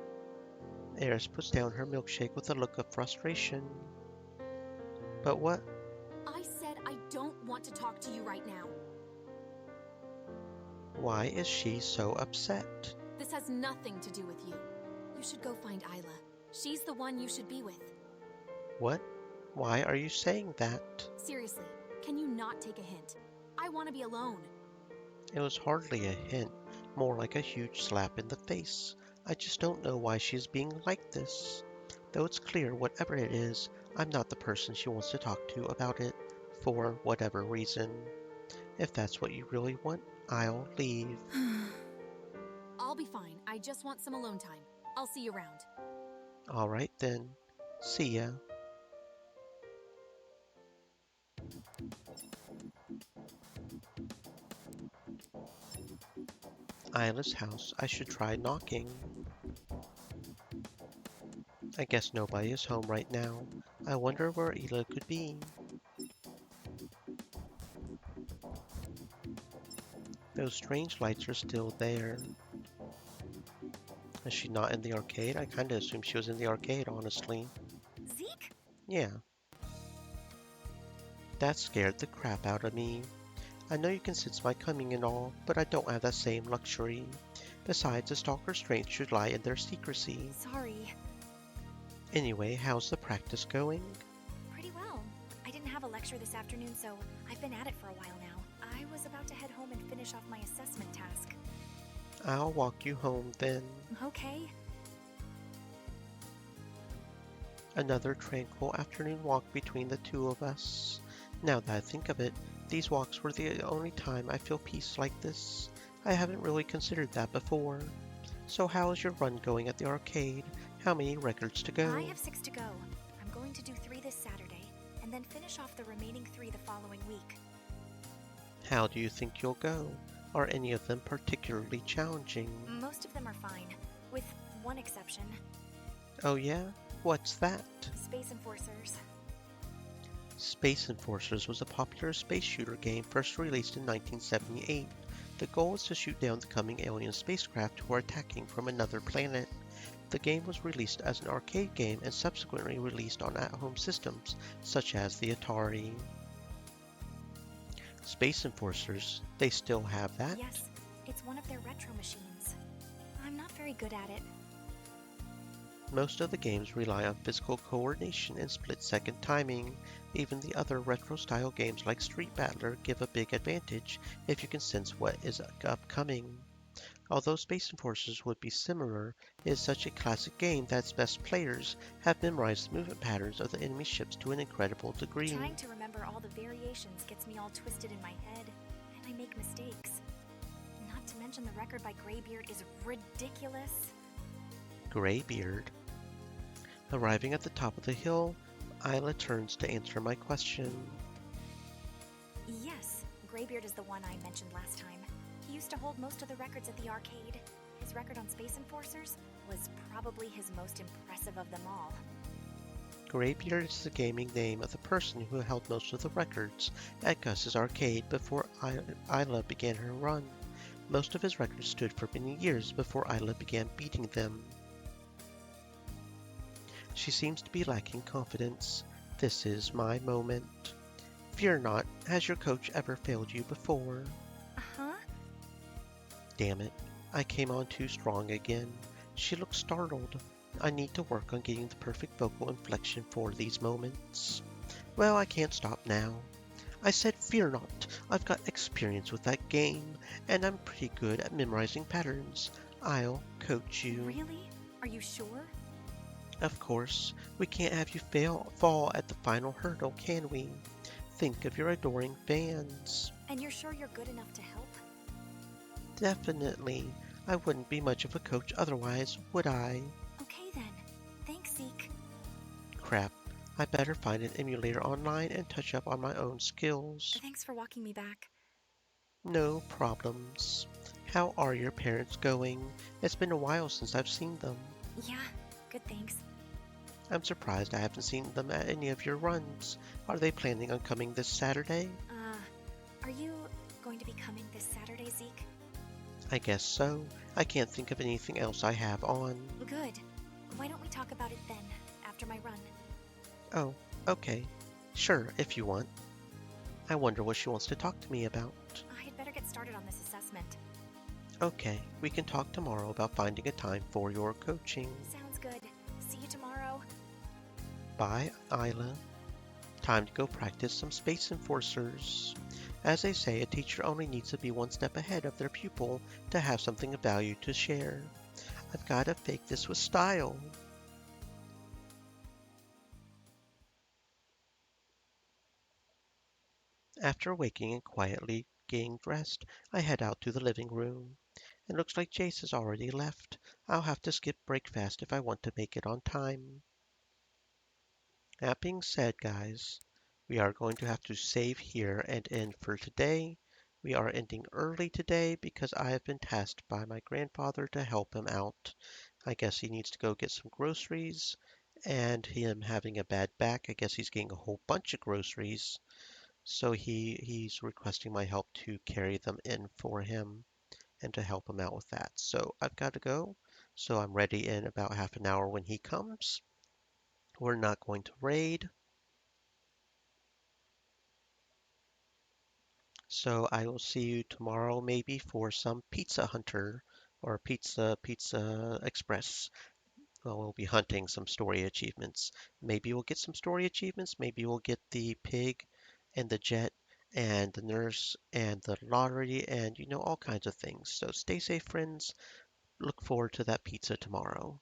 Eris puts down her milkshake with a look of frustration. But what? I said I don't want to talk to you right now. Why is she so upset? This has nothing to do with you. You should go find Isla. She's the one you should be with. What? Why are you saying that? Seriously, Can you not take a hint? I want to be alone. It was hardly a hint, more like a huge slap in the face. I just don't know why she's being like this. Though it's clear, whatever it is, I'm not the person she wants to talk to about it, for whatever reason. If that's what you really want, I'll leave. I'll be fine. I just want some alone time. I'll see you around. Alright then. See ya. Isla's house. I should try knocking. I guess nobody is home right now. I wonder where Isla could be. Those strange lights are still there. Is she not in the arcade? I kinda assumed she was in the arcade, honestly. Zeke? Yeah. That scared the crap out of me. I know you can sense my coming and all, but I don't have that same luxury. Besides, a stalker's strength should lie in their secrecy. Sorry. Anyway, how's the practice going? Pretty well. I didn't have a lecture this afternoon, so I've been at it for a while now. I was about to head home and finish off my assessment task. I'll walk you home then. Okay. Another tranquil afternoon walk between the two of us. Now that I think of it, these walks were the only time I feel peace like this. I haven't really considered that before. So how is your run going at the arcade? How many records to go? I have 6 to go. I'm going to do 3 this Saturday, and then finish off the remaining 3 the following week. How do you think you'll go? Are any of them particularly challenging? Most of them are fine, with one exception. Oh yeah? What's that? Space Enforcers. Space Enforcers was a popular space shooter game first released in 1978. The goal is to shoot down the coming alien spacecraft who are attacking from another planet. The game was released as an arcade game and subsequently released on at-home systems, such as the Atari. Space Enforcers, they still have that? Yes, it's one of their retro machines. I'm not very good at it. Most of the games rely on physical coordination and split-second timing. Even the other retro-style games like Street Battler give a big advantage if you can sense what is upcoming. Although Space Enforcers would be similar, it is such a classic game that its best players have memorized the movement patterns of the enemy ships to an incredible degree. Trying to remember all the variations gets me all twisted in my head, and I make mistakes. Not to mention the record by Graybeard is ridiculous. Graybeard. Arriving at the top of the hill, Isla turns to answer my question. Yes, Graybeard is the one I mentioned last time. He used to hold most of the records at the arcade. His record on Space Enforcers was probably his most impressive of them all. Graybeard is the gaming name of the person who held most of the records at Gus's arcade before Isla began her run. Most of his records stood for many years before Isla began beating them. She seems to be lacking confidence. This is my moment. Fear not, has your coach ever failed you before? Uh-huh. Damn it, I came on too strong again. She looks startled. I need to work on getting the perfect vocal inflection for these moments. Well, I can't stop now. I said fear not. I've got experience with that game, and I'm pretty good at memorizing patterns. I'll coach you. Really? Are you sure? Of course. We can't have you fall at the final hurdle, can we? Think of your adoring fans. And you're sure you're good enough to help? Definitely. I wouldn't be much of a coach otherwise, would I? Okay then. Thanks, Zeke. Crap. I better find an emulator online and touch up on my own skills. Thanks for walking me back. No problems. How are your parents going? It's been a while since I've seen them. Yeah, good thanks. I'm surprised I haven't seen them at any of your runs. Are they planning on coming this Saturday? Are you going to be coming this Saturday, Zeke? I guess so. I can't think of anything else I have on. Good. Why don't we talk about it then, after my run? Oh, okay. Sure, if you want. I wonder what she wants to talk to me about. I'd better get started on this assessment. Okay, we can talk tomorrow about finding a time for your coaching. Sounds good. See you tomorrow. Bye, Isla. Time to go practice some Space Enforcers. As they say, a teacher only needs to be one step ahead of their pupil to have something of value to share. I've got to fake this with style. After waking and quietly getting dressed, I head out to the living room. It looks like Jace has already left. I'll have to skip breakfast if I want to make it on time. That being said, guys, we are going to have to save here and end for today. We are ending early today because I have been tasked by my grandfather to help him out. I guess he needs to go get some groceries, and him having a bad back, I guess he's getting a whole bunch of groceries. So he's requesting my help to carry them in for him and to help him out with that. So I've got to go. So I'm ready in about half an hour when he comes. We're not going to raid. So I will see you tomorrow maybe for some Pizza Hunter or Pizza Express. Well, we'll be hunting some story achievements. Maybe we'll get some story achievements. Maybe we'll get the pig and the jet and the nurse and the lottery and all kinds of things. So stay safe, friends. Look forward to that pizza tomorrow.